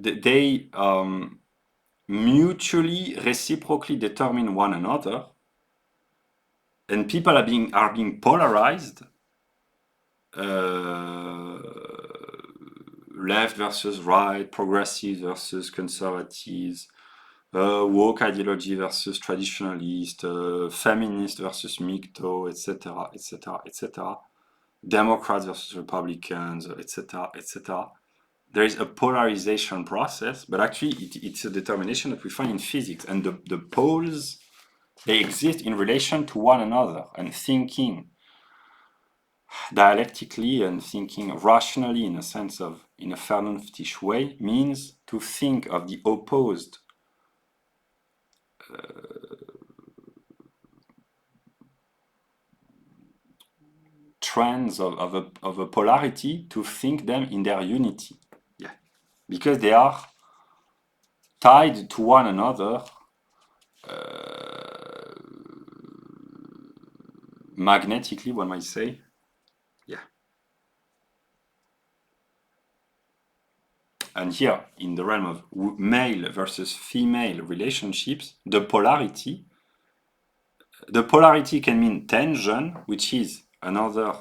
they mutually, reciprocally determine one another, and people are being polarized, left versus right, progressives versus conservatives, woke ideology versus traditionalist, feminist versus micto, etc., etc., etc., Democrats versus Republicans, etc., etc. There is a polarization process, but actually it's a determination that we find in physics, and the poles, they exist in relation to one another, and thinking dialectically and thinking rationally in a sense of, in a Vernunftish way, means to think of the opposed trends of a polarity, to think them in their unity. Yeah, because they are tied to one another magnetically, one might say. Yeah. And here, in the realm of male versus female relationships, the polarity can mean tension, which is another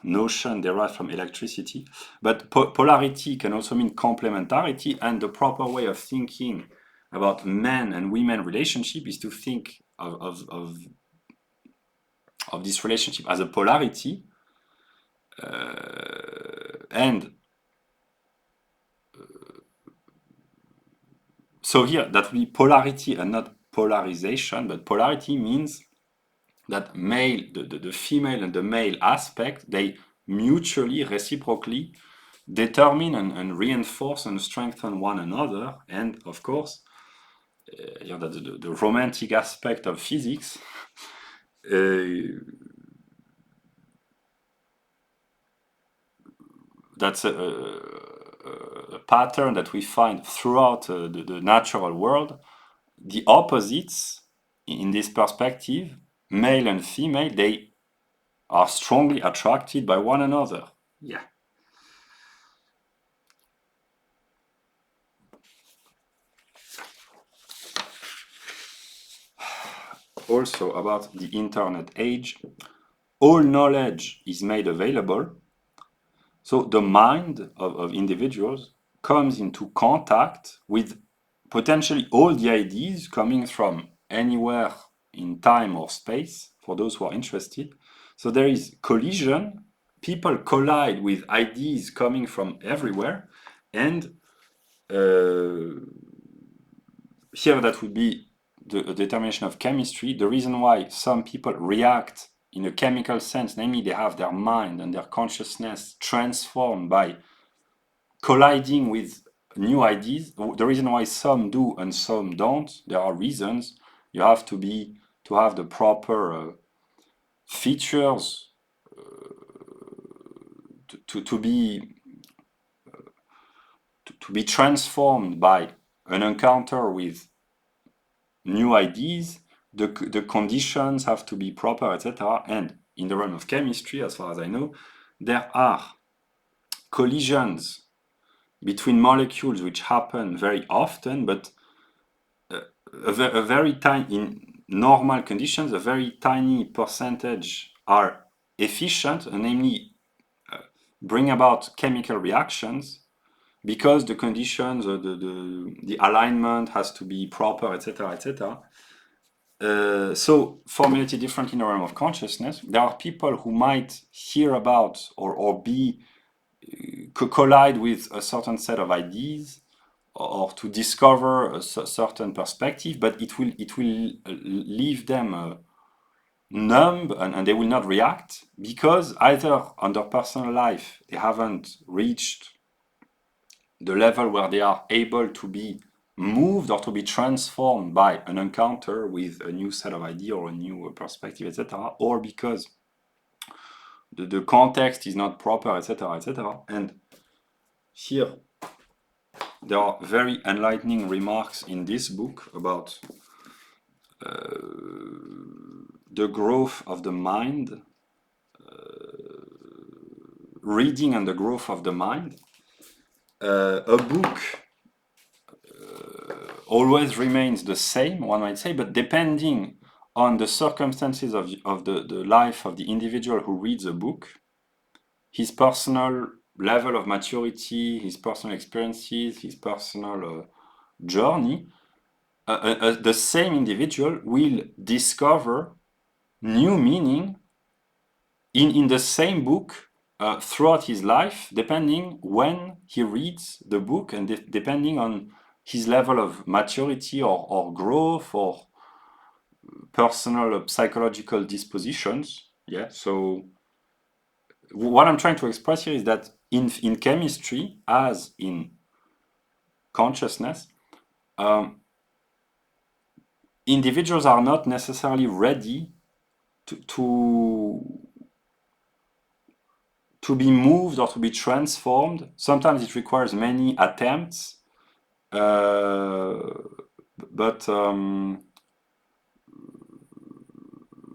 notion derived from electricity, but polarity can also mean complementarity, and the proper way of thinking about men and women relationship is to think of this relationship as a polarity, and so here that will be polarity and not polarization, but polarity means that male, the female and the male aspect, they mutually, reciprocally determine and reinforce and strengthen one another. And of course, the romantic aspect of physics, that's a pattern that we find throughout the natural world. The opposites in this perspective, male and female, they are strongly attracted by one another. Yeah. Also about the internet age, all knowledge is made available. So the mind of individuals comes into contact with potentially all the ideas coming from anywhere in time or space, for those who are interested. So there is collision, people collide with ideas coming from everywhere, and here that would be the determination of chemistry, the reason why some people react in a chemical sense, namely they have their mind and their consciousness transformed by colliding with new ideas. The reason why some do and some don't, there are reasons. You have to have the proper features to be transformed by an encounter with new ideas. The conditions have to be proper, etc. And in the realm of chemistry, as far as I know, there are collisions between molecules which happen very often, but a very tiny, in normal conditions, a very tiny percentage are efficient, and namely bring about chemical reactions, because the conditions, the alignment has to be proper, etc., etc. So formulated differently in the realm of consciousness, there are people who might hear about or be collide with a certain set of ideas or to discover a certain perspective, but it will leave them numb and they will not react because either on their personal life they haven't reached the level where they are able to be moved or to be transformed by an encounter with a new set of idea or a new perspective, etc., or because the context is not proper, etc., etc. And here there are very enlightening remarks in this book about the growth of the mind, reading and the growth of the mind. A book always remains the same, one might say, but depending on the circumstances of the life of the individual who reads a book, his personal level of maturity, his personal experiences, his personal journey, the same individual will discover new meaning in the same book throughout his life, depending when he reads the book and depending on his level of maturity or growth or personal psychological dispositions. Yeah. So what I'm trying to express here is that in chemistry, as in consciousness, individuals are not necessarily ready to be moved or to be transformed. Sometimes it requires many attempts, but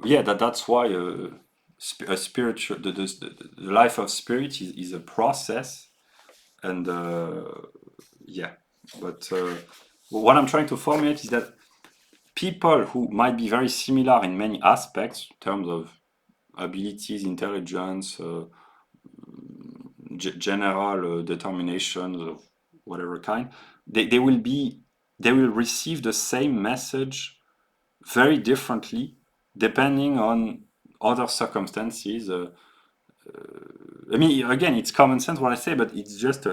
yeah, that's why a spiritual the life of spirit is a process, and yeah. But what I'm trying to formulate is that people who might be very similar in many aspects, in terms of abilities, intelligence, general determinations of whatever kind, they will receive the same message very differently depending on other circumstances. I mean, again, it's common sense what I say, but it's just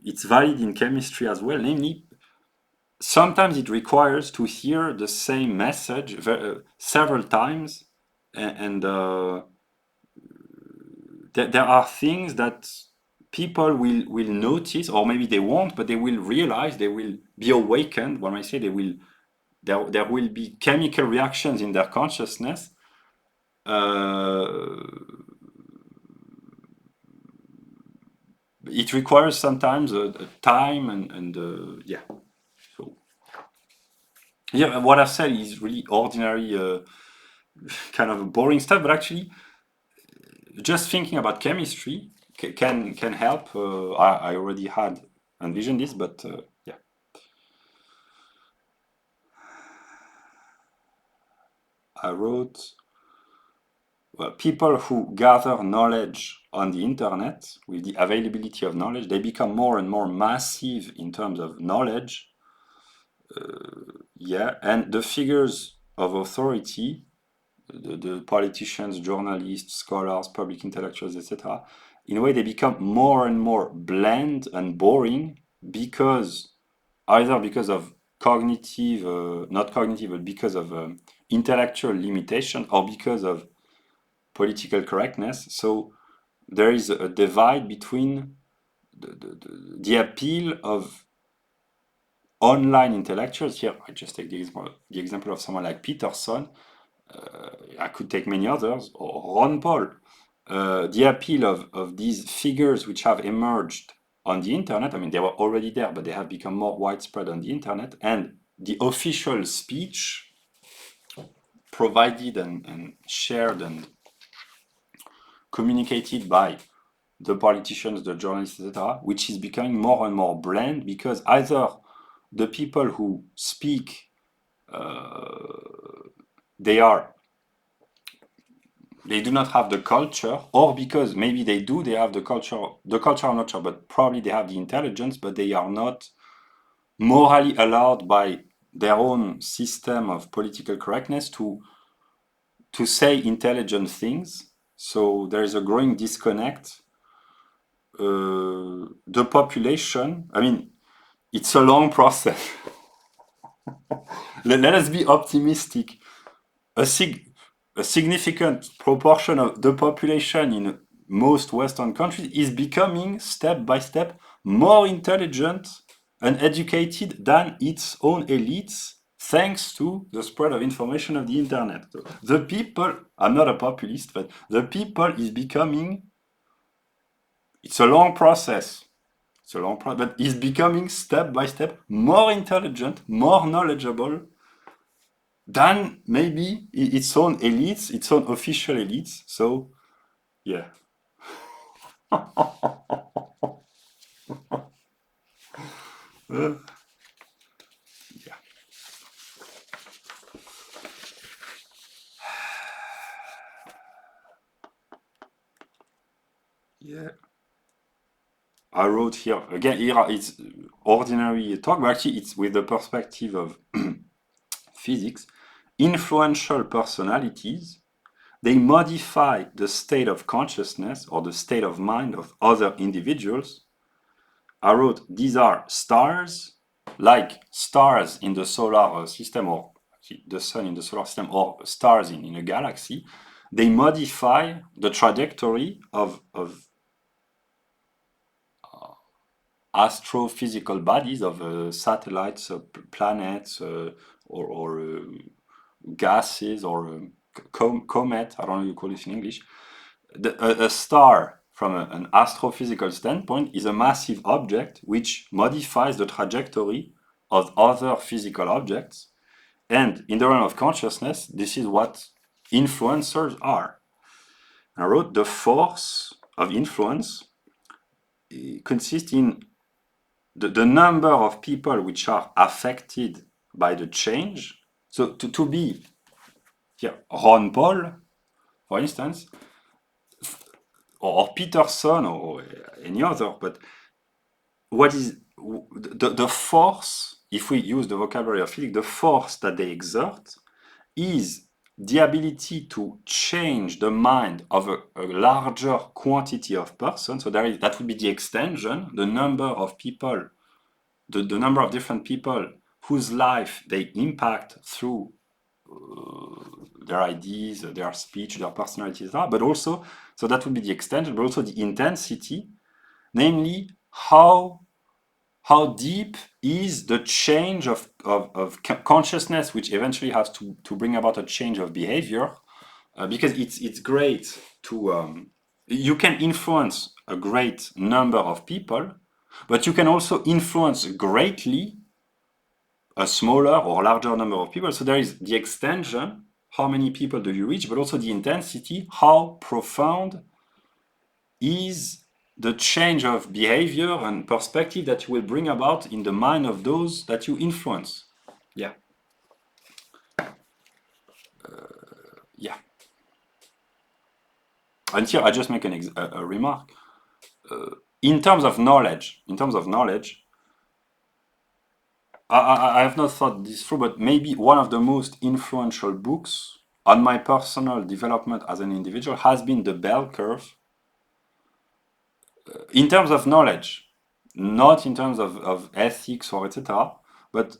it's valid in chemistry as well. Namely, sometimes it requires to hear the same message several times, and there are things that people will notice, or maybe they won't, but they will realize, they will be awakened. When I say there will be chemical reactions in their consciousness. It requires sometimes a time and yeah. So yeah, what I've said is really ordinary, kind of boring stuff, but actually, just thinking about chemistry can help. I already had envisioned this, but yeah. I wrote, well, people who gather knowledge on the internet, with the availability of knowledge, they become more and more massive in terms of knowledge. Yeah, and the figures of authority, the politicians, journalists, scholars, public intellectuals, etc., in a way they become more and more bland and boring because either because of cognitive, not cognitive, but because of intellectual limitation or because of political correctness. So there is a divide between the appeal of online intellectuals. Here, I just take the example of someone like Peterson. I could take many others, or Ron Paul. The appeal of these figures which have emerged on the internet, I mean, they were already there, but they have become more widespread on the internet, and the official speech provided and shared and communicated by the politicians, the journalists, etc., which is becoming more and more bland because either the people who speak, they are they do not have the culture, or because maybe they do, they have the culture. The culture, I'm not sure, but probably they have the intelligence, but they are not morally allowed by their own system of political correctness to say intelligent things. So there is a growing disconnect. The population, I mean, it's a long process. Let us be optimistic. A, a significant proportion of the population in most Western countries is becoming, step by step, more intelligent and educated than its own elites, thanks to the spread of information of the internet. So the people, I'm not a populist, but the people is becoming, it's a long process. It's a long process, but is becoming step by step more intelligent, more knowledgeable than maybe its own elites, its own official elites. So, yeah. Uh, yeah. Yeah. I wrote here again. Here it's ordinary talk, but actually it's with the perspective of physics. Influential personalities, they modify the state of consciousness or the state of mind of other individuals. I wrote these are stars, like stars in the solar system, or the sun in the solar system, or stars in a galaxy. They modify the trajectory of astrophysical bodies, of satellites, planets, or gases, or comet. I don't know how you call this in English. A star, from an astrophysical standpoint, is a massive object which modifies the trajectory of other physical objects. And in the realm of consciousness, this is what influencers are. I wrote the force of influence consists in the number of people which are affected by the change. So to be here, Ron Paul, for instance, or Peterson, or any other, but what is the force, if we use the vocabulary of physics, the force that they exert is the ability to change the mind of a larger quantity of persons. So that would be the extension, the number of people, the number of different people whose life they impact through their ideas, their speech, their personalities, but also, so that would be the extension, but also the intensity, namely how deep is the change of consciousness, which eventually has to bring about a change of behavior, because it's great to you can influence a great number of people, but you can also influence greatly a smaller or larger number of people. So there is the extension, how many people do you reach, but also the intensity, how profound is the change of behavior and perspective that you will bring about in the mind of those that you influence. Yeah. Yeah. And here I just make a remark. In terms of knowledge, I have not thought this through, but maybe one of the most influential books on my personal development as an individual has been The Bell Curve. In terms of knowledge, not in terms of ethics or etc., but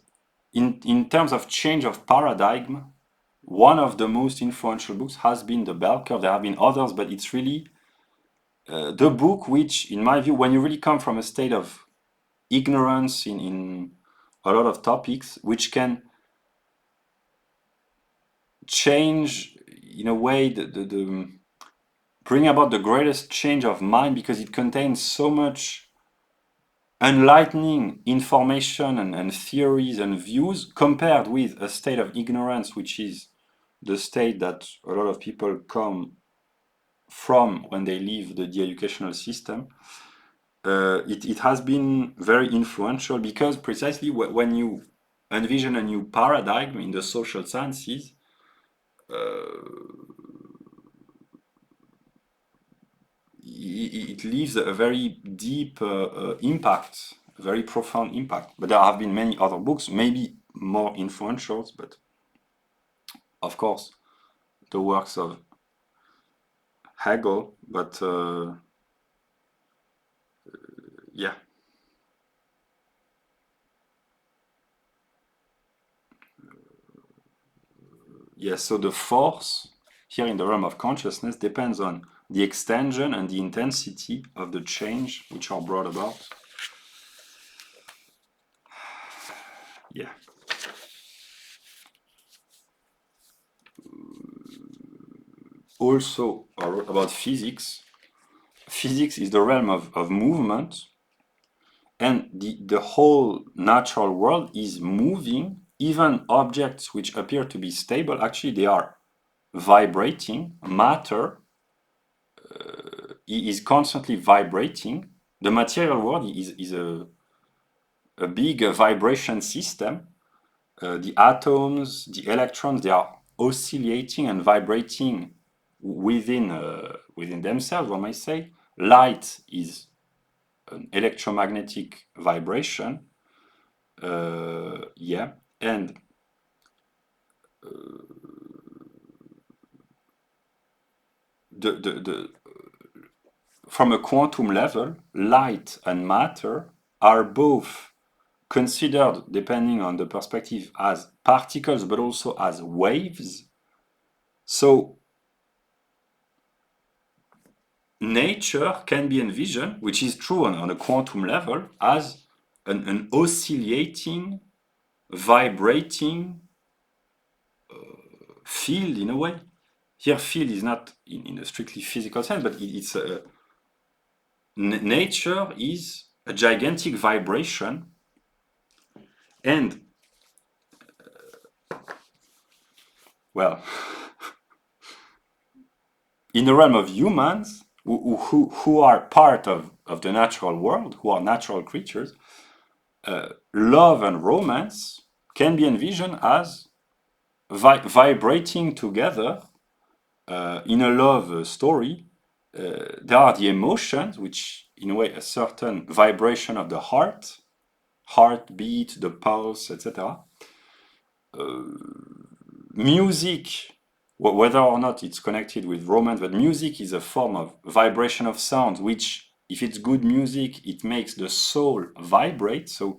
in terms of change of paradigm, one of the most influential books has been The Bell Curve. There have been others, but it's really the book which, in my view, when you really come from a state of ignorance in a lot of topics, which can change in a way the bring about the greatest change of mind, because it contains so much enlightening information and theories and views, compared with a state of ignorance, which is the state that a lot of people come from when they leave the educational system. It has been very influential, because precisely when you envision a new paradigm in the social sciences, it leaves a very deep impact, a very profound impact. But there have been many other books, maybe more influential, but of course, the works of Hegel, but yeah. Yes, so the force here in the realm of consciousness depends on the extension and the intensity of the change which are brought about. Yeah. Also, about physics. Physics is the realm of movement, and the whole natural world is moving. Even objects which appear to be stable, actually they are vibrating. Matter is constantly vibrating. The material world is a big vibration system. The atoms, the electrons, they are oscillating and vibrating within themselves, one might say. Light is an electromagnetic vibration. Yeah, and from a quantum level, light and matter are both considered, depending on the perspective, as particles, but also as waves. So nature can be envisioned, which is true on a quantum level, as an oscillating, vibrating field in a way. Here, field is not in a strictly physical sense, but it's nature is a gigantic vibration, and well, in the realm of humans who are part of the natural world, who are natural creatures, love and romance can be envisioned as vibrating together in a love story. There are the emotions, which in a way a certain vibration of the heartbeat, the pulse, etc. Music, whether or not it's connected with romance, but music is a form of vibration of sound, which, if it's good music, it makes the soul vibrate. So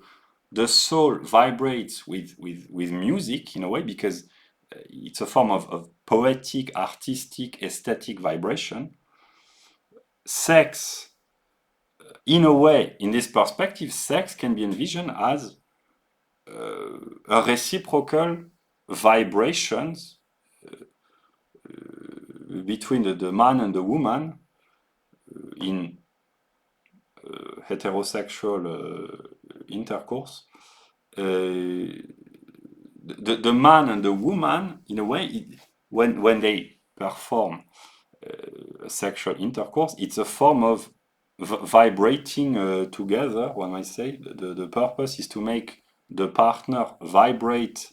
the soul vibrates with music in a way, because it's a form of poetic, artistic, aesthetic vibration. Sex, in a way, in this perspective, sex can be envisioned as a reciprocal vibrations between the man and the woman in heterosexual intercourse. The man and the woman, in a way, when they perform sexual intercourse, it's a form of vibrating together, one might say. The purpose is to make the partner vibrate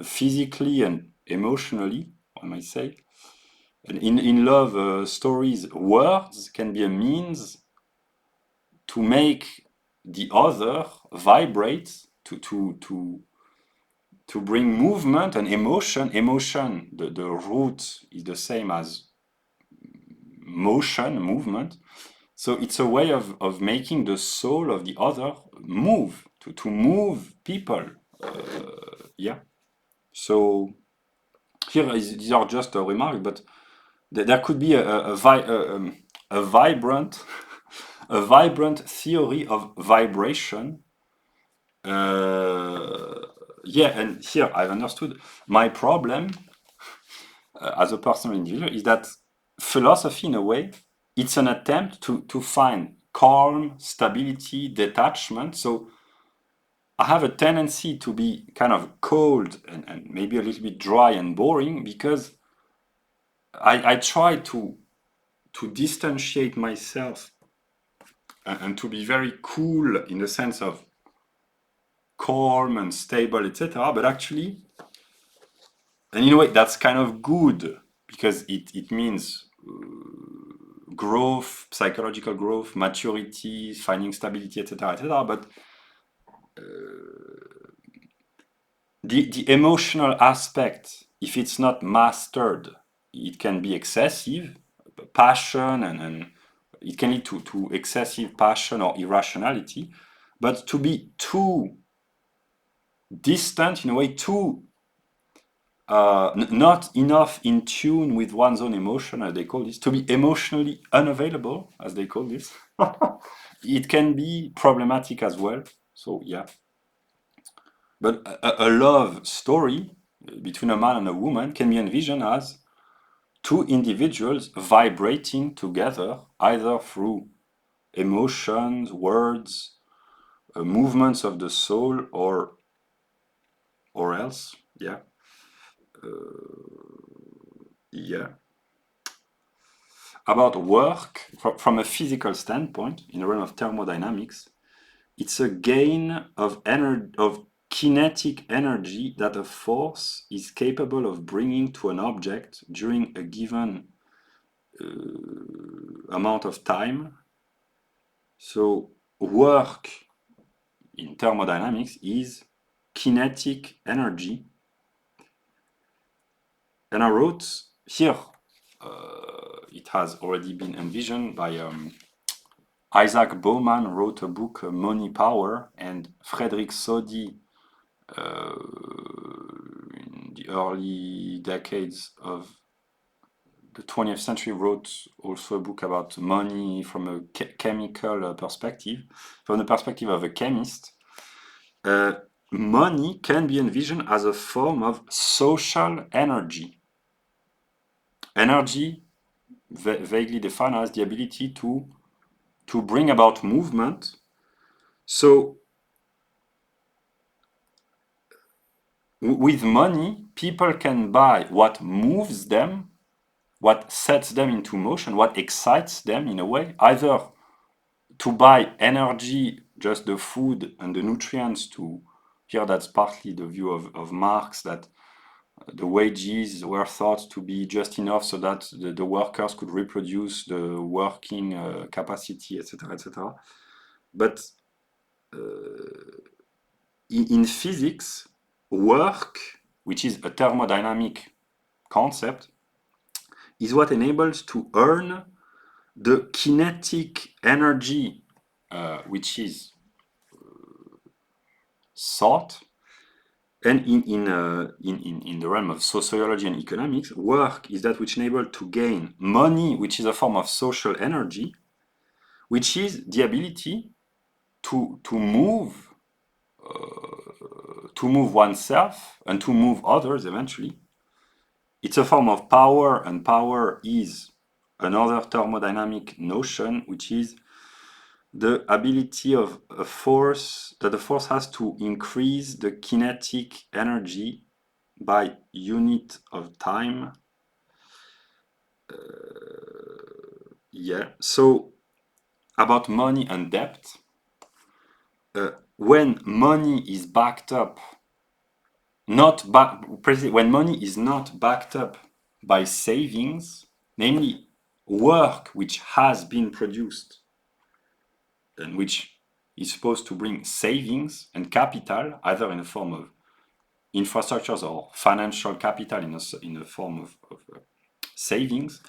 physically and emotionally, one might say. And in love stories, words can be a means to make the other vibrate, to bring movement and emotion. Emotion, the root is the same as motion, movement. So it's a way of making the soul of the other move, to move people. Yeah. So here, these are just a remark, but there could be a vibrant a vibrant theory of vibration. Yeah, and here I've understood my problem as a personal individual is that philosophy, in a way, it's an attempt to find calm, stability, detachment. So I have a tendency to be kind of cold and maybe a little bit dry and boring, because I try to distantiate myself and to be very cool in the sense of calm and stable, etc. But actually, and in a way, that's kind of good, because it means growth, psychological growth, maturity, finding stability, etc., etc. But the emotional aspect, if it's not mastered, it can be excessive passion, and it can lead to excessive passion or irrationality. But to be too distant, in a way, too not enough in tune with one's own emotion, as they call this, to be emotionally unavailable, as they call this, it can be problematic as well. So yeah. But a love story between a man and a woman can be envisioned as two individuals vibrating together, either through emotions, words, movements of the soul, or else. Yeah. Yeah. About work, from a physical standpoint, in the realm of thermodynamics, it's a gain of kinetic energy that a force is capable of bringing to an object during a given amount of time. So work in thermodynamics is kinetic energy. And I wrote here, it has already been envisioned by Isaac Bowman wrote a book, Money Power, and Frederick Soddy in the early decades of the 20th century wrote also a book about money from a chemical perspective, from the perspective of a chemist. Money can be envisioned as a form of social energy. Energy, vaguely defined as the ability to bring about movement. So with money, people can buy what moves them, what sets them into motion, what excites them in a way, either to buy energy, just the food and the nutrients to, here that's partly the view of Marx, that the wages were thought to be just enough so that the workers could reproduce the working capacity, etc., etc. But in physics, work, which is a thermodynamic concept, is what enables to earn the kinetic energy, which is sought. And in the realm of sociology and economics, work is that which enables to gain money, which is a form of social energy, which is the ability to move oneself and to move others eventually. It's a form of power, and power is another thermodynamic notion, which is the ability of a force, that the force has to increase the kinetic energy by unit of time. Yeah, so about money and debt, when money is backed up, when money is not backed up by savings, namely work which has been produced and which is supposed to bring savings and capital, either in the form of infrastructures or financial capital in the form of savings,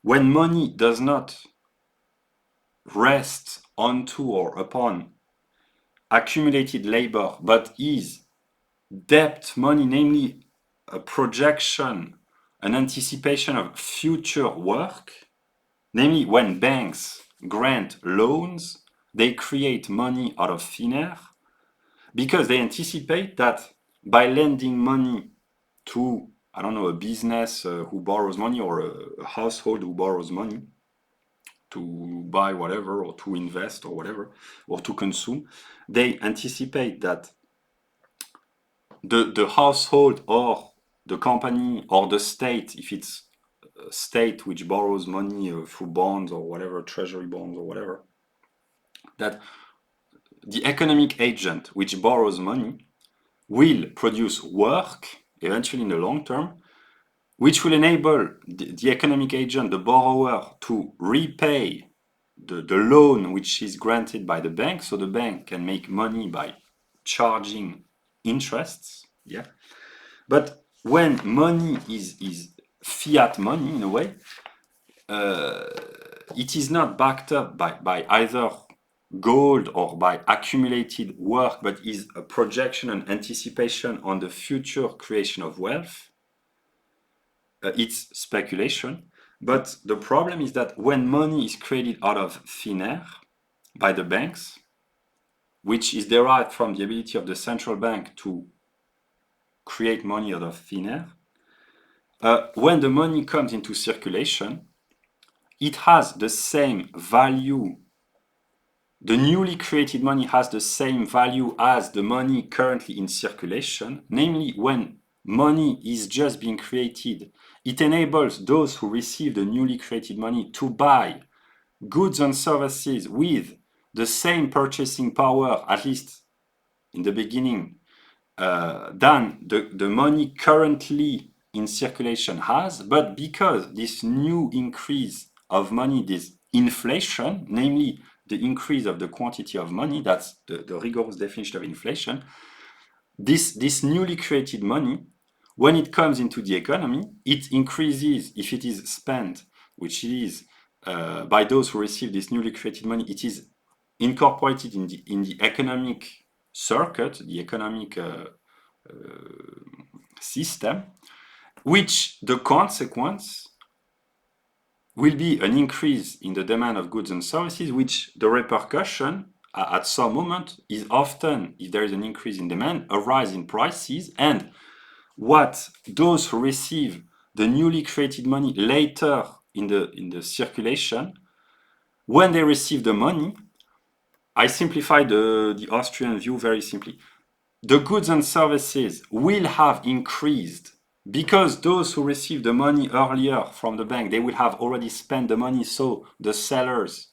when money does not rest onto or upon accumulated labor, but is debt money, namely a projection, an anticipation of future work, namely when banks grant loans, they create money out of thin air because they anticipate that by lending money to, I don't know, a business who borrows money, or a household who borrows money to buy whatever, or to invest, or whatever, or to consume, they anticipate that the household or the company or the state, if it's a state which borrows money through bonds or whatever, treasury bonds or whatever, that the economic agent which borrows money will produce work eventually in the long term, which will enable the economic agent, the borrower, to repay the loan which is granted by the bank, so the bank can make money by charging interests. Yeah. But when money is fiat money in a way, it is not backed up by either gold or by accumulated work, but is a projection and anticipation on the future creation of wealth. It's speculation. But the problem is that when money is created out of thin air by the banks, which is derived from the ability of the central bank to create money out of thin air, when the money comes into circulation, it has the same value. The newly created money has the same value as the money currently in circulation. Namely, when money is just being created, it enables those who receive the newly created money to buy goods and services with the same purchasing power, at least in the beginning, than the money currently in circulation has. But because this new increase of money, this inflation, namely the increase of the quantity of money, that's the rigorous definition of inflation, this newly created money, when it comes into the economy, it increases. If it is spent, which it is, by those who receive this newly created money, it is incorporated in the economic circuit, the economic system, which the consequence will be an increase in the demand of goods and services, which the repercussion at some moment is often, if there is an increase in demand, a rise in prices. And what those who receive the newly created money later in the circulation, when they receive the money, I simplify the Austrian view very simply. The goods and services will have increased because those who receive the money earlier from the bank, they will have already spent the money. So the sellers,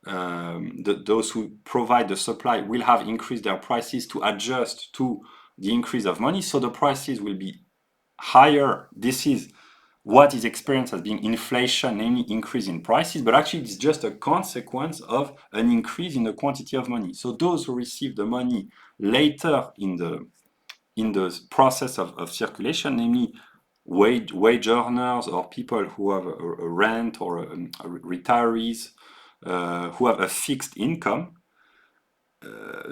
those who provide the supply, will have increased their prices to adjust to the increase of money. So the prices will be higher. This is what is experienced as being inflation, namely increase in prices, but actually it's just a consequence of an increase in the quantity of money. So those who receive the money later in the process of circulation, namely wage earners or people who have a rent or retirees who have a fixed income,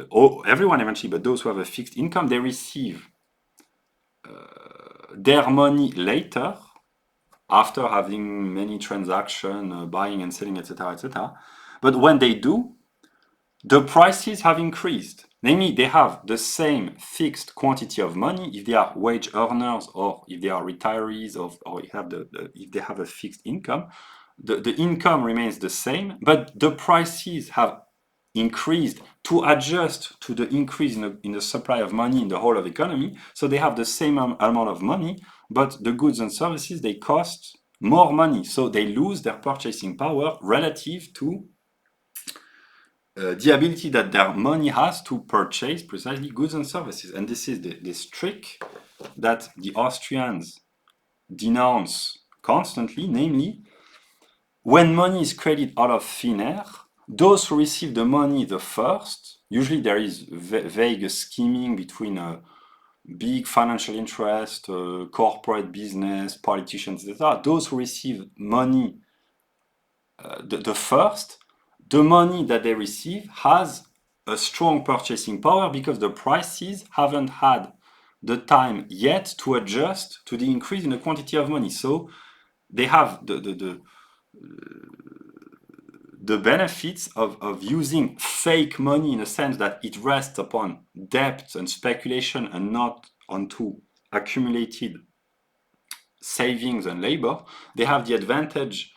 or everyone eventually, but those who have a fixed income, they receive their money later, after having many transactions, buying and selling, etc., etc. But when they do, the prices have increased. Namely, they have the same fixed quantity of money if they are wage earners or if they are retirees or if they have a fixed income. The income remains the same, but the prices have increased to adjust to the increase in the supply of money in the whole of the economy. So they have the same amount of money, but the goods and services, they cost more money. So they lose their purchasing power relative to the ability that their money has to purchase precisely goods and services. And this is this trick that the Austrians denounce constantly, namely, when money is created out of thin air, those who receive the money the first, usually there is vague scheming between big financial interest, corporate business, politicians, etc. Those who receive money the first, the money that they receive has a strong purchasing power because the prices haven't had the time yet to adjust to the increase in the quantity of money. So they have the benefits of using fake money in a sense that it rests upon debt and speculation and not onto accumulated savings and labor. They have the advantage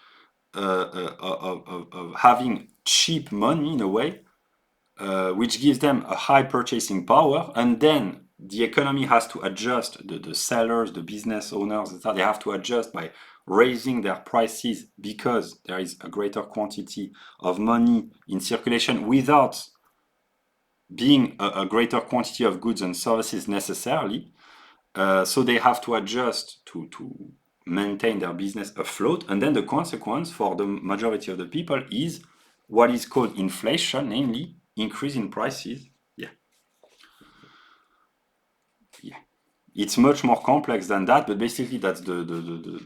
of having cheap money in a way, which gives them a high purchasing power, and then the economy has to adjust, the sellers, the business owners, etc. They have to adjust by raising their prices because there is a greater quantity of money in circulation without being a greater quantity of goods and services necessarily. So they have to adjust to maintain their business afloat. And then the consequence for the majority of the people is what is called inflation, namely increase in prices. Yeah. It's much more complex than that, but basically that's the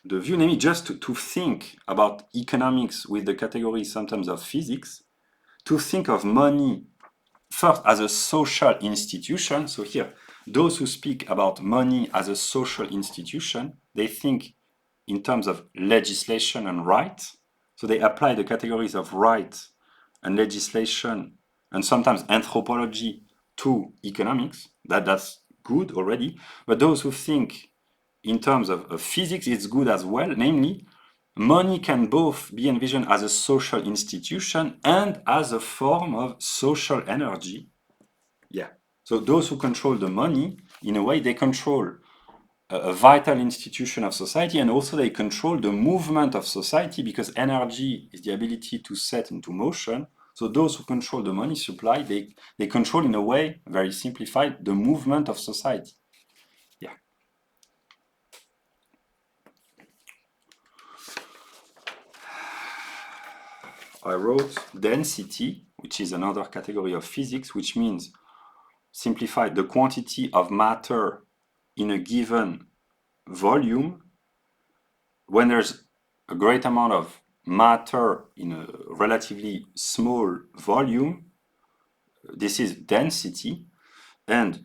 view, namely just to think about economics with the category sometimes of physics, to think of money first as a social institution. So here, those who speak about money as a social institution, they think in terms of legislation and right. So they apply the categories of right and legislation and sometimes anthropology to economics. That's good already. But those who think in terms of physics, it's good as well. Namely, money can both be envisioned as a social institution and as a form of social energy. Yeah. So those who control the money, in a way, they control a vital institution of society, and also they control the movement of society, because energy is the ability to set into motion. So those who control the money supply, they control, in a way, very simplified, the movement of society. Yeah. I wrote density, which is another category of physics, which means, simplified, the quantity of matter in a given volume. When there's a great amount of matter in a relatively small volume, this is density. And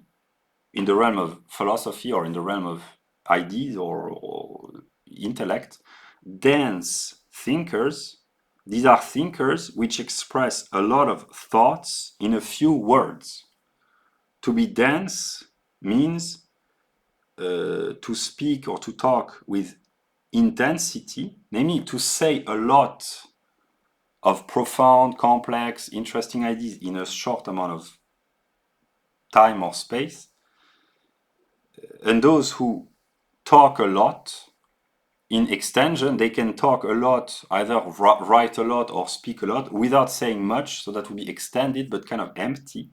in the realm of philosophy, or in the realm of ideas or intellect, dense thinkers, these are thinkers which express a lot of thoughts in a few words. To be dense means to speak or to talk with intensity, namely to say a lot of profound, complex, interesting ideas in a short amount of time or space. And those who talk a lot, in extension, they can talk a lot, either write a lot or speak a lot without saying much, so that would be extended but kind of empty.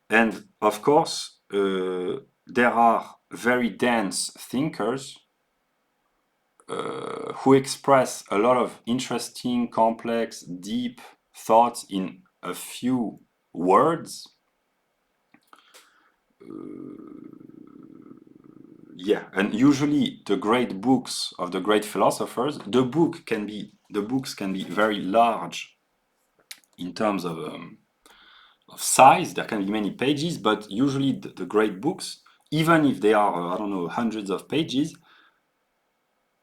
And of course, there are very dense thinkers who express a lot of interesting, complex, deep thoughts in a few words. Yeah, and usually the great books of the great philosophers, the books can be very large in terms of size. There can be many pages, but usually the great books, even if they are, I don't know, hundreds of pages,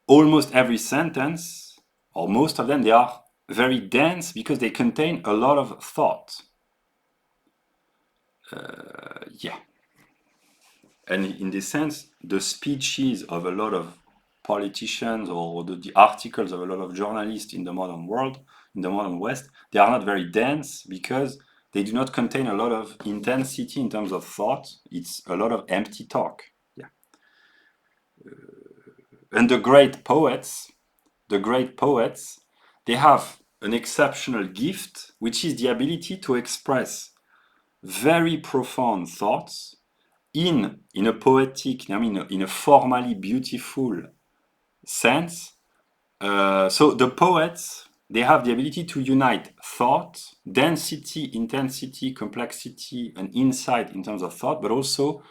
almost every sentence, or most of them, they are very dense because they contain a lot of thought. Yeah. And in this sense, the speeches of a lot of politicians, or the articles of a lot of journalists in the modern world, in the modern West, they are not very dense because they do not contain a lot of intensity in terms of thought. It's a lot of empty talk. Yeah. And the great poets, they have an exceptional gift, which is the ability to express very profound thoughts in a poetic, I mean, in a formally beautiful sense. So the poets, they have the ability to unite thought, density, intensity, complexity, and insight in terms of thought, but also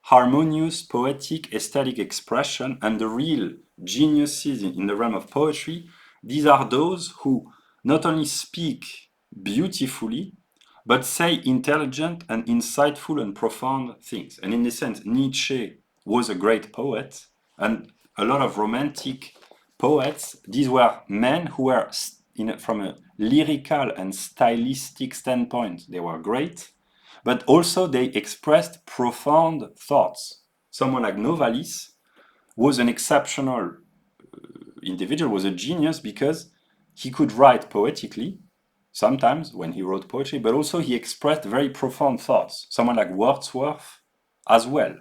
harmonious, poetic, aesthetic expression. And the real geniuses in the realm of poetry, these are those who not only speak beautifully, but say intelligent and insightful and profound things. And in this sense, Nietzsche was a great poet, and a lot of romantic poets, these were men who were, from a lyrical and stylistic standpoint, they were great, but also they expressed profound thoughts. Someone like Novalis was an exceptional individual, was a genius, because he could write poetically, sometimes when he wrote poetry, but also he expressed very profound thoughts. Someone like Wordsworth as well.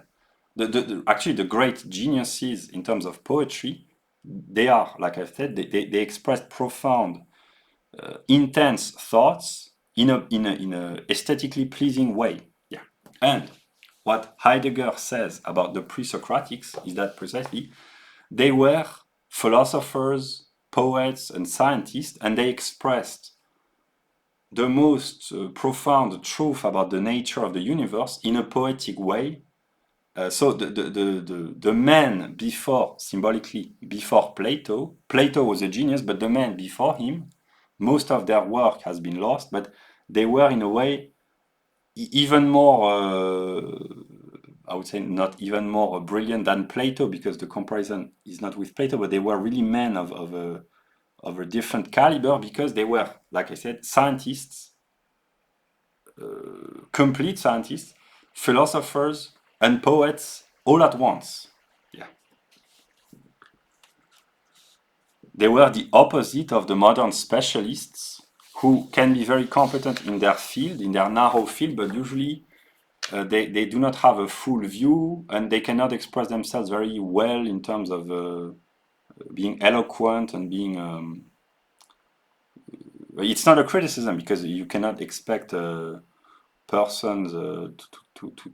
Actually, the great geniuses in terms of poetry, they are, like I said, they expressed profound, intense thoughts in a aesthetically pleasing way. Yeah. And what Heidegger says about the pre-Socratics is that precisely they were philosophers, poets, and scientists, and they expressed the most profound truth about the nature of the universe in a poetic way. So the man before, symbolically, before Plato, Plato was a genius, but the man before him, most of their work has been lost, but they were in a way even more, I would say not even more brilliant than Plato, because the comparison is not with Plato, but they were really men of a different caliber, because they were, like I said, scientists, complete scientists, philosophers, and poets all at once. Yeah. They were the opposite of the modern specialists who can be very competent in their field, in their narrow field, but usually they do not have a full view, and they cannot express themselves very well in terms of being eloquent and being... it's not a criticism, because you cannot expect persons to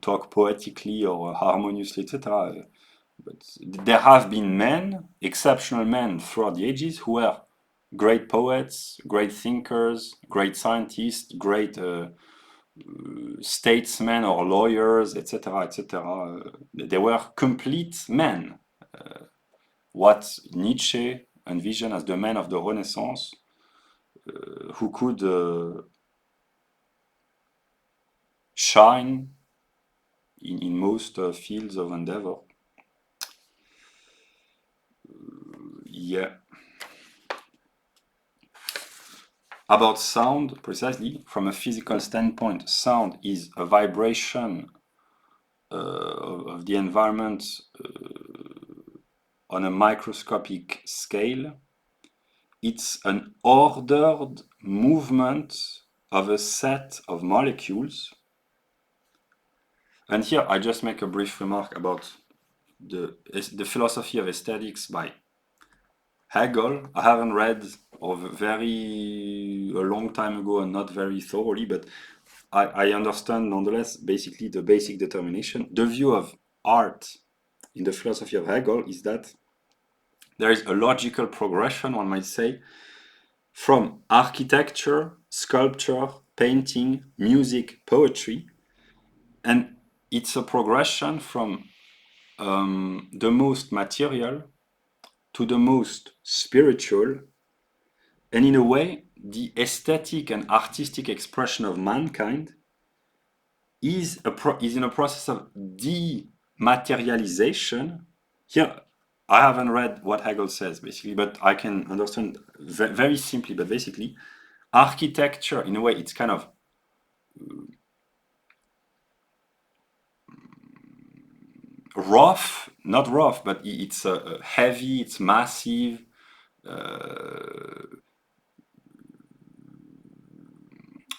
talk poetically or harmoniously, etc. But there have been men, exceptional men throughout the ages, who were great poets, great thinkers, great scientists, great statesmen or lawyers, etc., etc. They were complete men. What Nietzsche envisioned as the men of the Renaissance, who could shine in most fields of endeavor. Yeah. About sound, precisely, from a physical standpoint, sound is a vibration of the environment on a microscopic scale. It's an ordered movement of a set of molecules. And here I just make a brief remark about the philosophy of aesthetics by Hegel. I haven't read a long time ago and not very thoroughly, but I understand nonetheless basically the basic determination. The view of art in the philosophy of Hegel is that there is a logical progression, one might say, from architecture, sculpture, painting, music, poetry, and it's a progression from the most material to the most spiritual, and in a way, the aesthetic and artistic expression of mankind is in a process of dematerialization. Here, I haven't read what Hegel says, basically, but I can understand very simply, but basically, architecture, in a way, it's kind of rough, not rough, but it's heavy, it's massive,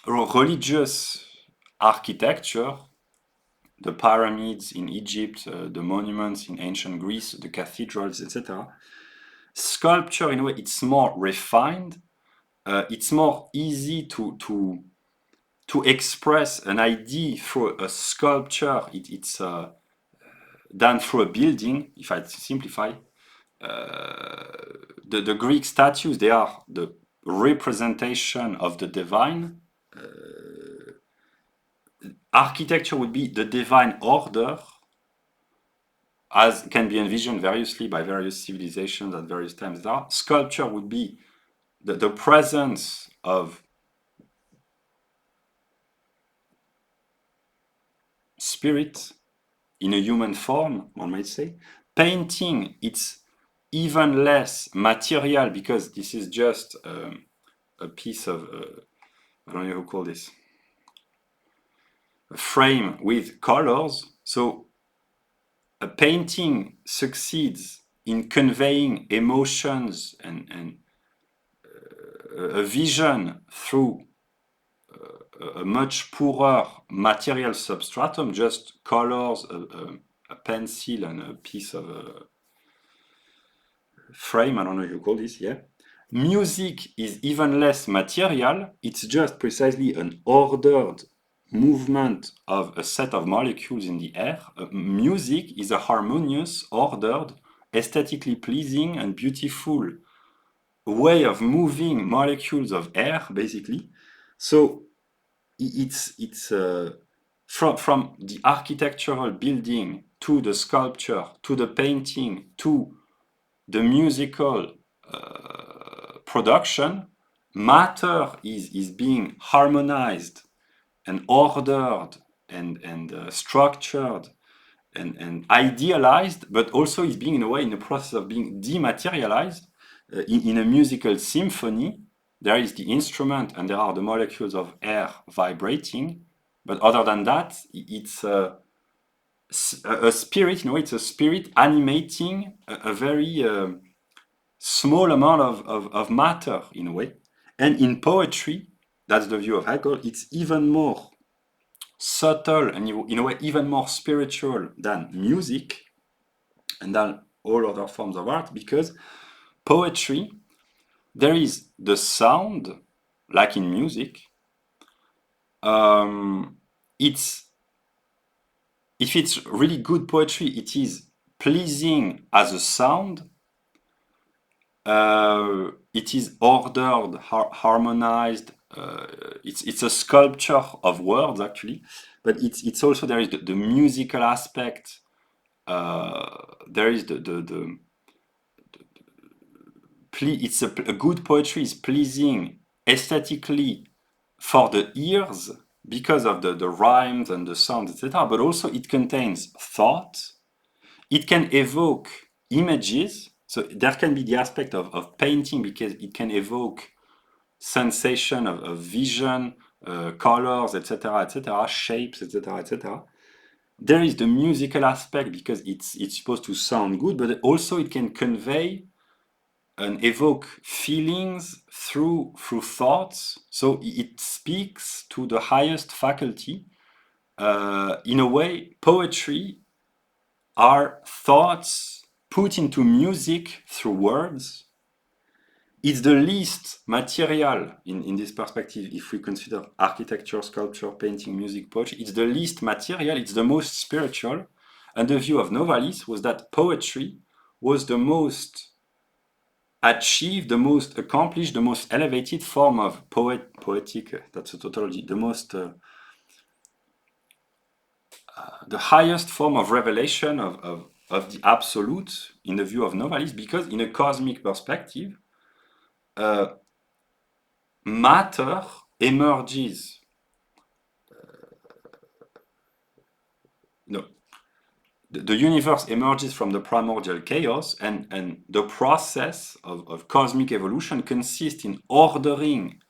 religious architecture, the pyramids in Egypt, the monuments in ancient Greece, the cathedrals, etc. Sculpture, in a way, it's more refined. It's more easy to express an idea through a sculpture. It's done through a building, if I simplify. The Greek statues, they are the representation of the divine. Architecture would be the divine order, as can be envisioned variously by various civilizations at various times. Sculpture would be the presence of spirit in a human form, one might say. Painting, it's even less material, because this is just a piece of, I don't know how to call this, a frame with colors. So a painting succeeds in conveying emotions and a vision through a much poorer material substratum, just colors, a pencil, and a piece of frame. I don't know if you call this, yeah. Music is even less material. It's just precisely an ordered movement of a set of molecules in the air. Music is a harmonious, ordered, aesthetically pleasing and beautiful way of moving molecules of air, basically. So it's from the architectural building to the sculpture to the painting to the musical production, matter is being harmonized and ordered and structured and idealized, but also is being in a way in the process of being dematerialized. In a musical symphony, there is the instrument and there are the molecules of air vibrating, but other than that, it's a spirit. In a way, it's a spirit animating a very small amount of matter, in a way. And in poetry, that's the view of Hegel, it's even more subtle and in a way even more spiritual than music and than all other forms of art, because poetry, there is the sound, like in music. It's if it's really good poetry, it is pleasing as a sound. It is ordered, harmonized. It's a sculpture of words, actually, but it's also there is the musical aspect. There is it's a good poetry is pleasing aesthetically for the ears because of the rhymes and the sounds, etc. But also it contains thought. It can evoke images. So there can be the aspect of painting because it can evoke sensation of vision, colors, etc., shapes, etc. There is the musical aspect because it's supposed to sound good, but also it can convey and evoke feelings through thoughts. So it speaks to the highest faculty. In a way, poetry are thoughts put into music through words. It's the least material in this perspective. If we consider architecture, sculpture, painting, music, poetry, it's the least material, it's the most spiritual. And the view of Novalis was that poetry was the most achieved, the most accomplished, the most elevated form of poetic, that's a tautology, the most, the highest form of revelation of the absolute in the view of Novalis, because in a cosmic perspective, matter emerges. No, the universe emerges from the primordial chaos, and the process of cosmic evolution consists in ordering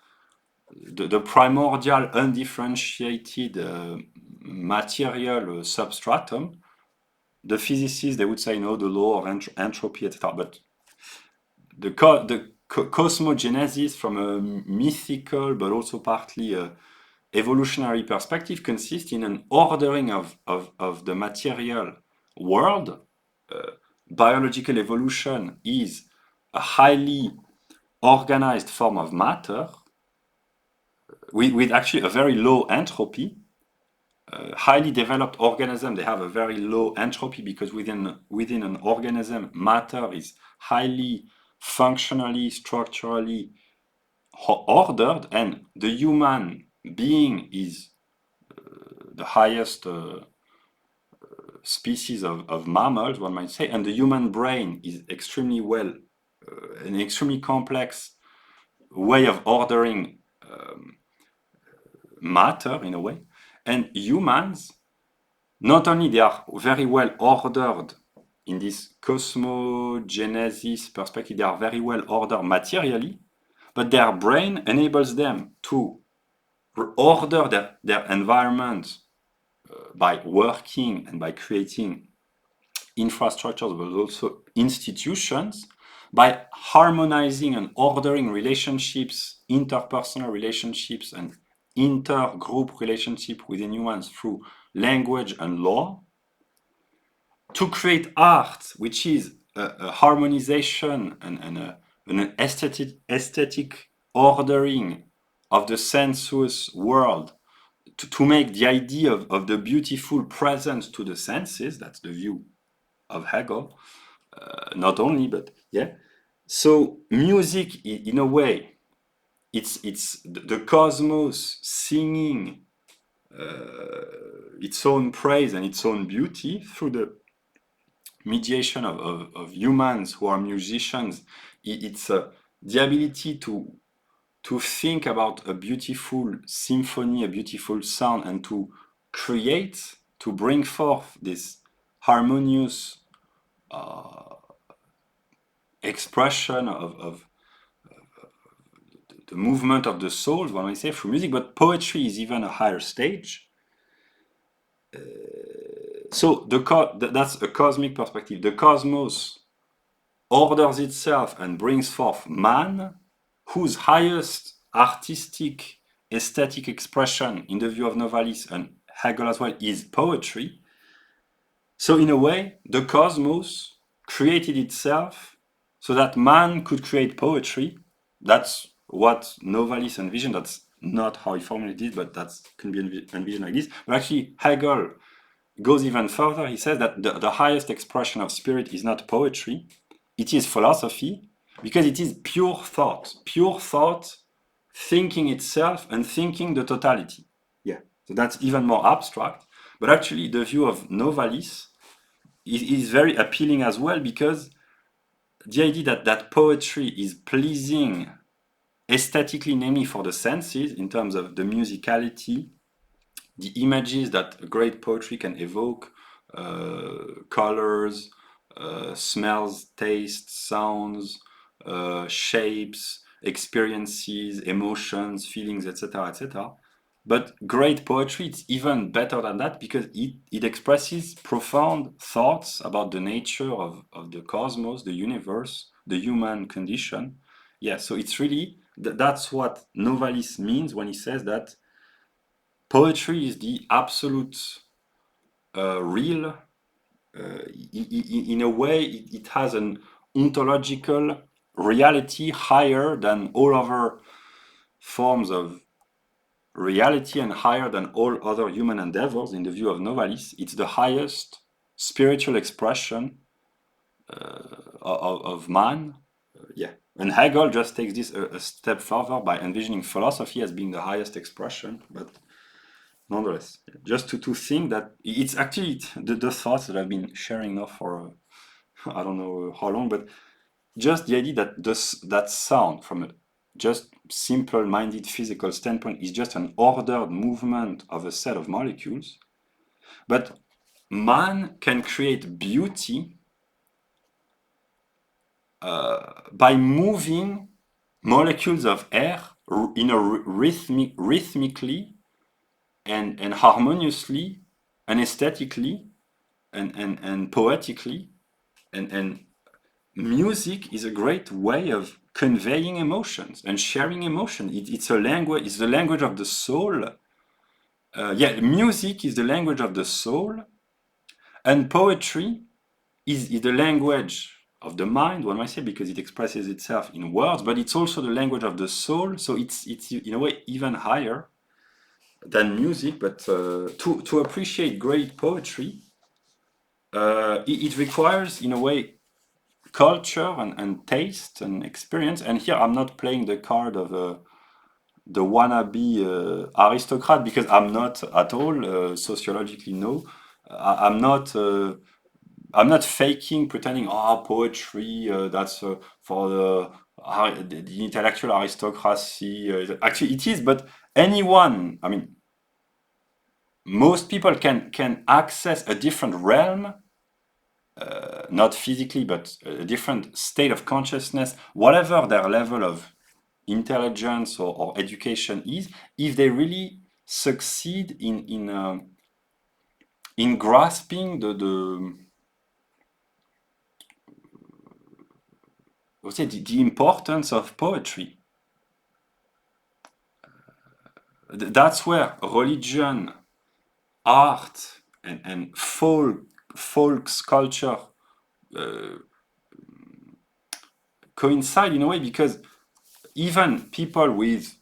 the primordial undifferentiated material substratum. The physicists, they would say, no, the law of entropy, etc. But the cosmogenesis from a mythical but also partly evolutionary perspective consists in an ordering of the material world. Biological evolution is a highly organized form of matter with actually a very low entropy. Highly developed organisms, they have a very low entropy because within an organism, matter is highly functionally, structurally ordered, and the human being is the highest species of mammals, one might say, and the human brain is extremely an extremely complex way of ordering matter in a way. And humans, not only they are very well ordered in this cosmogenesis perspective, they are very well ordered materially, but their brain enables them to order their environment by working and by creating infrastructures, but also institutions, by harmonizing and ordering relationships, interpersonal relationships, and intergroup relationship within humans through language and law, to create art, which is a harmonization and an aesthetic ordering of the sensuous world, to make the idea of the beautiful present to the senses. That's the view of Hegel. not only, but yeah. So music, in a way, it's the cosmos singing its own praise and its own beauty through the mediation of humans who are musicians. It's the ability to think about a beautiful symphony, a beautiful sound, and to create, to bring forth this harmonious expression of the movement of the souls, one might say, through music. But poetry is even a higher stage. So that's a cosmic perspective. The cosmos orders itself and brings forth man, whose highest artistic, aesthetic expression, in the view of Novalis and Hegel as well, is poetry. So in a way, the cosmos created itself so that man could create poetry. That's what Novalis envisioned. That's not how he formulated it, but that can be envisioned like this. But actually, Hegel goes even further. He says that the highest expression of spirit is not poetry, it is philosophy, because it is pure thought thinking itself and thinking the totality. Yeah, so that's even more abstract. But actually, the view of Novalis is very appealing as well, because the idea that poetry is pleasing aesthetically, namely for the senses, in terms of the musicality, the images that great poetry can evoke, colors, smells, tastes, sounds, shapes, experiences, emotions, feelings, etc., etc. But great poetry, it's even better than that, because it expresses profound thoughts about the nature of the cosmos, the universe, the human condition. Yeah, so it's really, that's what Novalis means when he says that poetry is the absolute real. In a way, it has an ontological reality higher than all other forms of reality and higher than all other human endeavors. In the view of Novalis, it's the highest spiritual expression of man. Yeah, and Hegel just takes this a step further by envisioning philosophy as being the highest expression, but nonetheless, just to think that it's actually the thoughts that I've been sharing now for I don't know how long, but just the idea that that sound from a just simple-minded physical standpoint is just an ordered movement of a set of molecules, but man can create beauty by moving molecules of air in a rhythmically and harmoniously and aesthetically and poetically, and music is a great way of conveying emotions and sharing emotion. It's a language, it's the language of the soul. Yeah, music is the language of the soul, and poetry is the language of the mind, one might say, because it expresses itself in words, but it's also the language of the soul. So it's in a way even higher than music. But to appreciate great poetry, it requires, in a way, culture and taste and experience. And here I'm not playing the card of the wannabe aristocrat, because I'm not at all sociologically. No, I'm not. I'm not faking, pretending. Oh, poetry. That's for the intellectual aristocracy. Actually, it is. But anyone. I mean, most people can access a different realm, not physically, but a different state of consciousness, whatever their level of intelligence or education is, if they really succeed in grasping the importance of poetry. That's where religion, art, and folk's culture coincide in a way, because even people with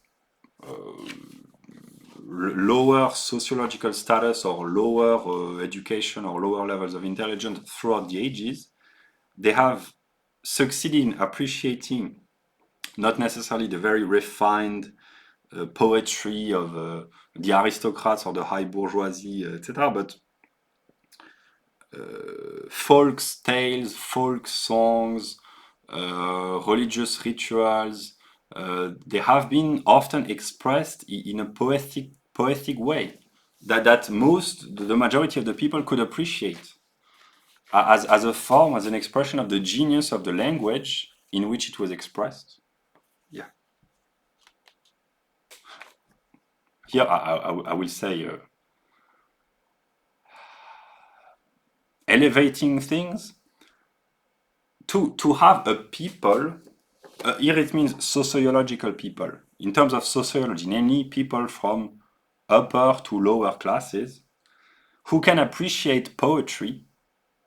lower sociological status or lower education or lower levels of intelligence throughout the ages they have succeeded in appreciating not necessarily the very refined poetry of the aristocrats or the high bourgeoisie, etc., but folk tales, folk songs, religious rituals. They have been often expressed in a poetic way that the majority of the people could appreciate as a form, as an expression of the genius of the language in which it was expressed. Yeah. Here I will say elevating things to have a people. Here it means sociological people. In terms of sociology, namely people from upper to lower classes who can appreciate poetry.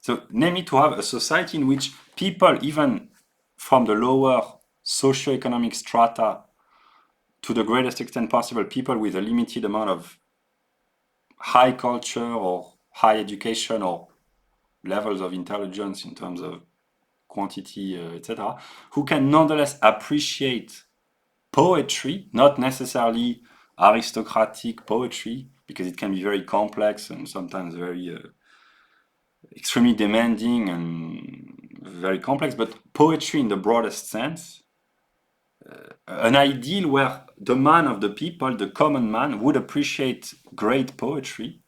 So, namely to have a society in which people, even from the lower socioeconomic strata to the greatest extent possible, people with a limited amount of high culture or high education or levels of intelligence in terms of quantity, etc., who can nonetheless appreciate poetry, not necessarily aristocratic poetry, because it can be very complex and sometimes very extremely demanding and very complex, but poetry in the broadest sense, an ideal where the man of the people, the common man, would appreciate great poetry,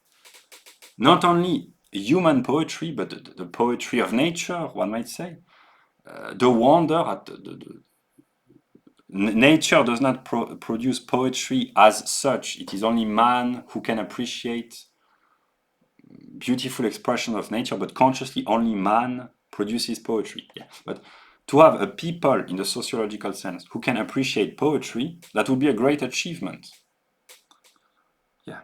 not only human poetry, but the poetry of nature, one might say, the wonder at nature does not produce poetry as such. It is only man who can appreciate beautiful expression of nature, but consciously only man produces poetry. Yeah. But to have a people in the sociological sense who can appreciate poetry, that would be a great achievement. Yeah.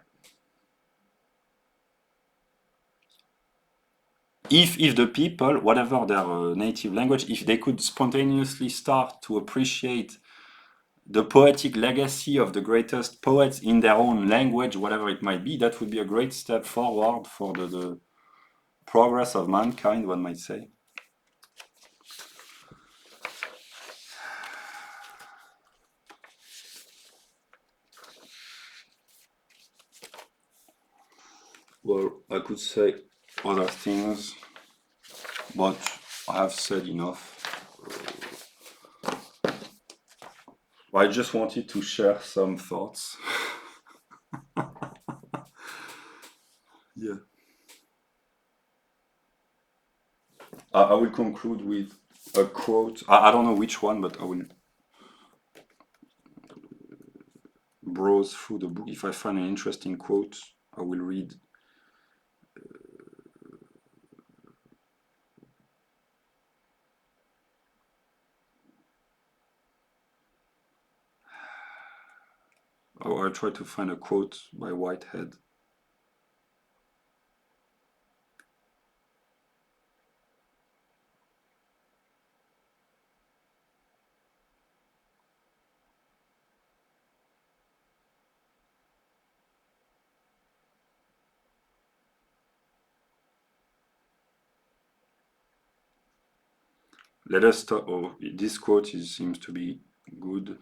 If the people, whatever their native language, if they could spontaneously start to appreciate the poetic legacy of the greatest poets in their own language, whatever it might be, that would be a great step forward for the progress of mankind, one might say. Well, I could say other things, but I have said enough. I just wanted to share some thoughts. Yeah. I will conclude with a quote. I don't know which one, but I will browse through the book. If I find an interesting quote, I will read. I'll try to find a quote by Whitehead. Let us start. Oh, this quote seems to be good.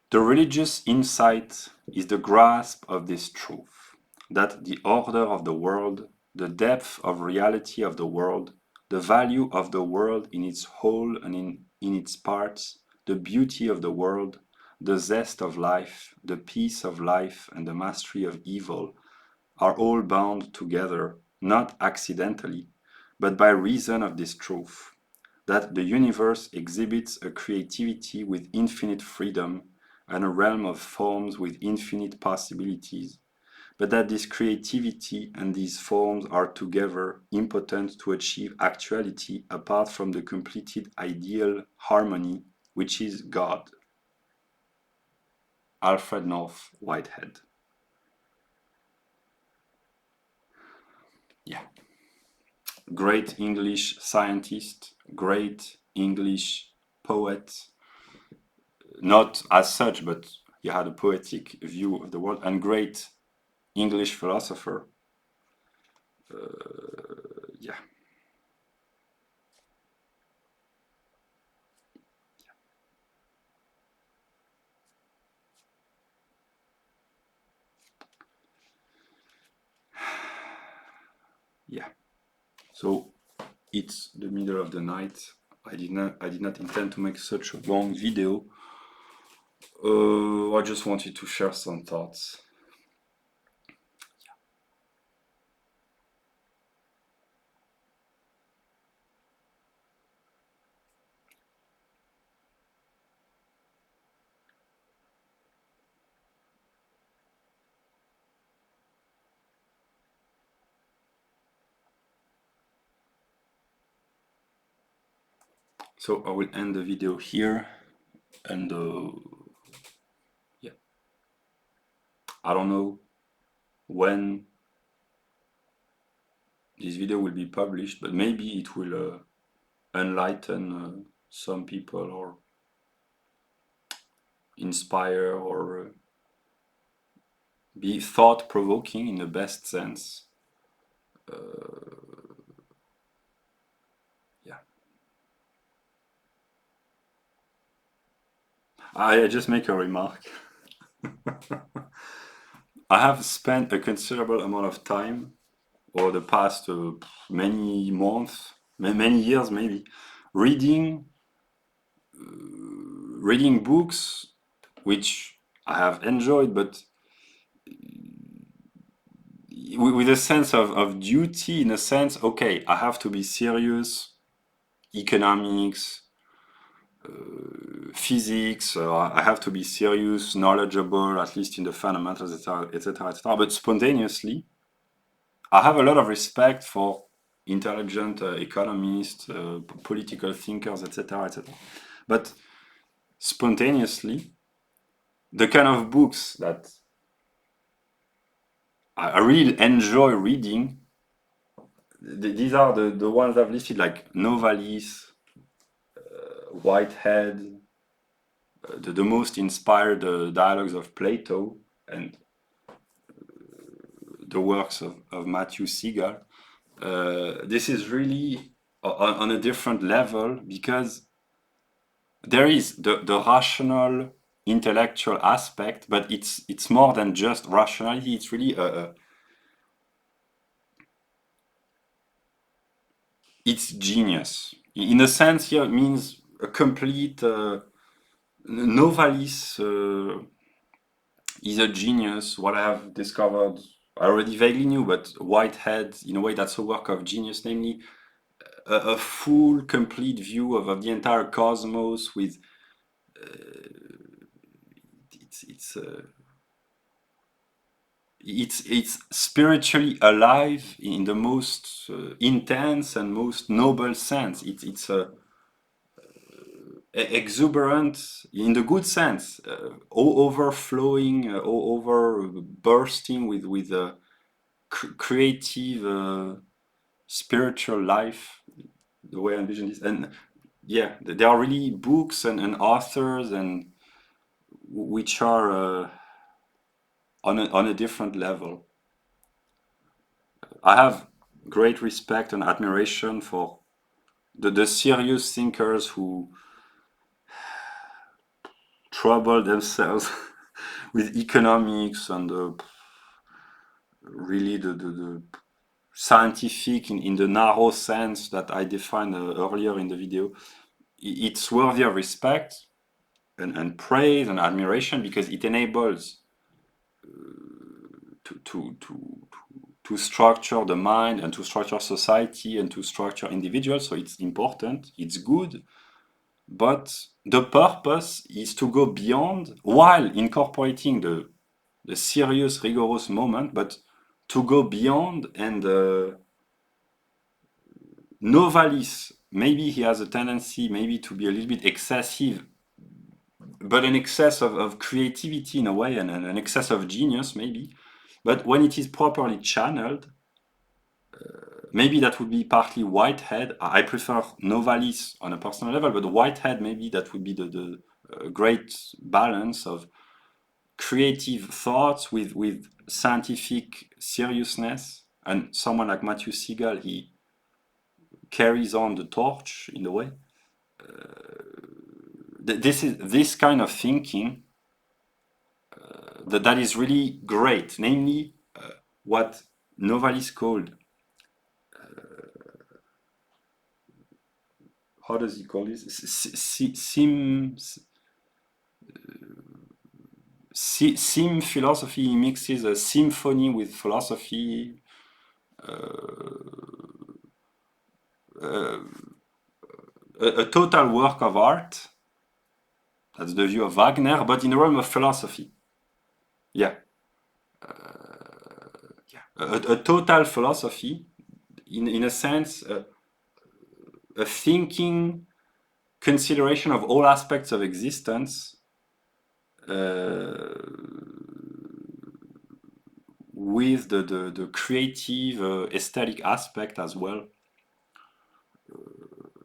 The religious insight is the grasp of this truth, that the order of the world, the depth of reality of the world, the value of the world in its whole and in its parts, the beauty of the world, the zest of life, the peace of life, and the mastery of evil are all bound together, not accidentally, but by reason of this truth, that the universe exhibits a creativity with infinite freedom and a realm of forms with infinite possibilities, but that this creativity and these forms are together impotent to achieve actuality apart from the completed ideal harmony, which is God. Alfred North Whitehead. Yeah. Great English scientist, great English poet, not as such, but he had a poetic view of the world, and great English philosopher. Yeah. Yeah. So it's the middle of the night. I did not intend to make such a long video. I just wanted to share some thoughts. So I will end the video here, and yeah, I don't know when this video will be published, but maybe it will enlighten some people, or inspire, or be thought-provoking in the best sense. Yeah. I just make a remark. I have spent a considerable amount of time over the past many months, many years maybe, reading books which I have enjoyed, but with a sense of duty, in a sense, okay, I have to be serious, economics, physics, I have to be serious, knowledgeable, at least in the fundamentals, etc., etc., etc. But spontaneously, I have a lot of respect for intelligent economists, political thinkers, etc., etc. But spontaneously, the kind of books that I really enjoy reading, these are the ones I've listed, like Novalis, Whitehead, the most inspired dialogues of Plato, and the works of Matthew Siegel. This is really on a different level, because there is the rational intellectual aspect, but it's more than just rationality. It's really it's genius. In a sense, here it means a complete Novalis is a genius. What I have discovered, I already vaguely knew, but Whitehead, in a way, that's a work of genius, namely a full, complete view of the entire cosmos. With it's it's spiritually alive in the most intense and most noble sense. It's exuberant in the good sense, overflowing, over bursting with creative spiritual life, the way I envision this. And yeah, there are really books and authors and which are on a different level. I have great respect and admiration for the serious thinkers who trouble themselves with economics and really the scientific in the narrow sense that I defined earlier in the video. It's worthy of respect and praise and admiration, because it enables to structure the mind and to structure society and to structure individuals. So it's important, it's good, but the purpose is to go beyond, while incorporating the serious, rigorous moment, but to go beyond. And Novalis, maybe he has a tendency maybe to be a little bit excessive, but an excess of creativity in a way, and an excess of genius maybe. But when it is properly channeled, maybe that would be partly Whitehead. I prefer Novalis on a personal level, but Whitehead, maybe that would be the a great balance of creative thoughts with scientific seriousness. And someone like Matthew Siegel, he carries on the torch in a way. This kind of thinking that is really great, namely what Novalis called, how does he call this? Sim philosophy. He mixes a symphony with philosophy. A total work of art. That's the view of Wagner, but in the realm of philosophy. Yeah. A total philosophy, in a sense, a thinking consideration of all aspects of existence with the creative, aesthetic aspect as well.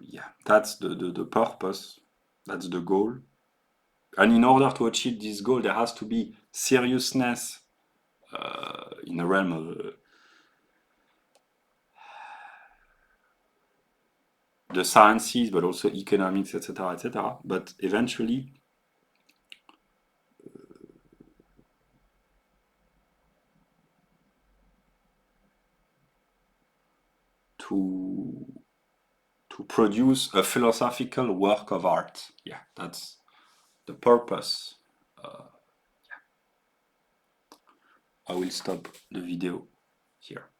Yeah, that's the purpose, that's the goal. And in order to achieve this goal, there has to be seriousness in the realm of the sciences, but also economics, etc., etc. But eventually, to produce a philosophical work of art. Yeah, that's the purpose. I will stop the video here.